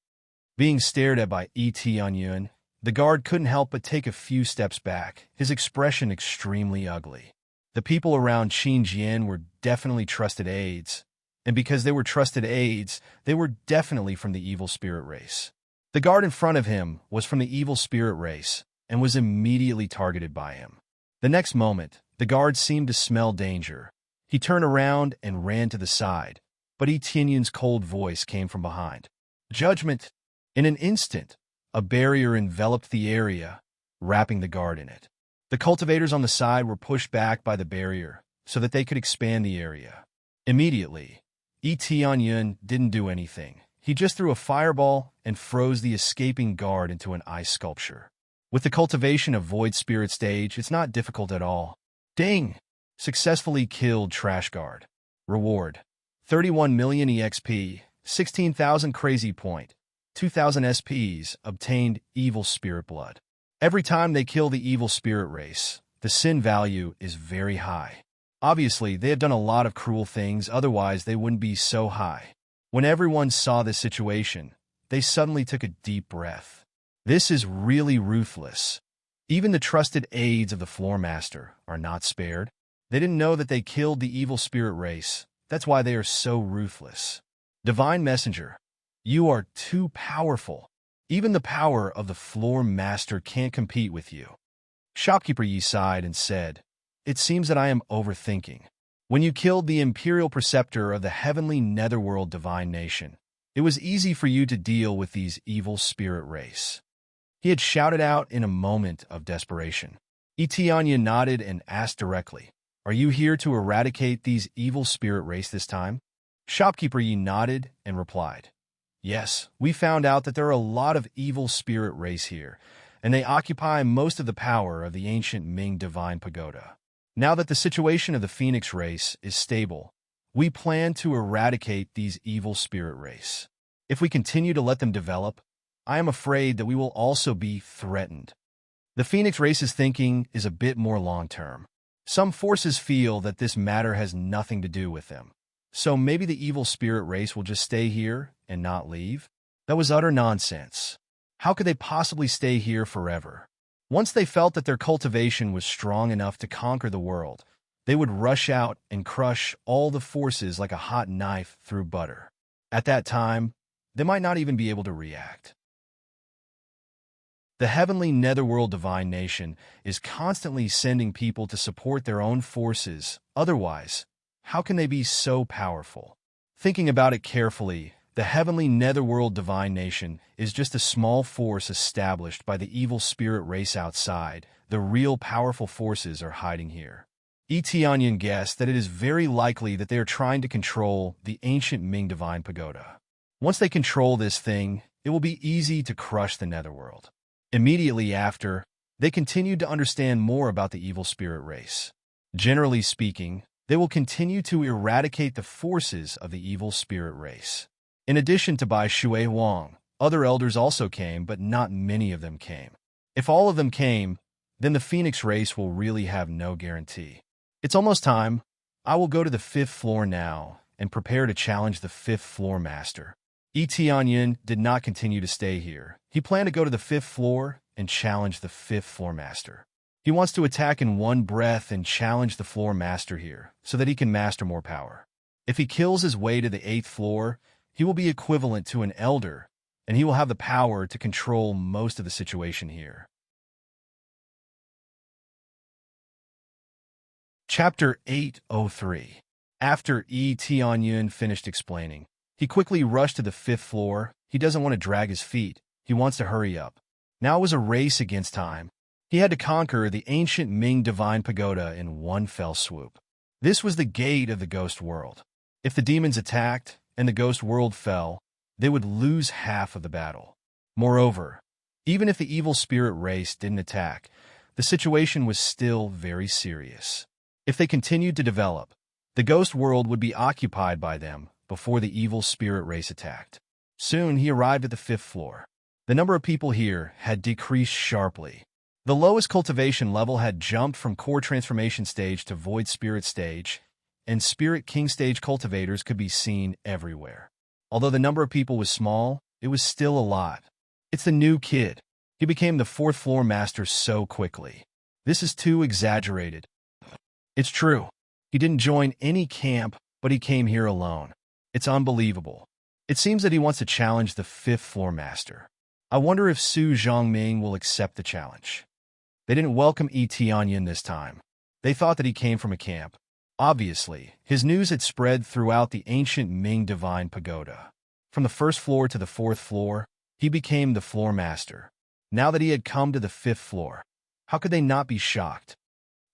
Being stared at by Yi Tianyan, the guard couldn't help but take a few steps back, his expression extremely ugly. The people around Qin Jian were definitely trusted aides, and because they were trusted aides, they were definitely from the evil spirit race. The guard in front of him was from the evil spirit race and was immediately targeted by him. The next moment, the guard seemed to smell danger. He turned around and ran to the side, but Yi Tianyan's cold voice came from behind. Judgment! In an instant, a barrier enveloped the area, wrapping the guard in it. The cultivators on the side were pushed back by the barrier so that they could expand the area. Immediately, Yi Tianyan didn't do anything. He just threw a fireball and froze the escaping guard into an ice sculpture. With the cultivation of Void Spirit stage, it's not difficult at all. Ding! Successfully killed Trash Guard. Reward: 31 million EXP, 16,000 crazy point, 2,000 SPs, obtained Evil Spirit Blood. Every time they kill the Evil Spirit race, the sin value is very high. Obviously, they have done a lot of cruel things, otherwise they wouldn't be so high. When everyone saw this situation, they suddenly took a deep breath. This is really ruthless. Even the trusted aides of the Floor Master are not spared. They didn't know that they killed the Evil Spirit race. That's why they are so ruthless. Divine Messenger, you are too powerful. Even the power of the Floor Master can't compete with you. Shopkeeper Yi sighed and said, "It seems that I am overthinking. When you killed the Imperial Preceptor of the Heavenly Netherworld Divine Nation, it was easy for you to deal with these Evil Spirit race." He had shouted out in a moment of desperation. Etianya nodded and asked directly, "Are you here to eradicate these Evil Spirit race this time?" Shopkeeper Yi nodded and replied, "Yes, we found out that there are a lot of Evil Spirit race here, and they occupy most of the power of the ancient Ming Divine Pagoda. Now that the situation of the Phoenix race is stable, we plan to eradicate these Evil Spirit race. If we continue to let them develop, I am afraid that we will also be threatened." The Phoenix race's thinking is a bit more long-term. Some forces feel that this matter has nothing to do with them. So maybe the Evil Spirit race will just stay here and not leave? That was utter nonsense. How could they possibly stay here forever? Once they felt that their cultivation was strong enough to conquer the world, they would rush out and crush all the forces like a hot knife through butter. At that time, they might not even be able to react. The Heavenly Netherworld Divine Nation is constantly sending people to support their own forces. Otherwise, how can they be so powerful? Thinking about it carefully, the Heavenly Netherworld Divine Nation is just a small force established by the Evil Spirit race outside. The real powerful forces are hiding here. Etianyan guessed that it is very likely that they are trying to control the ancient Ming Divine Pagoda. Once they control this thing, it will be easy to crush the Netherworld. Immediately after, they continued to understand more about the Evil Spirit race. Generally speaking, they will continue to eradicate the forces of the Evil Spirit race. In addition to Bai Shui Huang, other elders also came, but not many of them came. If all of them came, then the Phoenix race will really have no guarantee. It's almost time. I will go to the 5th floor now and prepare to challenge the 5th floor master. Etianyan did not continue to stay here. He planned to go to the 5th floor and challenge the 5th floor master. He wants to attack in one breath and challenge the floor master here, so that he can master more power. If he kills his way to the 8th floor, he will be equivalent to an elder, and he will have the power to control most of the situation here. Chapter 803. After Tianyun finished explaining, he quickly rushed to the 5th floor. He doesn't want to drag his feet. He wants to hurry up. Now it was a race against time. He had to conquer the ancient Ming Divine Pagoda in one fell swoop. This was the gate of the Ghost World. If the demons attacked and the Ghost World fell, they would lose half of the battle. Moreover, even if the Evil Spirit race didn't attack, the situation was still very serious. If they continued to develop, the Ghost World would be occupied by them before the Evil Spirit race attacked. Soon he arrived at the 5th floor. The number of people here had decreased sharply. The lowest cultivation level had jumped from Core Transformation stage to Void Spirit stage, and Spirit King stage cultivators could be seen everywhere. Although the number of people was small, it was still a lot. It's the new kid. He became the 4th floor master so quickly. This is too exaggerated. It's true. He didn't join any camp, but he came here alone. It's unbelievable. It seems that he wants to challenge the 5th floor master. I wonder if Su Zhongming will accept the challenge. They didn't welcome Tianyan this time. They thought that he came from a camp. Obviously, his news had spread throughout the ancient Ming Divine Pagoda. From the 1st floor to the 4th floor, he became the floor master. Now that he had come to the 5th floor, how could they not be shocked?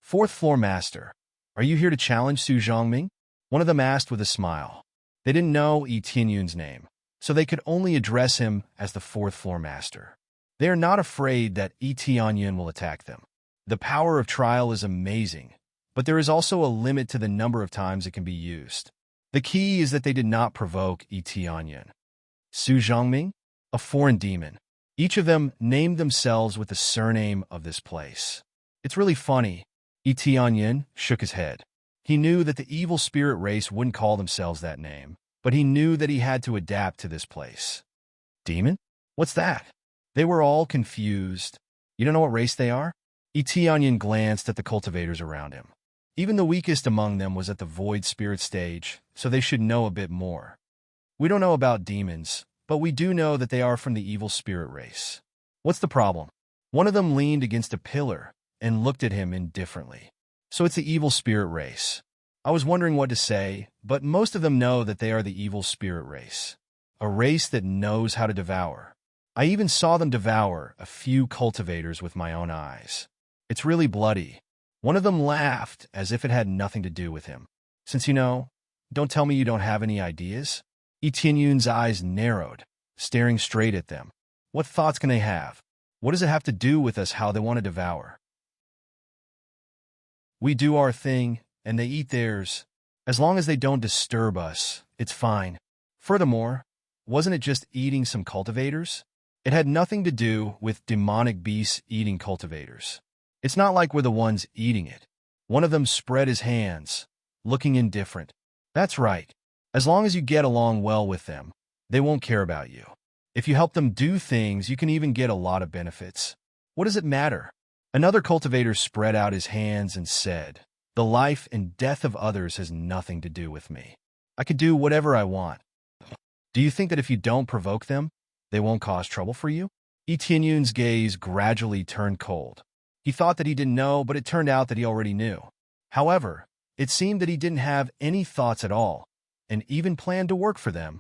4th floor master, are you here to challenge Su Zhongming? One of them asked with a smile. They didn't know Tianyun's name, so they could only address him as the 4th floor master. They are not afraid that Etion will attack them. The power of trial is amazing, but there is also a limit to the number of times it can be used. The key is that they did not provoke Etion. Su Zhongming, a foreign demon. Each of them named themselves with the surname of this place. It's really funny. Etion shook his head. He knew that the evil spirit race wouldn't call themselves that name, but he knew that he had to adapt to this place. Demon? What's that? They were all confused. You don't know what race they are? Etion glanced at the cultivators around him. Even the weakest among them was at the void spirit stage, so they should know a bit more. We don't know about demons, but we do know that they are from the evil spirit race. What's the problem? One of them leaned against a pillar and looked at him indifferently. So it's the evil spirit race. I was wondering what to say, but most of them know that they are the evil spirit race. A race that knows how to devour. I even saw them devour a few cultivators with my own eyes. It's really bloody. One of them laughed as if it had nothing to do with him. Since you know, don't tell me you don't have any ideas? Etienne's eyes narrowed, staring straight at them. What thoughts can they have? What does it have to do with us how they want to devour? We do our thing, and they eat theirs. As long as they don't disturb us, it's fine. Furthermore, wasn't it just eating some cultivators? It had nothing to do with demonic beasts eating cultivators. It's not like we're the ones eating it. One of them spread his hands, looking indifferent. That's right. As long as you get along well with them, they won't care about you. If you help them do things, you can even get a lot of benefits. What does it matter? Another cultivator spread out his hands and said, "The life and death of others has nothing to do with me. I could do whatever I want." Do you think that if you don't provoke them, they won't cause trouble for you? Etienne's gaze gradually turned cold. He thought that he didn't know, but it turned out that he already knew. However, it seemed that he didn't have any thoughts at all, and even planned to work for them.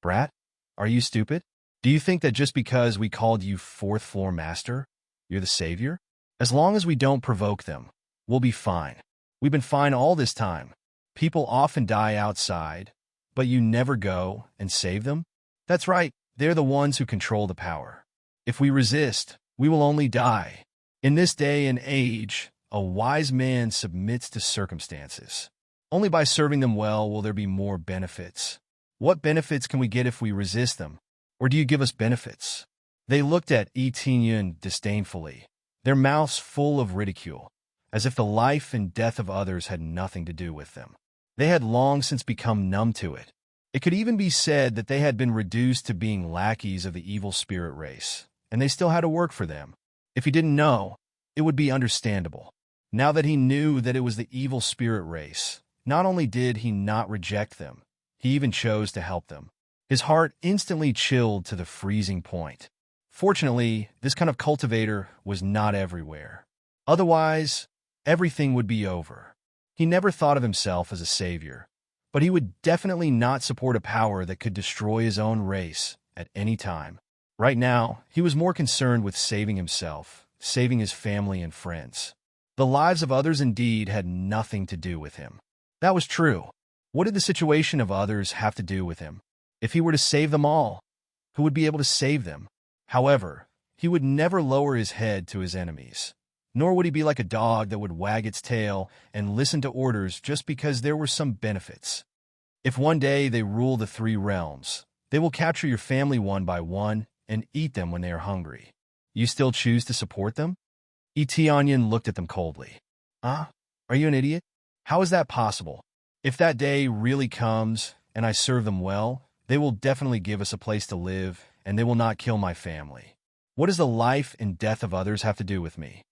Brat, are you stupid? Do you think that just because we called you fourth floor master, you're the savior? As long as we don't provoke them, we'll be fine. We've been fine all this time. People often die outside, but you never go and save them? That's right, they're the ones who control the power. If we resist, we will only die. In this day and age, a wise man submits to circumstances. Only by serving them well will there be more benefits. What benefits can we get if we resist them? Or do you give us benefits? They looked at Etienne disdainfully, their mouths full of ridicule, as if the life and death of others had nothing to do with them. They had long since become numb to it. It could even be said that they had been reduced to being lackeys of the evil spirit race, and they still had to work for them. If he didn't know, it would be understandable. Now that he knew that it was the evil spirit race, not only did he not reject them, he even chose to help them. His heart instantly chilled to the freezing point. Fortunately, this kind of cultivator was not everywhere. Otherwise, everything would be over. He never thought of himself as a savior, but he would definitely not support a power that could destroy his own race at any time. Right now, he was more concerned with saving himself, saving his family and friends. The lives of others indeed had nothing to do with him. That was true. What did the situation of others have to do with him? If he were to save them all, who would be able to save them? However, he would never lower his head to his enemies. Nor would he be like a dog that would wag its tail and listen to orders just because there were some benefits. If one day they rule the 3 realms, they will capture your family one by one and eat them when they are hungry. You still choose to support them? Etienne looked at them coldly. Are you an idiot? How is that possible? If that day really comes and I serve them well, they will definitely give us a place to live and they will not kill my family. What does the life and death of others have to do with me?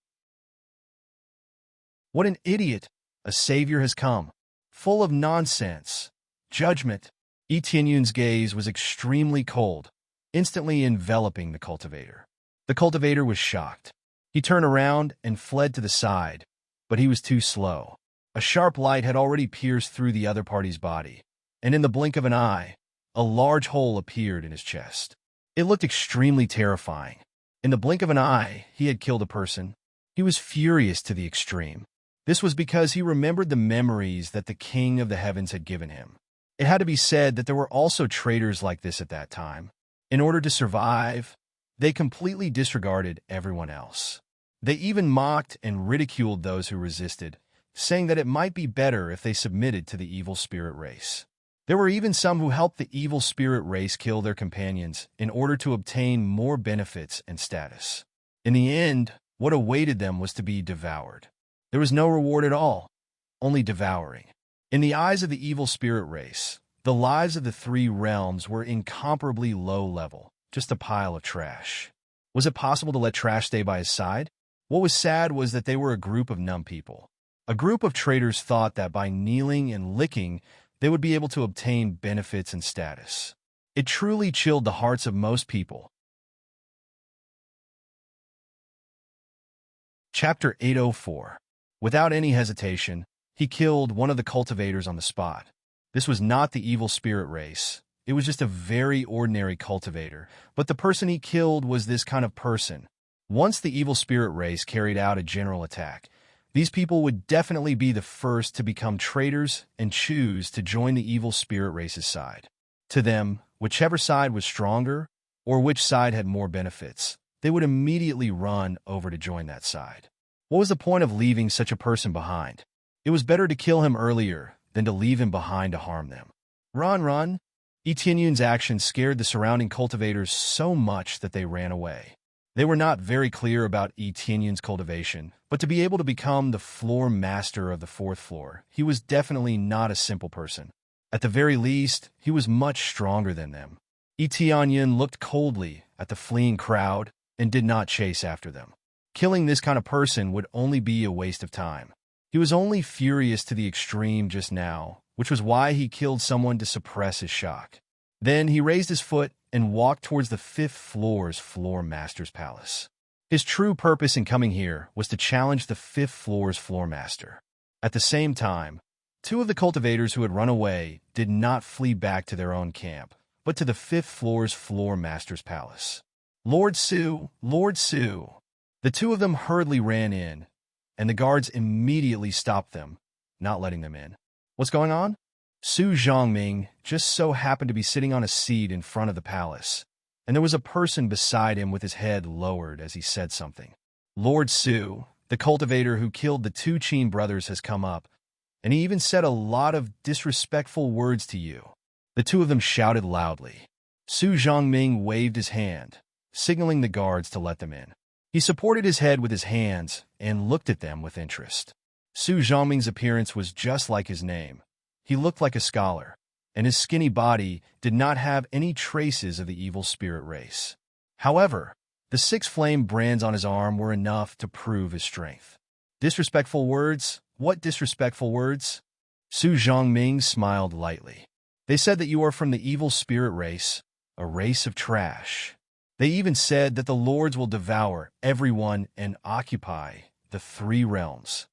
What an idiot! A savior has come. Full of nonsense. Judgment. Etienne's gaze was extremely cold, instantly enveloping the cultivator. The cultivator was shocked. He turned around and fled to the side, but he was too slow. A sharp light had already pierced through the other party's body, and in the blink of an eye, a large hole appeared in his chest. It looked extremely terrifying. In the blink of an eye, he had killed a person. He was furious to the extreme. This was because he remembered the memories that the King of the Heavens had given him. It had to be said that there were also traitors like this at that time. In order to survive, They completely disregarded everyone else. They even mocked and ridiculed those who resisted, saying that it might be better if they submitted to the evil spirit race. There were even some who helped the evil spirit race kill their companions in order to obtain more benefits and status. In the end, what awaited them was to be devoured. There was no reward at all, only devouring. In the eyes of the evil spirit race, the lives of the three realms were incomparably low level, just a pile of trash. Was it possible to let trash stay by his side? What was sad was that they were a group of numb people. A group of traitors thought that by kneeling and licking, they would be able to obtain benefits and status. It truly chilled the hearts of most people. Chapter 804. Without any hesitation, he killed one of the cultivators on the spot. This was not the evil spirit race. It was just a very ordinary cultivator, but the person he killed was this kind of person. Once the evil spirit race carried out a general attack, these people would definitely be the first to become traitors and choose to join the evil spirit race's side. To them, whichever side was stronger or which side had more benefits, they would immediately run over to join that side. What was the point of leaving such a person behind? It was better to kill him earlier than to leave him behind to harm them. Run, run! Etienne's actions scared the surrounding cultivators so much that they ran away. They were not very clear about Etienne's cultivation, but to be able to become the floor master of the fourth floor, he was definitely not a simple person. At the very least, he was much stronger than them. Etienne looked coldly at the fleeing crowd and did not chase after them. Killing this kind of person would only be a waste of time. He was only furious to the extreme just now, which was why he killed someone to suppress his shock. Then he raised his foot and walked towards the fifth floor's floor master's palace. His true purpose in coming here was to challenge the fifth floor's floor master. At the same time, two of the cultivators who had run away did not flee back to their own camp, but to the fifth floor's floor master's palace. Lord Su, Lord Su! The two of them hurriedly ran in, and the guards immediately stopped them, not letting them in. What's going on? Su Zhongming just so happened to be sitting on a seat in front of the palace, and there was a person beside him with his head lowered as he said something. Lord Su, the cultivator who killed the two Qin brothers, has come up, and he even said a lot of disrespectful words to you. The two of them shouted loudly. Su Zhongming waved his hand, signaling the guards to let them in. He supported his head with his hands and looked at them with interest. Su Zhongming's appearance was just like his name. He looked like a scholar, and his skinny body did not have any traces of the evil spirit race. However, the 6 flame brands on his arm were enough to prove his strength. Disrespectful words? What disrespectful words? Su Zhongming smiled lightly. They said that you are from the evil spirit race, a race of trash. They even said that the lords will devour everyone and occupy the 3 realms.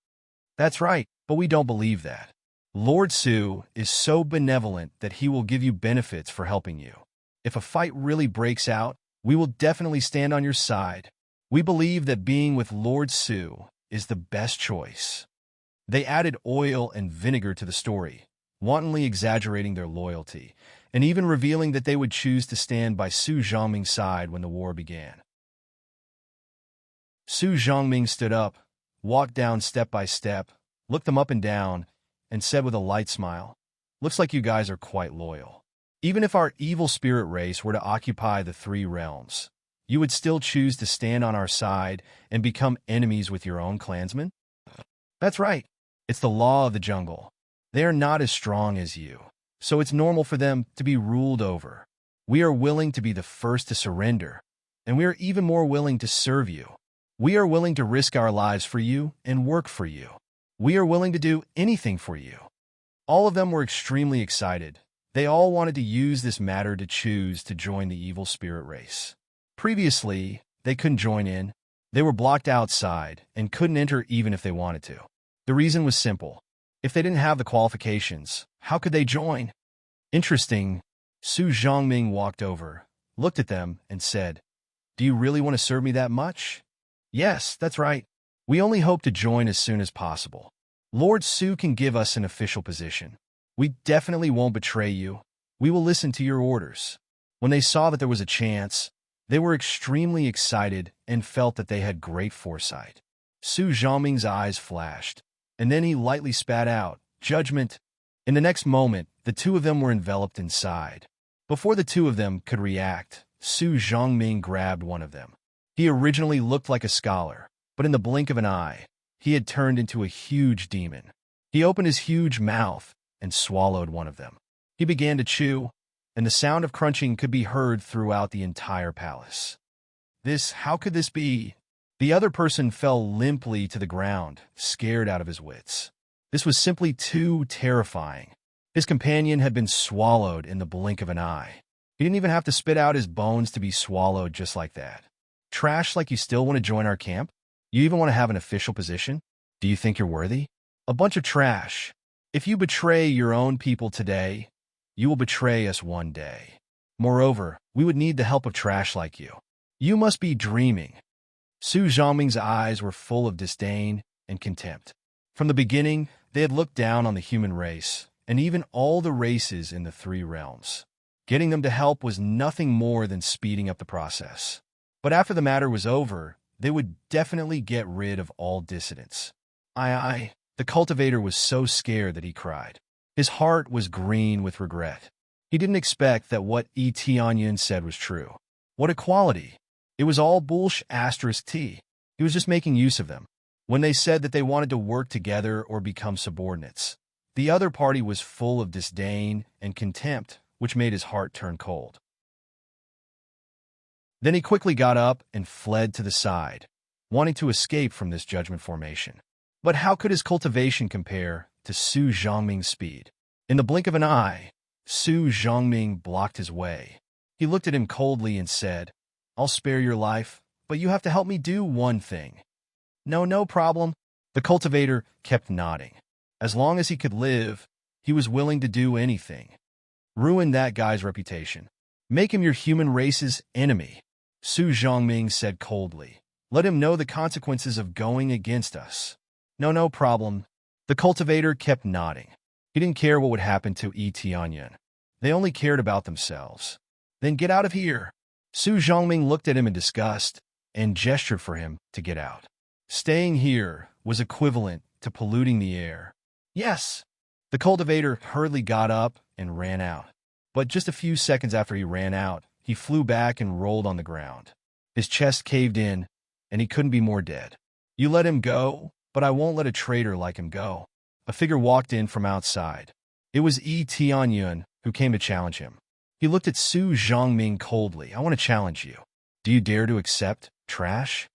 That's right, but we don't believe that. Lord Su is so benevolent that he will give you benefits for helping you. If a fight really breaks out, we will definitely stand on your side. We believe that being with Lord Su is the best choice. They added oil and vinegar to the story, wantonly exaggerating their loyalty, and even revealing that they would choose to stand by Su Zhongming's side when the war began. Su Zhongming stood up, walked down step by step, looked them up and down, and said with a light smile, "Looks like you guys are quite loyal. Even if our evil spirit race were to occupy the 3 realms, you would still choose to stand on our side and become enemies with your own clansmen?" That's right. It's the law of the jungle. They are not as strong as you, so it's normal for them to be ruled over. We are willing to be the first to surrender, and we are even more willing to serve you. We are willing to risk our lives for you and work for you. We are willing to do anything for you. All of them were extremely excited. They all wanted to use this matter to choose to join the evil spirit race. Previously, they couldn't join in. They were blocked outside and couldn't enter even if they wanted to. The reason was simple. If they didn't have the qualifications, how could they join? Interesting. Su Zhongming walked over, looked at them, and said, "Do you really want to serve me that much?" "Yes, that's right. We only hope to join as soon as possible. Lord Su can give us an official position. We definitely won't betray you. We will listen to your orders." When they saw that there was a chance, They were extremely excited and felt that they had great foresight. Su Zhongming's eyes flashed, and then he lightly spat out, "Judgment." In the next moment, the two of them were enveloped inside. Before the two of them could react, Su Zhongming grabbed one of them. He originally looked like a scholar, but in the blink of an eye, he had turned into a huge demon. He opened his huge mouth and swallowed one of them. He began to chew, and the sound of crunching could be heard throughout the entire palace. How could this be? The other person fell limply to the ground, scared out of his wits. This was simply too terrifying. His companion had been swallowed in the blink of an eye. He didn't even have to spit out his bones to be swallowed just like that. Trash like you still want to join our camp? You even want to have an official position? Do you think you're worthy? A bunch of trash. If you betray your own people today, you will betray us one day. Moreover, we would need the help of trash like you. You must be dreaming. Su Zhongming's eyes were full of disdain and contempt. From the beginning, they had looked down on the human race, and even all the races in the three realms. Getting them to help was nothing more than speeding up the process. But after the matter was over, they would definitely get rid of all dissidents. The cultivator was so scared that he cried. His heart was green with regret. He didn't expect that what Tianyun said was true. What equality? It was all **T. He was just making use of them. When they said that they wanted to work together or become subordinates, the other party was full of disdain and contempt, which made his heart turn cold. Then he quickly got up and fled to the side, wanting to escape from this judgment formation. But how could his cultivation compare to Su Zhongming's speed? In the blink of an eye, Su Zhongming blocked his way. He looked at him coldly and said, "I'll spare your life, but you have to help me do one thing." No problem." The cultivator kept nodding. As long as he could live, he was willing to do anything. Ruin that guy's reputation. Make him your human race's enemy. Su Zhongming said coldly. Let him know the consequences of going against us. No problem. The cultivator kept nodding. He didn't care what would happen to Tianyun. They only cared about themselves. Then get out of here. Su Zhongming looked at him in disgust and gestured for him to get out. Staying here was equivalent to polluting the air. Yes. The cultivator hurriedly got up and ran out. But just a few seconds after he ran out, he flew back and rolled on the ground. His chest caved in, and he couldn't be more dead. You let him go, but I won't let a traitor like him go. A figure walked in from outside. It was Tianyun who came to challenge him. He looked at Su Zhongming coldly. I want to challenge you. Do you dare to accept trash?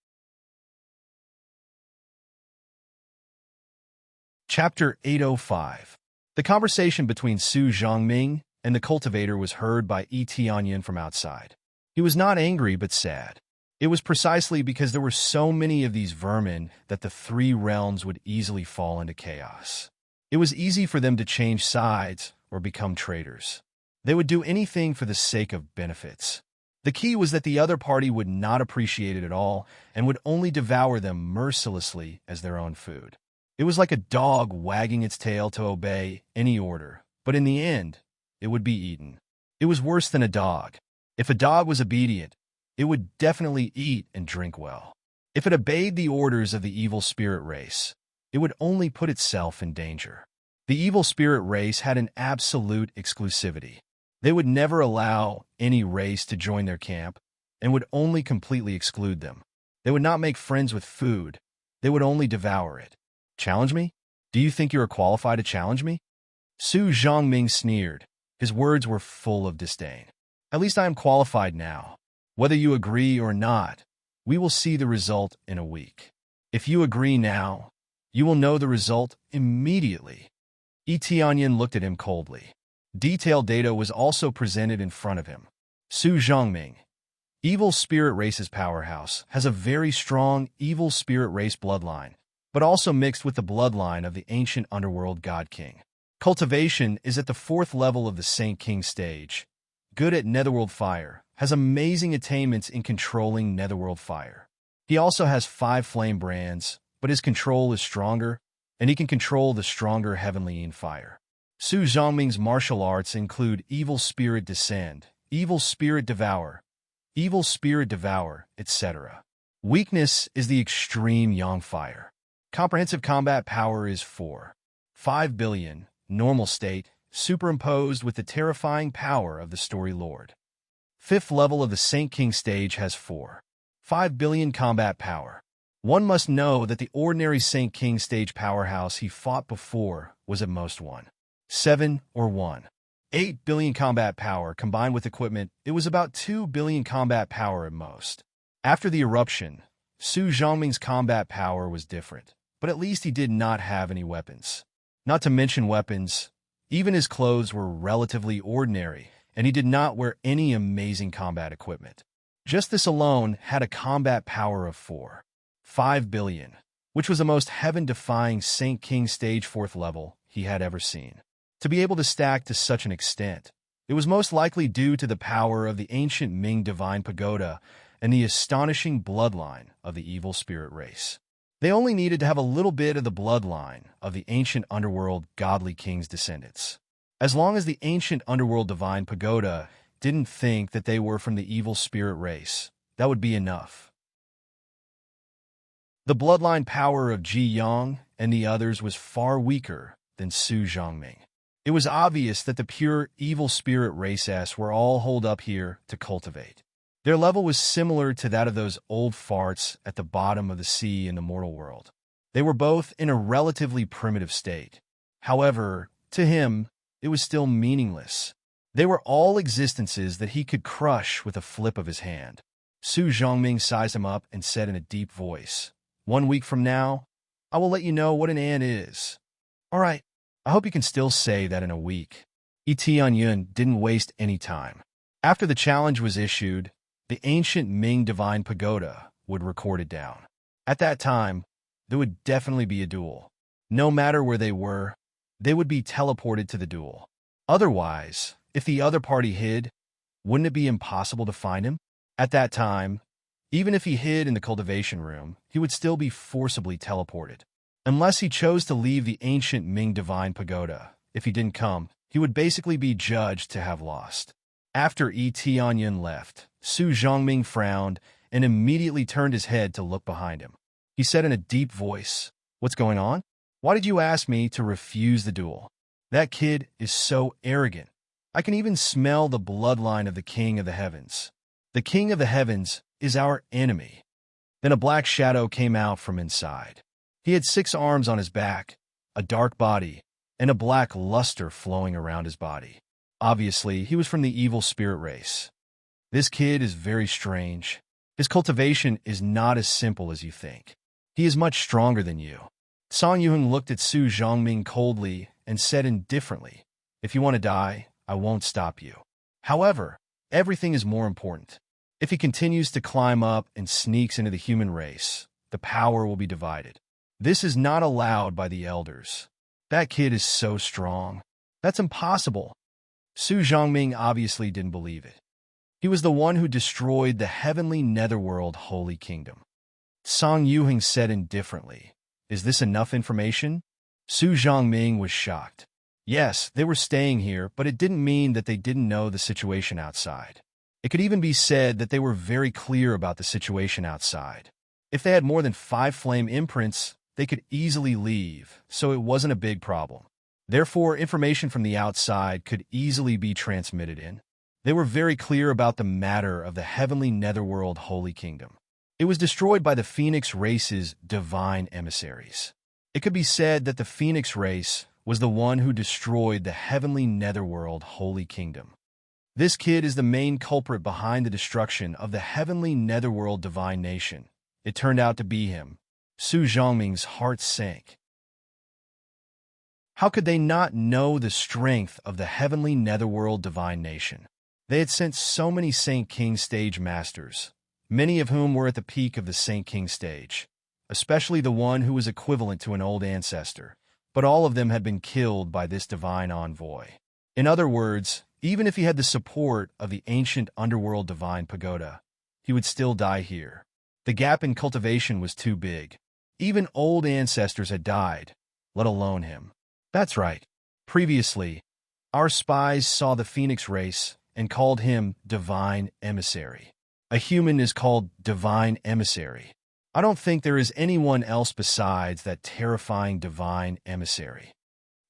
Chapter 805. The conversation between Su Zhongming and the cultivator was heard by Tianyun from outside. He was not angry but sad. It was precisely because there were so many of these vermin that the three realms would easily fall into chaos. It was easy for them to change sides or become traitors. They would do anything for the sake of benefits. The key was that the other party would not appreciate it at all and would only devour them mercilessly as their own food. It was like a dog wagging its tail to obey any order, but in the end, it would be eaten. It was worse than a dog. If a dog was obedient, it would definitely eat and drink well. If it obeyed the orders of the evil spirit race, it would only put itself in danger. The evil spirit race had an absolute exclusivity. They would never allow any race to join their camp and would only completely exclude them. They would not make friends with food. They would only devour it. Challenge me? Do you think you are qualified to challenge me? Su Zhongming sneered. His words were full of disdain. At least I am qualified now. Whether you agree or not, we will see the result in a week. If you agree now, you will know the result immediately. Tianyun looked at him coldly. Detailed data was also presented in front of him. Su Zhongming, evil spirit race's powerhouse, has a very strong evil spirit race bloodline, but also mixed with the bloodline of the ancient underworld god king. Cultivation is at the 4th level of the Saint King stage. Good at netherworld fire, has amazing attainments in controlling netherworld fire. He also has 5 flame brands, but his control is stronger, and he can control the stronger heavenly fire. Su Zhongming's martial arts include Evil Spirit Descend, Evil Spirit Devour, evil spirit devour, etc. Weakness is the extreme yang fire. Comprehensive combat power is 4. 5 billion, normal state, superimposed with the terrifying power of the story lord. Fifth level of the Saint King stage has 4. 5 billion combat power. One must know that the ordinary Saint King stage powerhouse he fought before was at most 1. 7 or 1. 8 billion combat power combined with equipment, it was about 2 billion combat power at most. After the eruption, Su Zhongming's combat power was different, but at least he did not have any weapons. Not to mention weapons, even his clothes were relatively ordinary, and he did not wear any amazing combat equipment. Just this alone had a combat power of 4. 5 billion, which was the most heaven-defying Saint King stage 4th level he had ever seen. To be able to stack to such an extent, it was most likely due to the power of the ancient Ming divine pagoda and the astonishing bloodline of the evil spirit race. They only needed to have a little bit of the bloodline of the ancient underworld godly king's descendants. As long as the ancient underworld divine pagoda didn't think that they were from the evil spirit race, that would be enough. The bloodline power of Ji Yang and the others was far weaker than Su Zhongming. It was obvious that the pure evil spirit race were all holed up here to cultivate. Their level was similar to that of those old farts at the bottom of the sea in the mortal world. They were both in a relatively primitive state. However, to him, it was still meaningless. They were all existences that he could crush with a flip of his hand. Su Zhongming sized him up and said in a deep voice, 1 week from now, I will let you know what an ant is. All right, I hope you can still say that in a week. Tianyun didn't waste any time. After the challenge was issued, the ancient Ming divine pagoda would record it down. At that time, there would definitely be a duel. No matter where they were, they would be teleported to the duel. Otherwise, if the other party hid, wouldn't it be impossible to find him? At that time, even if he hid in the cultivation room, he would still be forcibly teleported. Unless he chose to leave the ancient Ming divine pagoda, if he didn't come, he would basically be judged to have lost. After Tianyun left, Su Zhongming frowned and immediately turned his head to look behind him. He said in a deep voice, What's going on? Why did you ask me to refuse the duel? That kid is so arrogant. I can even smell the bloodline of the King of the Heavens. The King of the Heavens is our enemy. Then a black shadow came out from inside. He had 6 arms on his back, a dark body, and a black luster flowing around his body. Obviously, he was from the evil spirit race. This kid is very strange. His cultivation is not as simple as you think. He is much stronger than you. Song Yuheng looked at Su Zhongming coldly and said indifferently, If you want to die, I won't stop you. However, everything is more important. If he continues to climb up and sneaks into the human race, the power will be divided. This is not allowed by the elders. That kid is so strong. That's impossible. Su Zhongming obviously didn't believe it. He was the one who destroyed the heavenly netherworld holy kingdom. Song Yuheng said indifferently, Is this enough information? Su Zhongming was shocked. Yes, they were staying here, but it didn't mean that they didn't know the situation outside. It could even be said that they were very clear about the situation outside. If they had more than 5 flame imprints, they could easily leave, so it wasn't a big problem. Therefore, information from the outside could easily be transmitted in. They were very clear about the matter of the heavenly netherworld holy kingdom. It was destroyed by the Phoenix race's divine emissaries. It could be said that the Phoenix race was the one who destroyed the heavenly netherworld holy kingdom. This kid is the main culprit behind the destruction of the heavenly netherworld divine nation. It turned out to be him. Su Zhongming's heart sank. How could they not know the strength of the heavenly netherworld divine nation? They had sent so many Saint King stage masters, many of whom were at the peak of the Saint King stage, especially the one who was equivalent to an old ancestor, but all of them had been killed by this divine envoy. In other words, even if he had the support of the ancient underworld divine pagoda, he would still die here. The gap in cultivation was too big. Even old ancestors had died, let alone him. That's right. Previously, our spies saw the Phoenix race and called him divine emissary. A human is called divine emissary. I don't think there is anyone else besides that terrifying divine emissary.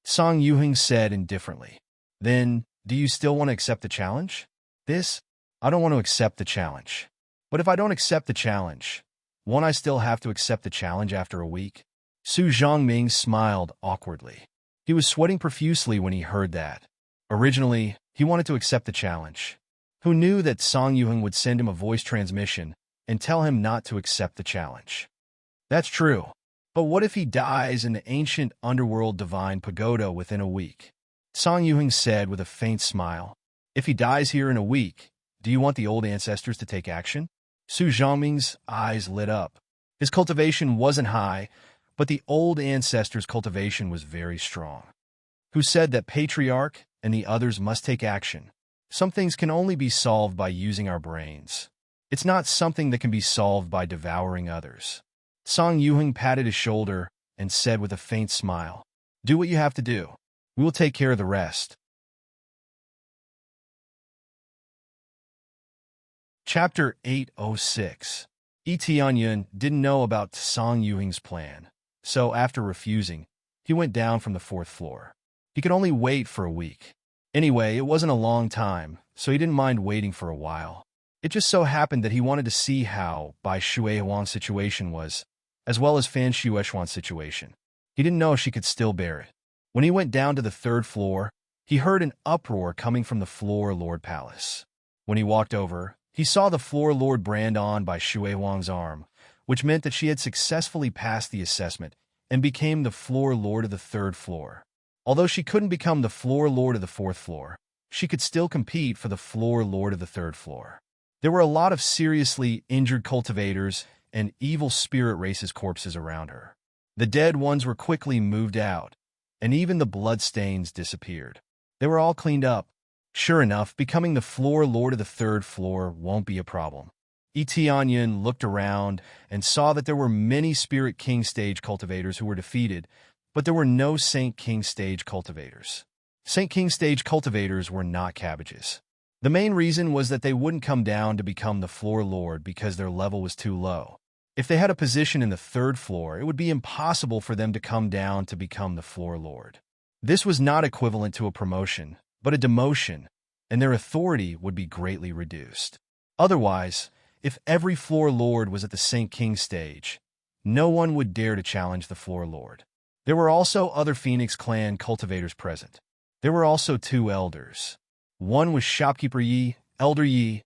Song Yuhing said indifferently. Then, do you still want to accept the challenge? I don't want to accept the challenge. But if I don't accept the challenge, won't I still have to accept the challenge after a week? Su Zhongming smiled awkwardly. He was sweating profusely when he heard that. Originally, he wanted to accept the challenge. Who knew that Song Yuhing would send him a voice transmission and tell him not to accept the challenge? That's true. But what if he dies in the ancient underworld divine pagoda within a week? Song Yuhing said with a faint smile. If he dies here in a week, do you want the old ancestors to take action? Su Zhongming's eyes lit up. His cultivation wasn't high, but the old ancestors' cultivation was very strong. Who said that Patriarch and the others must take action? Some things can only be solved by using our brains. It's not something that can be solved by devouring others. Song Yuhing patted his shoulder and said with a faint smile, Do what you have to do. We will take care of the rest. Chapter 806. Tianyun didn't know about Song Yuhing's plan, so after refusing, he went down from the 4th floor. He could only wait for a week. Anyway, it wasn't a long time, so he didn't mind waiting for a while. It just so happened that he wanted to see how Bai Shuihuang's situation was, as well as Fan Shueshuan's situation. He didn't know if she could still bear it. When he went down to the 3rd floor, he heard an uproar coming from the Floor Lord Palace. When he walked over, he saw the Floor Lord brand on by Shuihuang's arm, which meant that she had successfully passed the assessment and became the Floor Lord of the 3rd floor. Although she couldn't become the Floor Lord of the 4th floor, she could still compete for the Floor Lord of the 3rd floor. There were a lot of seriously injured cultivators and evil spirit races corpses around her. The dead ones were quickly moved out, and even the bloodstains disappeared. They were all cleaned up. Sure enough, becoming the Floor Lord of the 3rd floor won't be a problem. Tianyun looked around and saw that there were many Spirit King stage cultivators who were defeated, but there were no Saint King stage cultivators. Saint King stage cultivators were not cabbages. The main reason was that they wouldn't come down to become the Floor Lord because their level was too low. If they had a position in the 3rd floor, it would be impossible for them to come down to become the Floor Lord. This was not equivalent to a promotion, but a demotion, and their authority would be greatly reduced. Otherwise, if every Floor Lord was at the Saint King stage, no one would dare to challenge the Floor Lord. There were also other Phoenix Clan cultivators present. There were also 2 elders. One was Shopkeeper Yi, Elder Yi,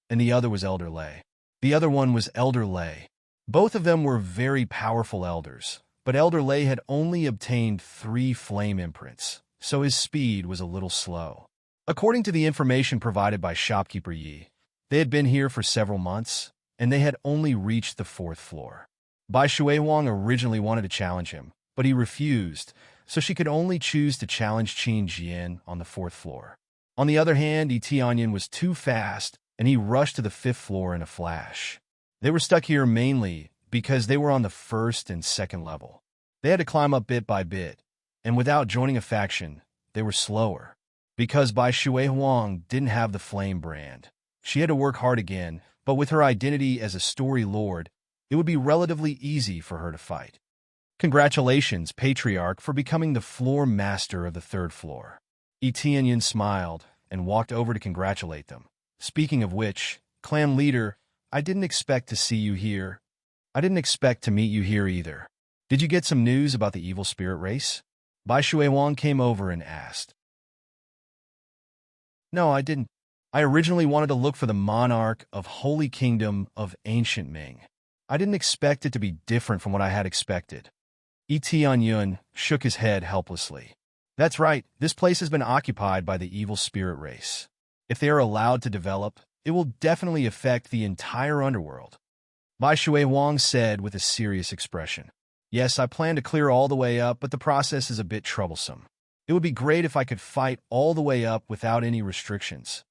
and the other was Elder Lei. The other one was Elder Lei. Both of them were very powerful elders, but Elder Lei had only obtained 3 flame imprints, so his speed was a little slow. According to the information provided by Shopkeeper Yi, they had been here for several months, and they had only reached the 4th floor. Bai Shuihuang originally wanted to challenge him, but he refused, so she could only choose to challenge Qin Jian on the 4th floor. On the other hand, Tianyun was too fast, and he rushed to the 5th floor in a flash. They were stuck here mainly because they were on the 1st and 2nd level. They had to climb up bit by bit, and without joining a faction, they were slower. Because Bai Shuihuang didn't have the flame brand, she had to work hard again, but with her identity as a story lord, it would be relatively easy for her to fight. Congratulations, Patriarch, for becoming the floor master of the 3rd floor. Tianyun smiled and walked over to congratulate them. Speaking of which, clan leader, I didn't expect to see you here. I didn't expect to meet you here either. Did you get some news about the evil spirit race? Bai Shuihuang came over and asked. No, I didn't. I originally wanted to look for the monarch of Holy Kingdom of Ancient Ming. I didn't expect it to be different from what I had expected. Tianyun shook his head helplessly. That's right, this place has been occupied by the evil spirit race. If they are allowed to develop, it will definitely affect the entire underworld. Bai Shuihuang said with a serious expression. Yes, I plan to clear all the way up, but the process is a bit troublesome. It would be great if I could fight all the way up without any restrictions.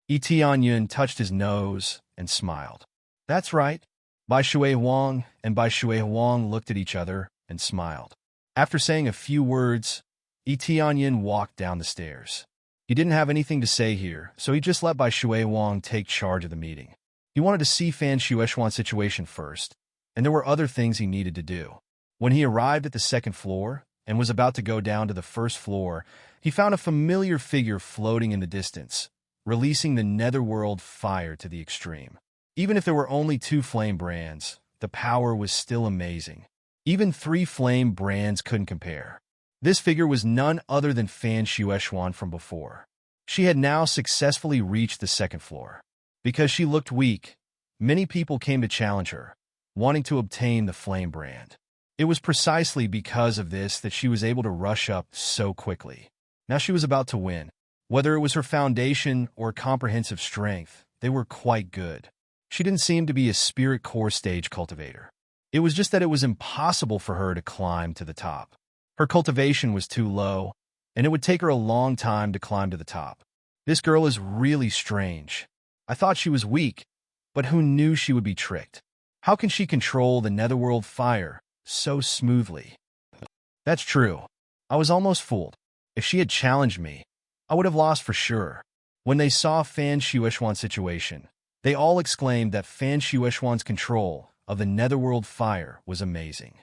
Tianyun touched his nose and smiled. That's right. Bai Shuihuang and Bai Shuihuang looked at each other and smiled. After saying a few words, Tianyun walked down the stairs. He didn't have anything to say here, so he just let Bai Shuihuang take charge of the meeting. He wanted to see Fan Shueishuan's situation first, and there were other things he needed to do. When he arrived at the second floor and was about to go down to the first floor, he found a familiar figure floating in the distance, releasing the netherworld fire to the extreme. Even if there were only 2 flame brands, the power was still amazing. Even 3 flame brands couldn't compare. This figure was none other than Fan Shueishuan from before. She had now successfully reached the second floor. Because she looked weak, many people came to challenge her, wanting to obtain the flame brand. It was precisely because of this that she was able to rush up so quickly. Now she was about to win. Whether it was her foundation or comprehensive strength, they were quite good. She didn't seem to be a spirit core stage cultivator. It was just that it was impossible for her to climb to the top. Her cultivation was too low, and it would take her a long time to climb to the top. This girl is really strange. I thought she was weak, but who knew she would be tricked? How can she control the netherworld fire so smoothly? That's true. I was almost fooled. If she had challenged me, I would have lost for sure. When they saw Fan Shueishuan's situation, they all exclaimed that Fan Shueishuan's control of the netherworld fire was amazing.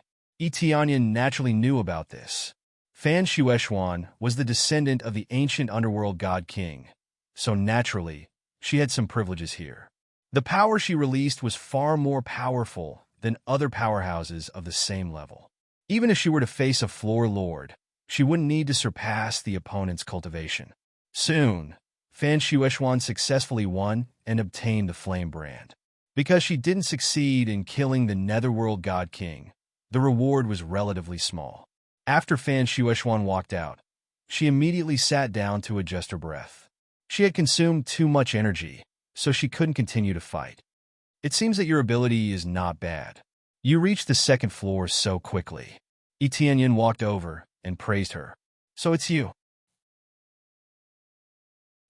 Tianyan naturally knew about this. Fan Shueishuan was the descendant of the ancient underworld god king, so naturally, she had some privileges here. The power she released was far more powerful than other powerhouses of the same level. Even if she were to face a floor lord, she wouldn't need to surpass the opponent's cultivation. Soon, Fan Shueishuan successfully won and obtained the flame brand. Because she didn't succeed in killing the netherworld god king, the reward was relatively small. After Fan Shueishuan walked out, she immediately sat down to adjust her breath. She had consumed too much energy, so she couldn't continue to fight. It seems that your ability is not bad. You reached the second floor so quickly. Tianyan walked over and praised her. So it's you.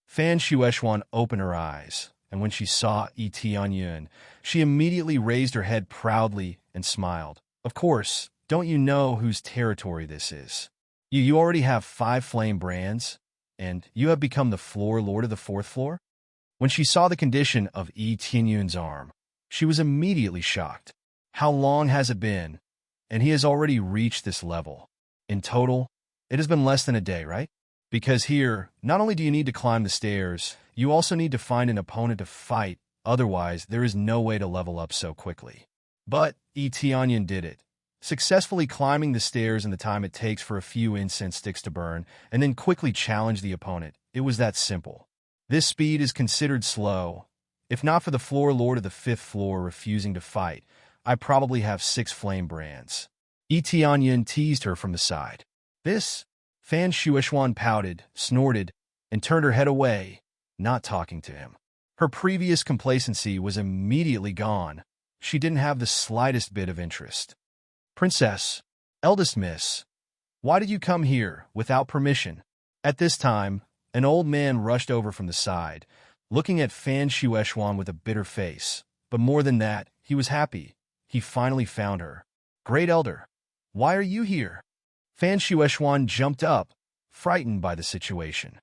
Fan Shueishuan opened her eyes, and when she saw Tianyan, she immediately raised her head proudly and smiled. Of course, don't you know whose territory this is? You already have 5 flame brands, and you have become the floor lord of the 4th floor? When she saw the condition of Tianyun's arm, she was immediately shocked. How long has it been? And he has already reached this level. In total, it has been less than a day, right? Because here, not only do you need to climb the stairs, you also need to find an opponent to fight, otherwise there is no way to level up so quickly. But Tianyan did it, successfully climbing the stairs in the time it takes for a few incense sticks to burn, and then quickly challenge the opponent. It was that simple. This speed is considered slow. If not for the floor lord of the 5th floor refusing to fight, I probably have 6 flame brands. Tianyan teased her from the side. This? Fan Shueishuan pouted, snorted, and turned her head away, not talking to him. Her previous complacency was immediately gone. She didn't have the slightest bit of interest. Princess, eldest miss, why did you come here without permission? At this time, an old man rushed over from the side, looking at Fan Shueishuan with a bitter face. But more than that, he was happy. He finally found her. Great Elder, why are you here? Fan Shueishuan jumped up, frightened by the situation.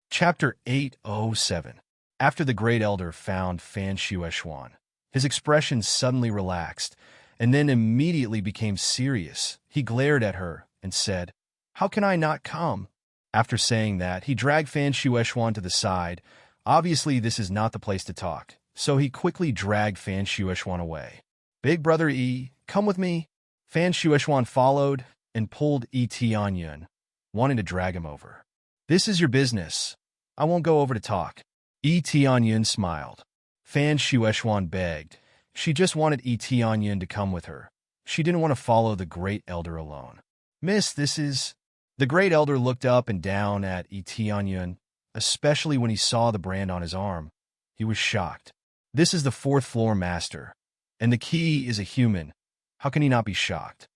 Chapter 807. After the Great Elder found Fan Shueishuan, his expression suddenly relaxed, and then immediately became serious. He glared at her and said, "How can I not come?" After saying that, he dragged Fan Shueishuan to the side. Obviously, this is not the place to talk, so he quickly dragged Fan Shueishuan away. Big Brother E, come with me. Fan Shueishuan followed and pulled Tianyan, wanting to drag him over. This is your business. I won't go over to talk. Tianyan smiled. Fan Shueishuan begged. She just wanted Tianyan to come with her. She didn't want to follow the Great Elder alone. Miss, this is... The Great Elder looked up and down at Tianyan, especially when he saw the brand on his arm. He was shocked. This is the 4th floor master, and the key is a human. How can he not be shocked?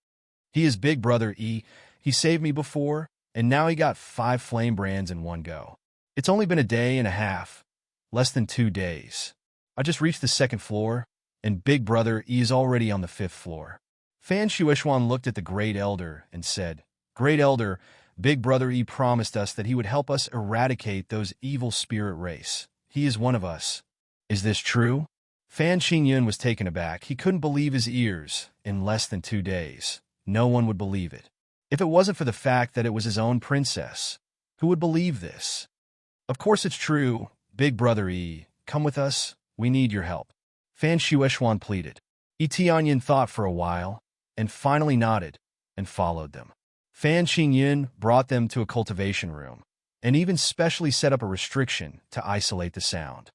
He is Big Brother E. He saved me before, and now he got 5 flame brands in one go. It's only been a day and a half, less than 2 days. I just reached the 2nd floor, and Big Brother E is already on the 5th floor. Fan Shueishuan looked at the Great Elder and said, Great Elder, Big Brother E promised us that he would help us eradicate those evil spirit race. He is one of us. Is this true? Fan Qingyun was taken aback. He couldn't believe his ears. In less than 2 days, no one would believe it. If it wasn't for the fact that it was his own princess, who would believe this? Of course it's true. Big Brother E, come with us. We need your help. Fan Shueishuan pleaded. Yi Tianyan thought for a while, and finally nodded, and followed them. Fan Qingyun brought them to a cultivation room, and even specially set up a restriction to isolate the sound.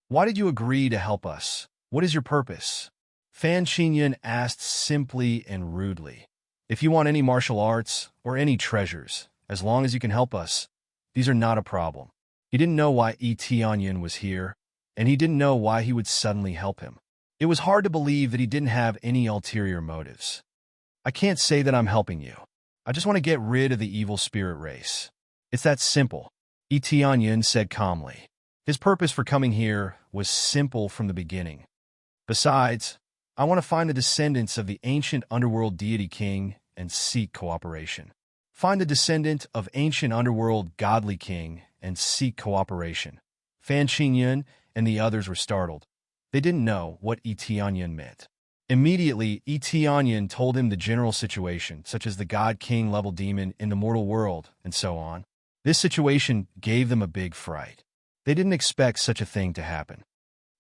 Why did you agree to help us? What is your purpose? Fan Qingyun asked simply and rudely. If you want any martial arts or any treasures, as long as you can help us, these are not a problem. He didn't know why Yi Tianyan was here, and he didn't know why he would suddenly help him. It was hard to believe that he didn't have any ulterior motives. I can't say that I'm helping you. I just want to get rid of the evil spirit race. It's that simple, Yi Tianyan said calmly. His purpose for coming here was simple from the beginning. Besides, I want to find the descendants of the ancient underworld deity king and seek cooperation. Find the descendant of ancient underworld godly king and seek cooperation. Fan Qingyun and the others were startled. They didn't know what Yi Tianyan meant. Immediately, Yi Tianyan told him the general situation, such as the god-king level demon in the mortal world, and so on. This situation gave them a big fright. They didn't expect such a thing to happen.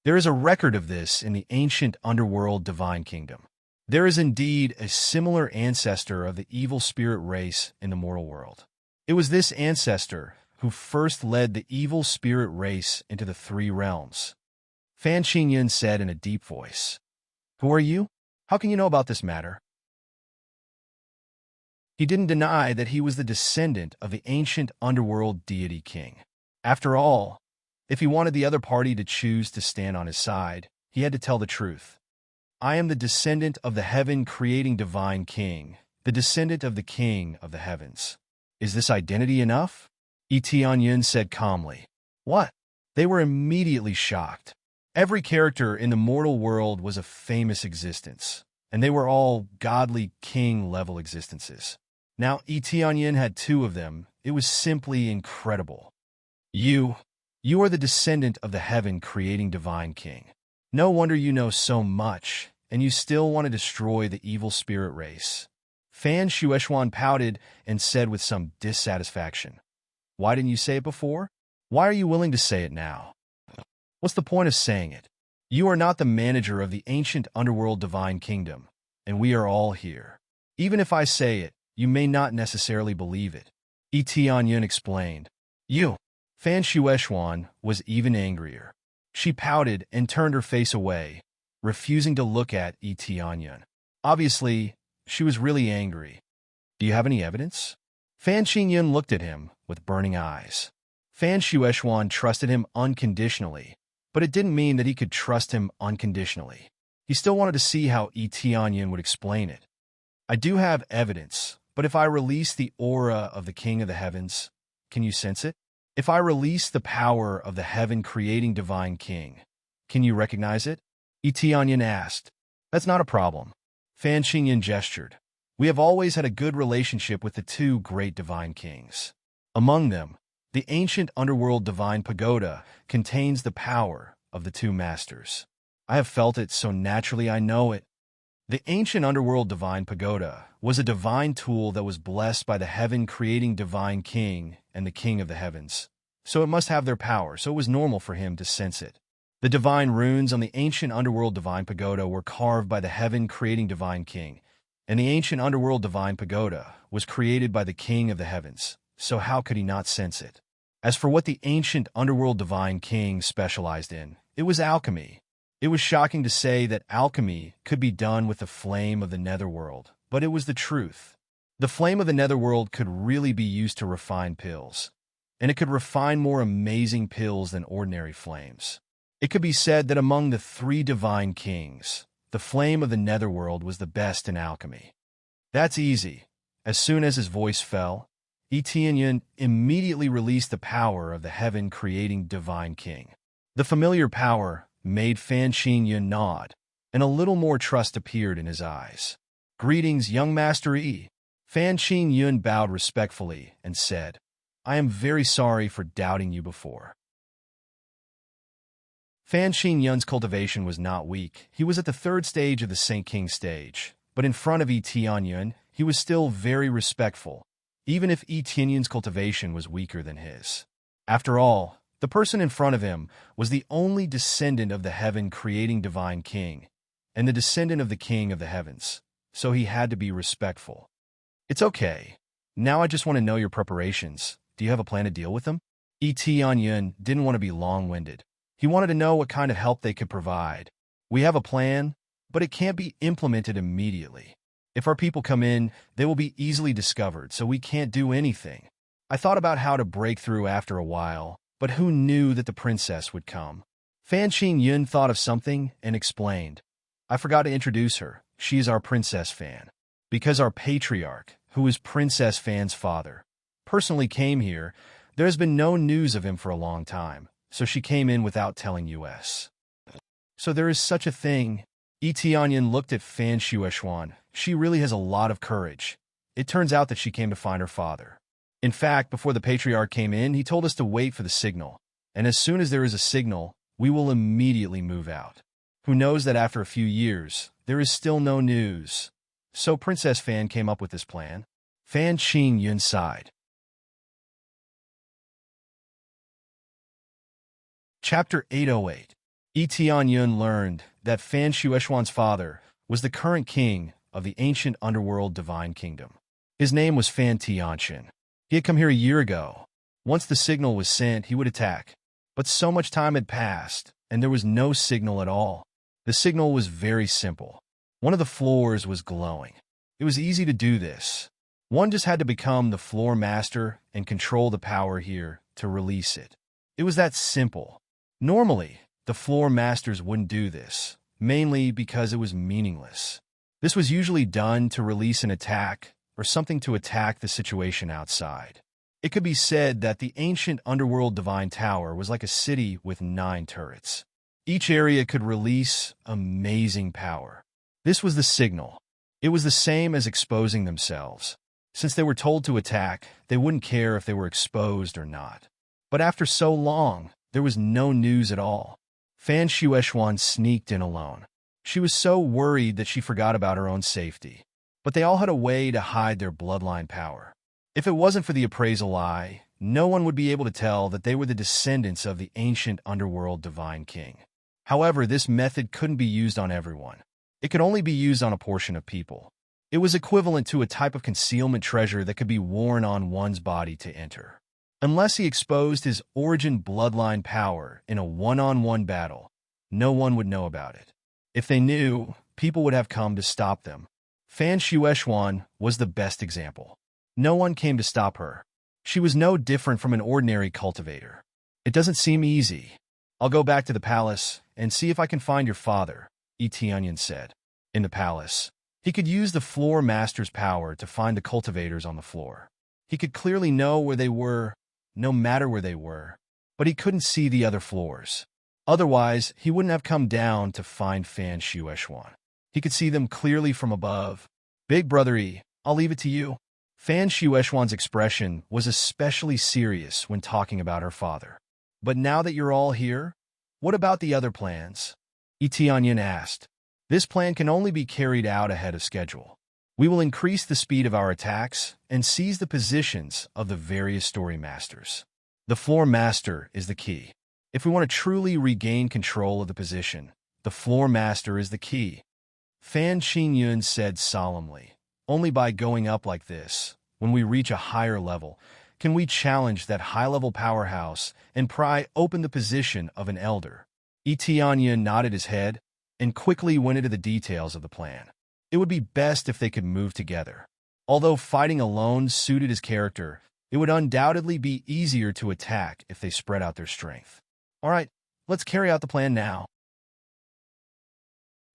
There is a record of this in the ancient underworld divine kingdom. There is indeed a similar ancestor of the evil spirit race in the mortal world. It was this ancestor who first led the evil spirit race into the 3 realms. Fan Qingyun said in a deep voice. Who are you? How can you know about this matter? He didn't deny that he was the descendant of the ancient underworld deity king. After all, if he wanted the other party to choose to stand on his side, he had to tell the truth. I am the descendant of the heaven-creating divine king, the descendant of the king of the heavens. Is this identity enough? Yi Tianyan said calmly. What? They were immediately shocked. Every character in the mortal world was a famous existence, and they were all godly king-level existences. Now Yi Tianyan had 2 of them. It was simply incredible. You are the descendant of the heaven-creating divine king. No wonder you know so much, and you still want to destroy the evil spirit race. Fan Shueishuan pouted and said with some dissatisfaction. Why didn't you say it before? Why are you willing to say it now? What's the point of saying it? You are not the manager of the ancient underworld divine kingdom, and we are all here. Even if I say it, you may not necessarily believe it. Yi Tianyan explained. Fan Shueishuan was even angrier. She pouted and turned her face away, refusing to look at Yi Tianyan. Obviously, she was really angry. Do you have any evidence? Fan Qingyun looked at him with burning eyes. Fan Shueishuan trusted him unconditionally, but it didn't mean that he could trust him unconditionally. He still wanted to see how Yi Tianyan would explain it. I do have evidence, but if I release the aura of the King of the Heavens, can you sense it? If I release the power of the heaven-creating divine king, can you recognize it? Yi Tianyan asked. That's not a problem. Fan Qingyun gestured. We have always had a good relationship with the 2 great divine kings. Among them, the ancient underworld divine pagoda contains the power of the 2 masters. I have felt it so naturally I know it. The ancient underworld divine pagoda was a divine tool that was blessed by the heaven-creating divine king and the king of the heavens. So it must have their power, so it was normal for him to sense it. The divine runes on the ancient underworld divine pagoda were carved by the heaven-creating divine king, and the ancient underworld divine pagoda was created by the king of the heavens. So how could he not sense it? As for what the ancient underworld divine king specialized in, it was alchemy. It was shocking to say that alchemy could be done with the flame of the netherworld, but it was the truth. The flame of the netherworld could really be used to refine pills, and it could refine more amazing pills than ordinary flames. It could be said that among the 3 divine kings, the flame of the netherworld was the best in alchemy. That's easy. As soon as his voice fell, Yi Tianyan immediately released the power of the heaven-creating divine king. The familiar power made Fan Qingyun nod, and a little more trust appeared in his eyes. Greetings, young Master Yi. Fan Qingyun bowed respectfully and said, I am very sorry for doubting you before. Fan Qingyun's cultivation was not weak. He was at the third stage of the Saint King stage, but in front of Yi Tianyun, he was still very respectful, even if Yi Tianyun's cultivation was weaker than his. After all, the person in front of him was the only descendant of the heaven-creating divine king, and the descendant of the king of the heavens, so he had to be respectful. It's okay. Now I just want to know your preparations. Do you have a plan to deal with them? Yi Tianyun didn't want to be long-winded. He wanted to know what kind of help they could provide. We have a plan, but it can't be implemented immediately. If our people come in, they will be easily discovered, so we can't do anything. I thought about how to break through after a while, but who knew that the princess would come? Fan Qingyun thought of something and explained. I forgot to introduce her. She is our Princess Fan. Because our patriarch, who is Princess Fan's father, personally came here, there has been no news of him for a long time, so she came in without telling us. So there is such a thing. Yi Tianyun looked at Fan Shuechuan. She really has a lot of courage. It turns out that she came to find her father. In fact, before the patriarch came in, he told us to wait for the signal, and as soon as there is a signal, we will immediately move out. Who knows that after a few years, there is still no news. So Princess Fan came up with this plan. Fan Qingyun sighed. Chapter 808. Yi Tianyun learned that Fan Shuechuan's father was the current king of the ancient underworld divine kingdom. His name was Fan Tianxin. He had come here a year ago. Once the signal was sent, he would attack. But so much time had passed, and there was no signal at all. The signal was very simple. One of the floors was glowing. It was easy to do this. One just had to become the floor master and control the power here to release it. It was that simple. Normally, the floor masters wouldn't do this, mainly because it was meaningless. This was usually done to release an attack or something to attack the situation outside. It could be said that the ancient underworld divine tower was like a city with 9 turrets. Each area could release amazing power. This was the signal. It was the same as exposing themselves. Since they were told to attack, they wouldn't care if they were exposed or not. But after so long, there was no news at all. Fan Shuechuan sneaked in alone. She was so worried that she forgot about her own safety. But they all had a way to hide their bloodline power. If it wasn't for the appraisal eye, no one would be able to tell that they were the descendants of the ancient underworld divine king. However, this method couldn't be used on everyone. It could only be used on a portion of people. It was equivalent to a type of concealment treasure that could be worn on one's body to enter. Unless he exposed his origin bloodline power in a one-on-one battle, no one would know about it. If they knew, people would have come to stop them. Fan Shuechuan was the best example. No one came to stop her. She was no different from an ordinary cultivator. It doesn't seem easy. I'll go back to the palace and see if I can find your father, Yi Tianyun said. In the palace, he could use the floor master's power to find the cultivators on the floor. He could clearly know where they were, no matter where they were, but he couldn't see the other floors. Otherwise, he wouldn't have come down to find Fan Shuechuan. He could see them clearly from above. Big Brother Yi, I'll leave it to you. Fan Shuechuan's expression was especially serious when talking about her father. But now that you're all here, what about the other plans? Yi Tianyun asked. This plan can only be carried out ahead of schedule. We will increase the speed of our attacks and seize the positions of the various story masters. The floor master is the key. If we want to truly regain control of the position, the floor master is the key. Fan Qingyun said solemnly, only by going up like this, when we reach a higher level, can we challenge that high-level powerhouse and pry open the position of an elder. Yi Tianyun nodded his head and quickly went into the details of the plan. It would be best if they could move together. Although fighting alone suited his character, it would undoubtedly be easier to attack if they spread out their strength. All right, let's carry out the plan now.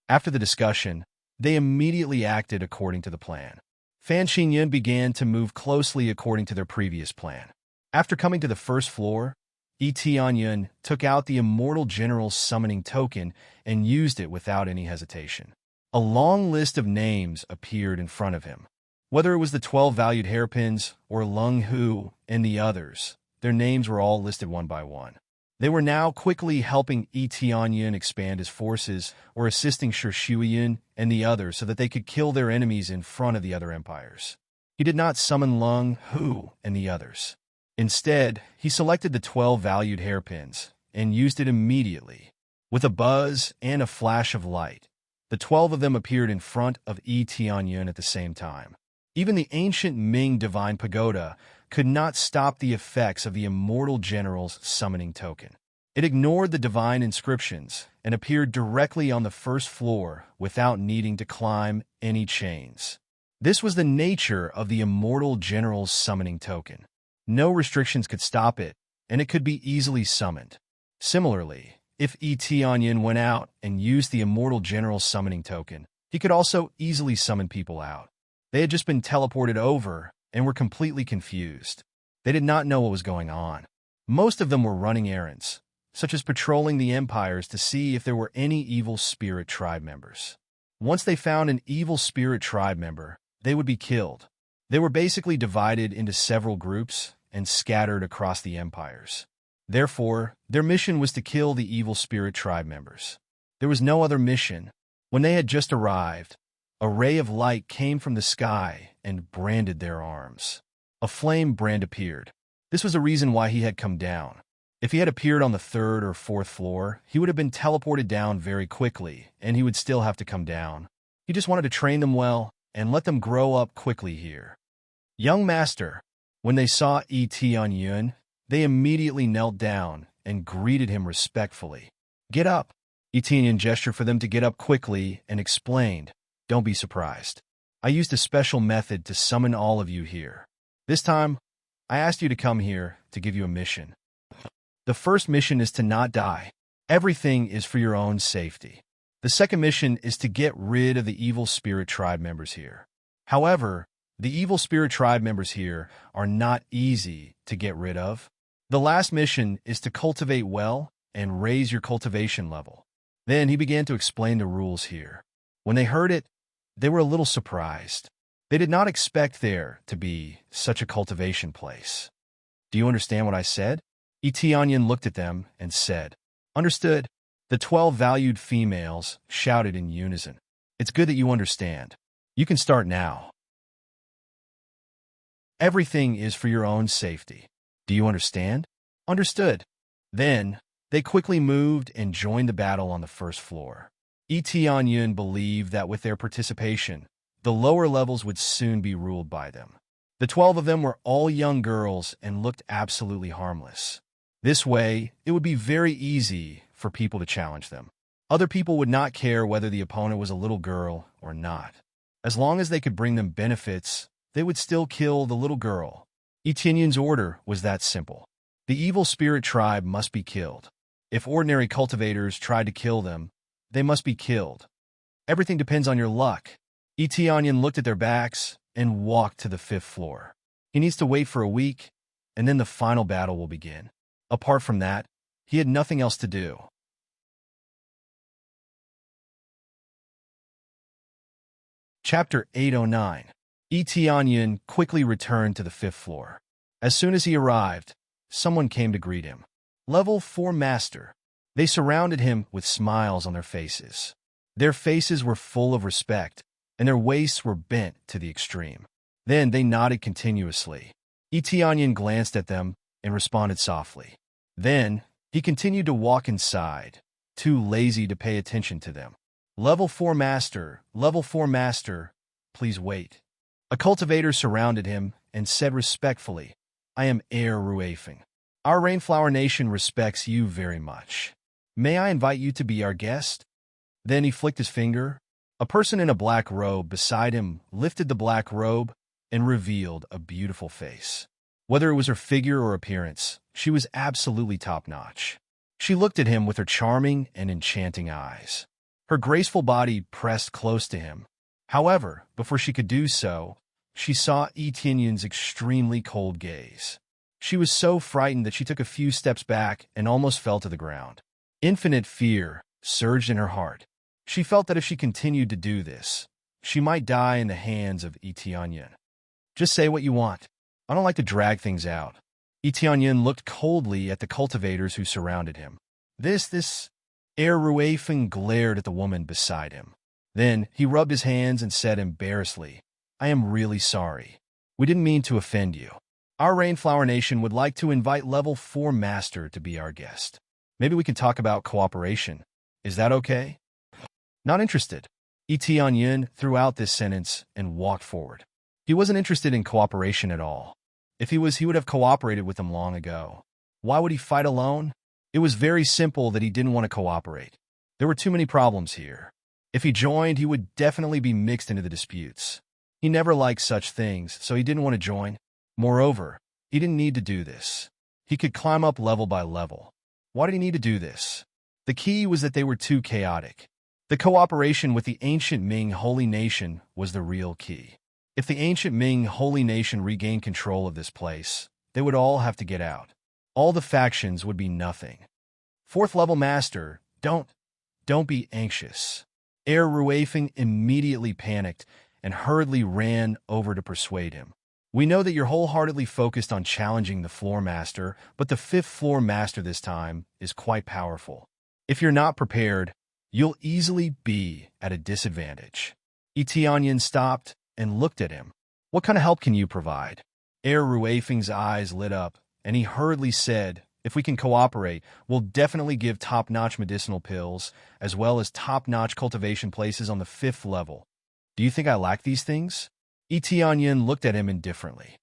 After the discussion, they immediately acted according to the plan. Fan Qingyun began to move closely according to their previous plan. After coming to the first floor, Yi Tianyun took out the Immortal General's summoning token and used it without any hesitation. A long list of names appeared in front of him. Whether it was the 12 valued hairpins or Lung Hu and the others, their names were all listed one by one. They were now quickly helping Yi Tianyin expand his forces or assisting Shi Shuyan and the others so that they could kill their enemies in front of the other empires. He did not summon Lung Hu and the others. Instead, he selected the 12 valued hairpins and used it immediately. With a buzz and a flash of light, the 12 of them appeared in front of Yi Tianyin at the same time. Even the ancient Ming divine pagoda could not stop the effects of the immortal general's summoning token. It ignored the divine inscriptions and appeared directly on the first floor without needing to climb any chains. This was the nature of the immortal general's summoning token. No restrictions could stop it, and it could be easily summoned. Similarly, if Yi Tianyin went out and used the immortal general's summoning token, he could also easily summon people out. They had just been teleported over and were completely confused. They did not know what was going on. Most of them were running errands, such as patrolling the empires to see if there were any evil spirit tribe members. Once they found an evil spirit tribe member, they would be killed. They were basically divided into several groups and scattered across the empires. Therefore, their mission was to kill the evil spirit tribe members. There was no other mission. When they had just arrived, a ray of light came from the sky and branded their arms. A flame brand appeared. This was the reason why he had come down. If he had appeared on the 3rd or 4th floor, he would have been teleported down very quickly, and he would still have to come down. He just wanted to train them well and let them grow up quickly here. Young master, when they saw Yi Tianyin, they immediately knelt down and greeted him respectfully. Get up. Yi Tianyin gestured for them to get up quickly and explained, don't be surprised. I used a special method to summon all of you here. This time, I asked you to come here to give you a mission. The first mission is to not die. Everything is for your own safety. The second mission is to get rid of the evil spirit tribe members here. However, the evil spirit tribe members here are not easy to get rid of. The last mission is to cultivate well and raise your cultivation level. Then he began to explain the rules here. When they heard it, they were a little surprised. They did not expect there to be such a cultivation place. Do you understand what I said? Yi Tianyin looked at them and said, Understood. The 12 valued females shouted in unison. It's good that you understand. You can start now. Everything is for your own safety. Do you understand? Understood. Then, they quickly moved and joined the battle on the first floor. Yi Tianyin believed that with their participation, the lower levels would soon be ruled by them. The 12 of them were all young girls and looked absolutely harmless. This way, it would be very easy for people to challenge them. Other people would not care whether the opponent was a little girl or not. As long as they could bring them benefits, they would still kill the little girl. Yi Tianyin's order was that simple. The evil spirit tribe must be killed. If ordinary cultivators tried to kill them, they must be killed. Everything depends on your luck. Yi Tianyin looked at their backs and walked to the 5th floor. He needs to wait for a week, and then the final battle will begin. Apart from that, he had nothing else to do. Chapter 809. Yi Tianyin quickly returned to the 5th floor. As soon as he arrived, someone came to greet him. Level 4 Master. They surrounded him with smiles on their faces. Their faces were full of respect, and their waists were bent to the extreme. Then they nodded continuously. Yi Tianyin glanced at them and responded softly. Then, he continued to walk inside, too lazy to pay attention to them. Level 4 Master, Level 4 Master, please wait. A cultivator surrounded him and said respectfully, I am Heir Ruefeng. Our Rainflower Nation respects you very much. May I invite you to be our guest? Then he flicked his finger. A person in a black robe beside him lifted the black robe and revealed a beautiful face. Whether it was her figure or appearance, she was absolutely top-notch. She looked at him with her charming and enchanting eyes. Her graceful body pressed close to him. However, before she could do so, she saw Yi Tianyin's extremely cold gaze. She was so frightened that she took a few steps back and almost fell to the ground. Infinite fear surged in her heart. She felt that if she continued to do this, She might die in the hands of Etienne. Just say what you want. I don't like to drag things out. Etienne looked coldly at the cultivators who surrounded him. This Air Ruefing glared at the woman beside him. Then he rubbed his hands and said embarrassedly, I am really sorry. We didn't mean to offend you. Our Rainflower Nation would like to invite Level 4 Master to be our guest. Maybe we can talk about cooperation. Is that okay? Not interested. Etienne threw out this sentence and walked forward. He wasn't interested in cooperation at all. If he was, he would have cooperated with them long ago. Why would he fight alone? It was very simple that he didn't want to cooperate. There were too many problems here. If he joined, he would definitely be mixed into the disputes. He never liked such things, so he didn't want to join. Moreover, he didn't need to do this. He could climb up level by level. Why did he need to do this? The key was that they were too chaotic. The cooperation with the ancient Ming Holy Nation was the real key. If the ancient Ming Holy Nation regained control of this place, they would all have to get out. All the factions would be nothing. Fourth level master, don't be anxious. Air Ruefing immediately panicked and hurriedly ran over to persuade him. We know that you're wholeheartedly focused on challenging the floor master, but the fifth floor master this time is quite powerful. If you're not prepared, you'll easily be at a disadvantage. Etienne stopped and looked at him. What kind of help can you provide? Air Ruefing's eyes lit up, and he hurriedly said, if we can cooperate, we'll definitely give top-notch medicinal pills, as well as top-notch cultivation places on the 5th level. Do you think I lack these things? Etienne looked at him indifferently.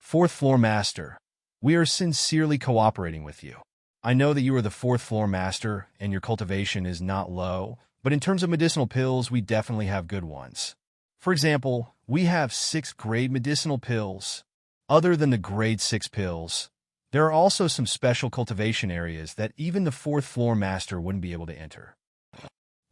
4th floor master, we are sincerely cooperating with you. I know that you are the 4th floor master, and your cultivation is not low, but in terms of medicinal pills, we definitely have good ones. For example, we have 6th grade medicinal pills. Other than the grade 6 pills, there are also some special cultivation areas that even the 4th floor master wouldn't be able to enter.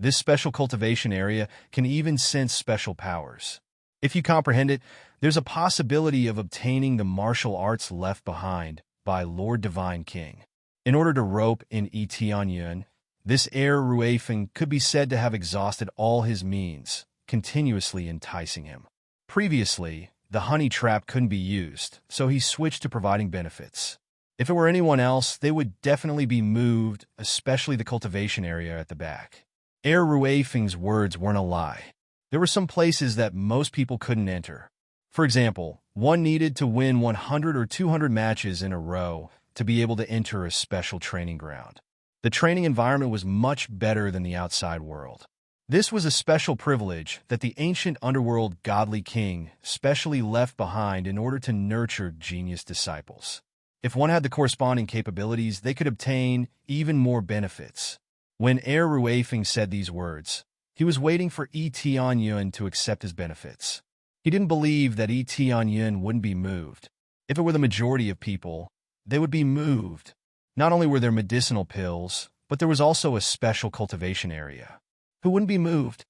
This special cultivation area can even sense special powers. If you comprehend it, there's a possibility of obtaining the martial arts left behind by Lord Divine King. In order to rope in Etienne, this Air Ruefing could be said to have exhausted all his means, continuously enticing him. Previously, the honey trap couldn't be used, so he switched to providing benefits. If it were anyone else, they would definitely be moved, especially the cultivation area at the back. Air Ruefing's words weren't a lie. There were some places that most people couldn't enter. For example, one needed to win 100 or 200 matches in a row to be able to enter a special training ground. The training environment was much better than the outside world. This was a special privilege that the ancient underworld godly king specially left behind in order to nurture genius disciples. If one had the corresponding capabilities, they could obtain even more benefits. When Air Ruefing said these words, he was waiting for Etienne to accept his benefits. He didn't believe that Etienne wouldn't be moved. If it were the majority of people, they would be moved. Not only were there medicinal pills, but there was also a special cultivation area. Who wouldn't be moved?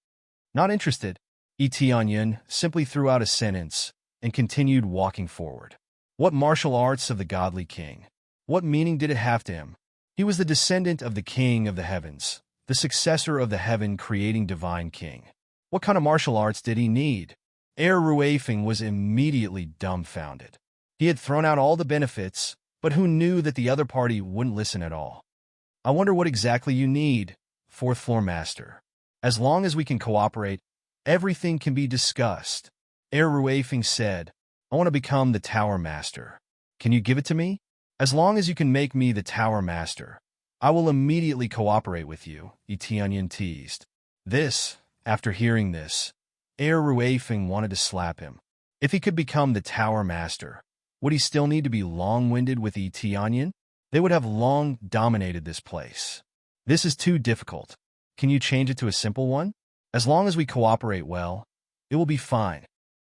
Not interested. Etienne simply threw out a sentence and continued walking forward. What martial arts of the godly king? What meaning did it have to him? He was the descendant of the king of the heavens, the successor of the heaven-creating divine king. What kind of martial arts did he need? Air Ruefing was immediately dumbfounded. He had thrown out all the benefits, but who knew that the other party wouldn't listen at all? I wonder what exactly you need, 4th floor master. As long as we can cooperate, everything can be discussed. Air Ruefing said, I want to become the tower master. Can you give it to me? As long as you can make me the tower master, I will immediately cooperate with you, Etienne teased. After hearing this, Air Ruefing wanted to slap him. If he could become the tower master, would he still need to be long-winded with Etienne? They would have long dominated this place. This is too difficult. Can you change it to a simple one? As long as we cooperate well, it will be fine.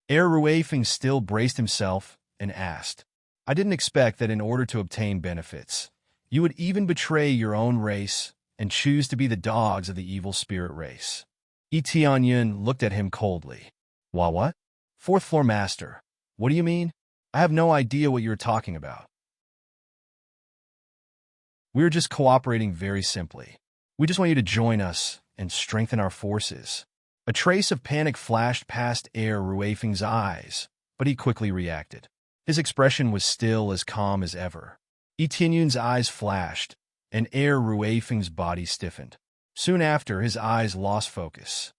Air Ruefing still braced himself and asked, I didn't expect that in order to obtain benefits, you would even betray your own race and choose to be the dogs of the evil spirit race. Etienne looked at him coldly. What? 4th floor master. What do you mean? I have no idea what you're talking about. We're just cooperating very simply. We just want you to join us and strengthen our forces. A trace of panic flashed past Air Ruefeng's eyes, but he quickly reacted. His expression was still as calm as ever. Etienne's eyes flashed, and Air Ruefeng's body stiffened. Soon after, his eyes lost focus.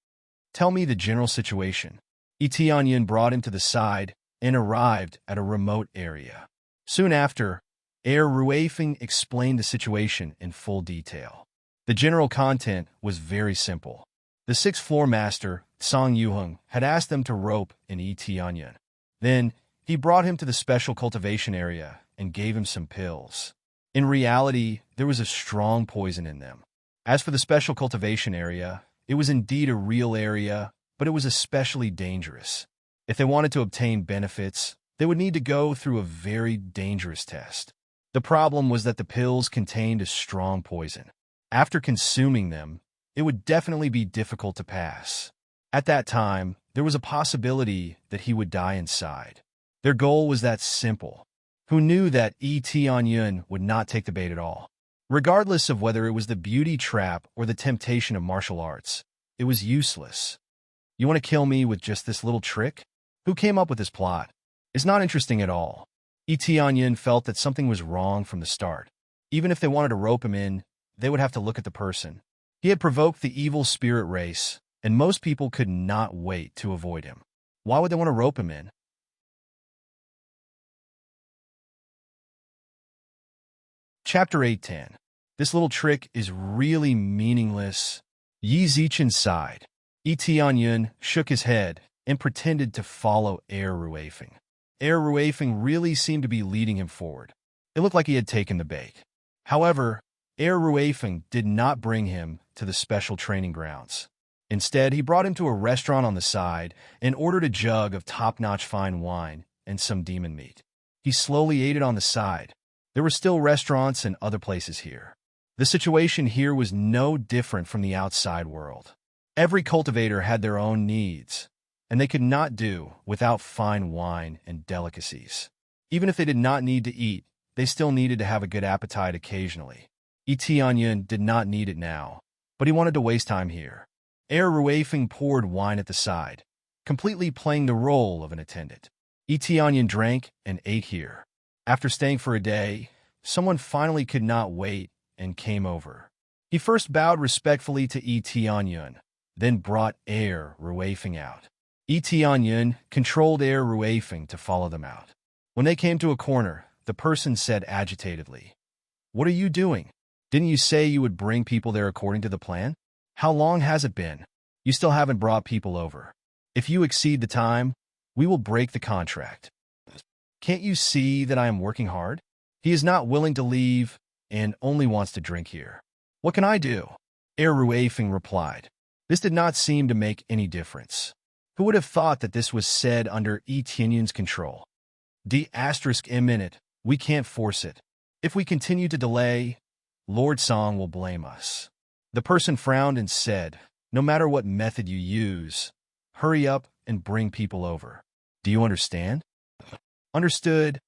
"Tell me the general situation." Etienne brought him to the side and arrived at a remote area. Soon after, Air Ruefeng explained the situation in full detail. The general content was very simple. The sixth floor master, Song Yuheng, had asked them to rope in Etienne. Then, he brought him to the special cultivation area and gave him some pills. In reality, there was a strong poison in them. As for the special cultivation area, it was indeed a real area, but it was especially dangerous. If they wanted to obtain benefits, they would need to go through a very dangerous test. The problem was that the pills contained a strong poison. After consuming them, it would definitely be difficult to pass. At that time, there was a possibility that he would die inside. Their goal was that simple. Who knew that Etienne would not take the bait at all? Regardless of whether it was the beauty trap or the temptation of martial arts, it was useless. You want to kill me with just this little trick? Who came up with this plot? It's not interesting at all. Etienne felt that something was wrong from the start. Even if they wanted to rope him in, they would have to look at the person. He had provoked the evil spirit race, and most people could not wait to avoid him. Why would they want to rope him in? Chapter 8:10. This little trick is really meaningless. Yi Zichen sighed. Etienne shook his head and pretended to follow Air Ruefeng. Air Ruefeng really seemed to be leading him forward. It looked like he had taken the bait. However, Air Ruefeng did not bring him to the special training grounds. Instead, he brought him to a restaurant on the side and ordered a jug of top-notch fine wine and some demon meat. He slowly ate it on the side. There were still restaurants and other places here. The situation here was no different from the outside world. Every cultivator had their own needs, and they could not do without fine wine and delicacies. Even if they did not need to eat, they still needed to have a good appetite occasionally. Etienne did not need it now, but he wanted to waste time here. Air Ruefeng poured wine at the side, completely playing the role of an attendant. Etienne drank and ate here. After staying for a day, someone finally could not wait and came over. He first bowed respectfully to Etienne, then brought Air Ruefeng out. Etienne controlled Air Ruefeng to follow them out. When they came to a corner, the person said agitatedly, "What are you doing? Didn't you say you would bring people there according to the plan? How long has it been? You still haven't brought people over. If you exceed the time, we will break the contract. Can't you see that I am working hard?" He is not willing to leave and only wants to drink here. "What can I do?" Air Ruefeng replied. This did not seem to make any difference. Who would have thought that this was said under Etienne's control? *M*, we can't force it. If we continue to delay, Lord Song will blame us. The person frowned and said, "No matter what method you use, hurry up and bring people over. Do you understand?" "Understood.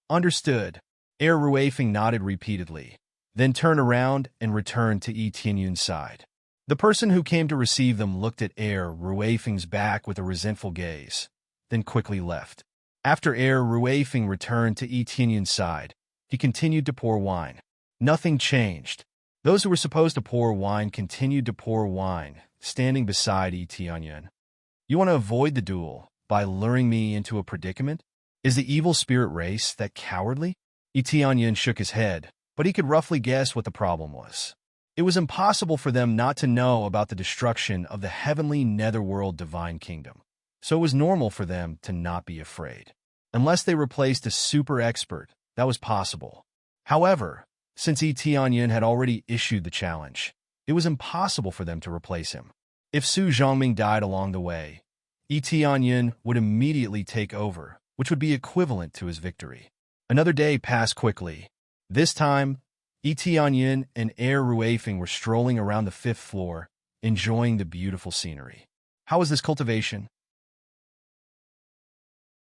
Understood." Air Ruefeng nodded repeatedly, then turned around and returned to Etienne's side. The person who came to receive them looked at Air Ruefeng's back with a resentful gaze, then quickly left. After Air Ruefeng returned to Etienne's side, he continued to pour wine. Nothing changed. Those who were supposed to pour wine continued to pour wine, standing beside Etienne. "You want to avoid the duel by luring me into a predicament? Is the evil spirit race that cowardly?" Etienne shook his head, but he could roughly guess what the problem was. It was impossible for them not to know about the destruction of the heavenly netherworld divine kingdom, so it was normal for them to not be afraid. Unless they replaced a super expert, that was possible. However, since Etienne had already issued the challenge, it was impossible for them to replace him. If Su Zhongming died along the way, Etienne would immediately take over, which would be equivalent to his victory. Another day passed quickly. This time, Etienne and Air Ruefeng were strolling around the 5th floor, enjoying the beautiful scenery. How was this cultivation?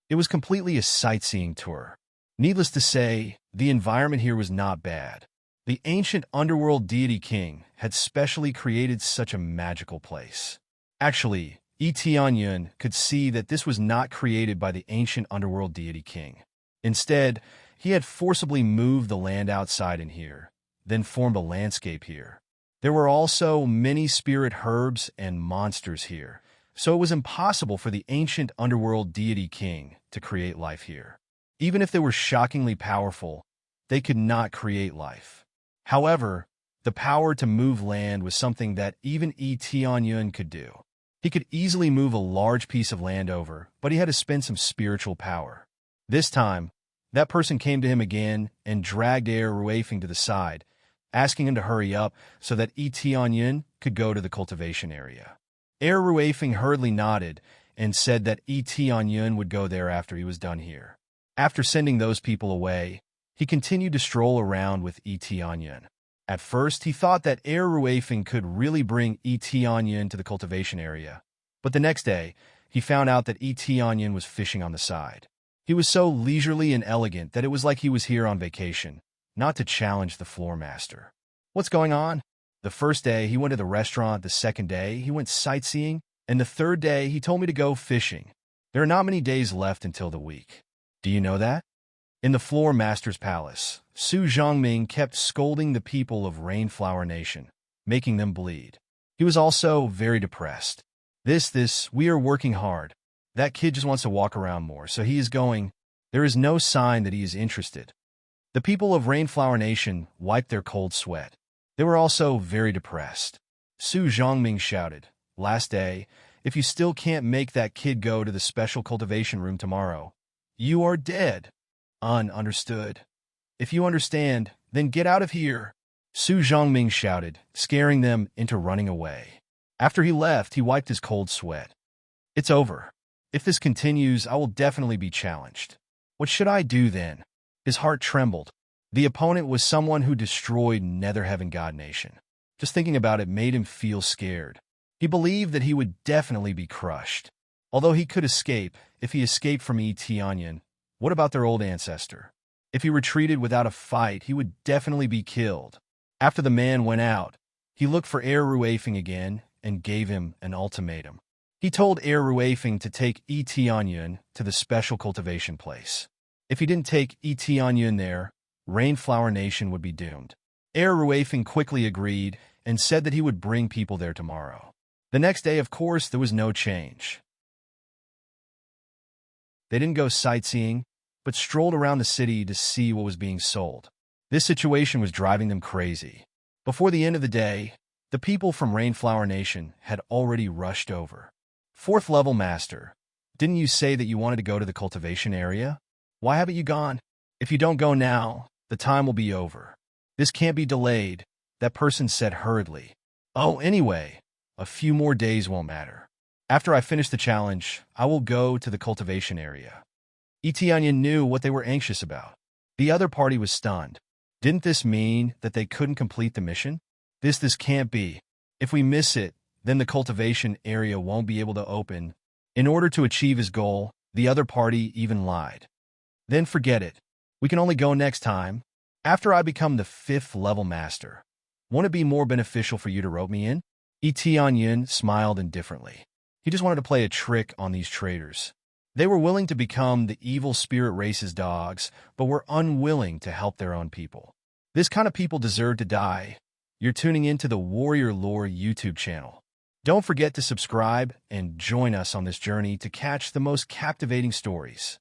It was completely a sightseeing tour. Needless to say, the environment here was not bad. The ancient underworld deity king had specially created such a magical place. Actually, Yun could see that this was not created by the ancient underworld deity king. Instead, he had forcibly moved the land outside in here, then formed a landscape here. There were also many spirit herbs and monsters here, so it was impossible for the ancient underworld deity king to create life here. Even if they were shockingly powerful, they could not create life. However, the power to move land was something that even Yun could do. He could easily move a large piece of land over, but he had to spend some spiritual power. This time, that person came to him again and dragged Ruafing to the side, asking him to hurry up so that Yun could go to the cultivation area. Ruafing hurriedly nodded and said that Yun would go there after he was done here. After sending those people away, he continued to stroll around with Yun. At first, he thought that Ruafing could really bring Yun to the cultivation area, but the next day, he found out that Yun was fishing on the side. He was so leisurely and elegant that it was like he was here on vacation, not to challenge the floor master. What's going on? The first day, he went to the restaurant. The second day, he went sightseeing. And the third day, he told me to go fishing. There are not many days left until the week. Do you know that? In the floor master's palace, Su Zhongming kept scolding the people of Rainflower Nation, making them bleed. He was also very depressed. We are working hard. That kid just wants to walk around more, so he is going. There is no sign that he is interested. The people of Rainflower Nation wiped their cold sweat. They were also very depressed. Su Zhongming shouted, "Last day, if you still can't make that kid go to the special cultivation room tomorrow, you are dead." Understood. If you understand, then get out of here, Su Zhongming shouted, scaring them into running away. After he left, he wiped his cold sweat. It's over. If this continues, I will definitely be challenged. What should I do then? His heart trembled. The opponent was someone who destroyed Nether Heaven God Nation. Just thinking about it made him feel scared. He believed that he would definitely be crushed. Although he could escape, if he escaped from Etianyan, what about their old ancestor? If he retreated without a fight, he would definitely be killed. After the man went out, he looked for Ruafing again and gave him an ultimatum. He told Ruafing to take Etianyan to the special cultivation place. If he didn't take Etianyan there, Rainflower Nation would be doomed. Ruafing quickly agreed and said that he would bring people there tomorrow. The next day, of course, there was no change. They didn't go sightseeing, but strolled around the city to see what was being sold. This situation was driving them crazy. Before the end of the day, the people from Rainflower Nation had already rushed over. Fourth level master, didn't you say that you wanted to go to the cultivation area? Why haven't you gone? If you don't go now, the time will be over. This can't be delayed, that person said hurriedly. Oh, anyway, a few more days won't matter. After I finish the challenge, I will go to the cultivation area. Etianyan knew what they were anxious about. The other party was stunned. Didn't this mean that they couldn't complete the mission? This can't be. If we miss it, then the cultivation area won't be able to open. In order to achieve his goal, the other party even lied. Then forget it. We can only go next time. After I become the 5th level master. Won't it be more beneficial for you to rope me in? Etianyan smiled indifferently. He just wanted to play a trick on these traitors. They were willing to become the evil spirit race's dogs, but were unwilling to help their own people. This kind of people deserve to die. You're tuning into the Warrior Lore YouTube channel. Don't forget to subscribe and join us on this journey to catch the most captivating stories.